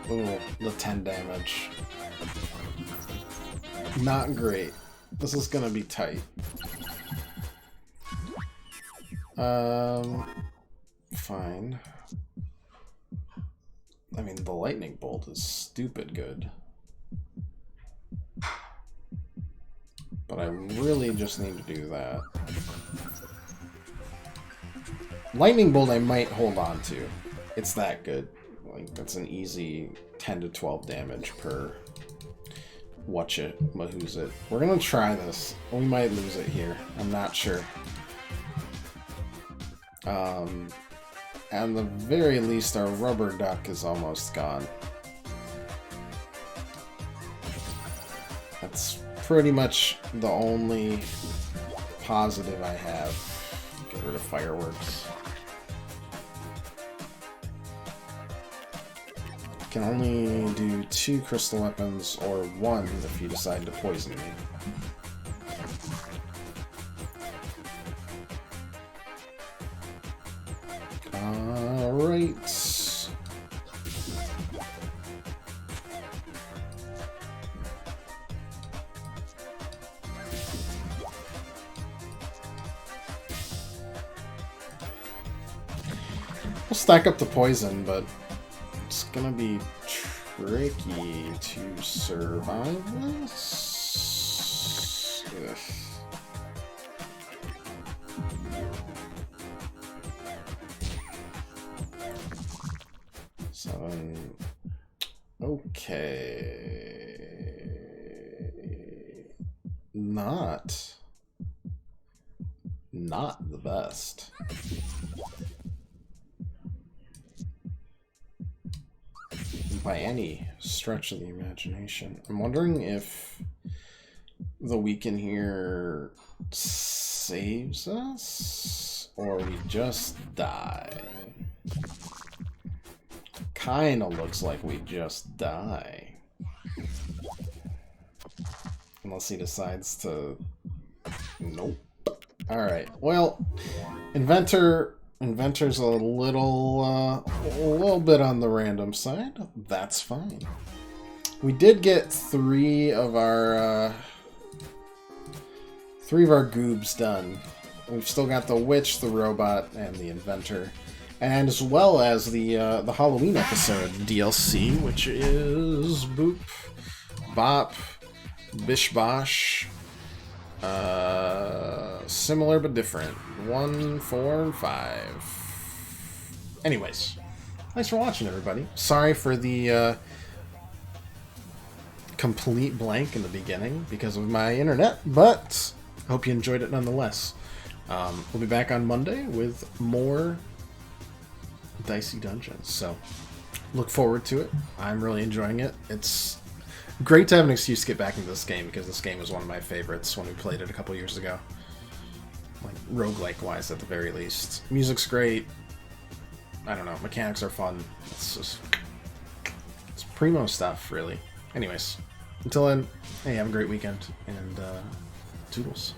Speaker 1: Ooh, the 10 damage. Not great. This is gonna be tight. Fine. I mean, the lightning bolt is stupid good. But I really just need to do that. Lightning bolt I might hold on to. It's that good. Like, that's an easy 10 to 12 damage per what's it, who's it. We're gonna try this. We might lose it here. I'm not sure. At the very least, our rubber duck is almost gone. That's pretty much the only positive I have. Get rid of fireworks. Can only do 2 crystal weapons or 1 if you decide to poison me. Alright. We'll stack up the poison, but it's gonna be tricky to survive this. Ugh. Okay. Not the best. By any stretch of the imagination. I'm wondering if the weaken here saves us, or we just die. Kinda looks like we just die. Unless he decides to... Nope. Alright, well, Inventor's a little bit on the random side. That's fine. We did get 3 of our goobs done. We've still got the witch, the robot, and the inventor, and as well as the Halloween episode DLC, which is Boop, Bop, Bish Bosh. Similar but different. 1, 4, and 5. Anyways, thanks for watching, everybody. Sorry for the complete blank in the beginning because of my internet, but I hope you enjoyed it nonetheless. We'll be back on Monday with more Dicey Dungeons, so look forward to it. I'm really enjoying it. It's great to have an excuse to get back into this game, because this game was one of my favorites when we played it a couple years ago. Like, roguelike-wise, at the very least. Music's great. I don't know, mechanics are fun. It's primo stuff, really. Anyways, until then, hey, have a great weekend, and toodles.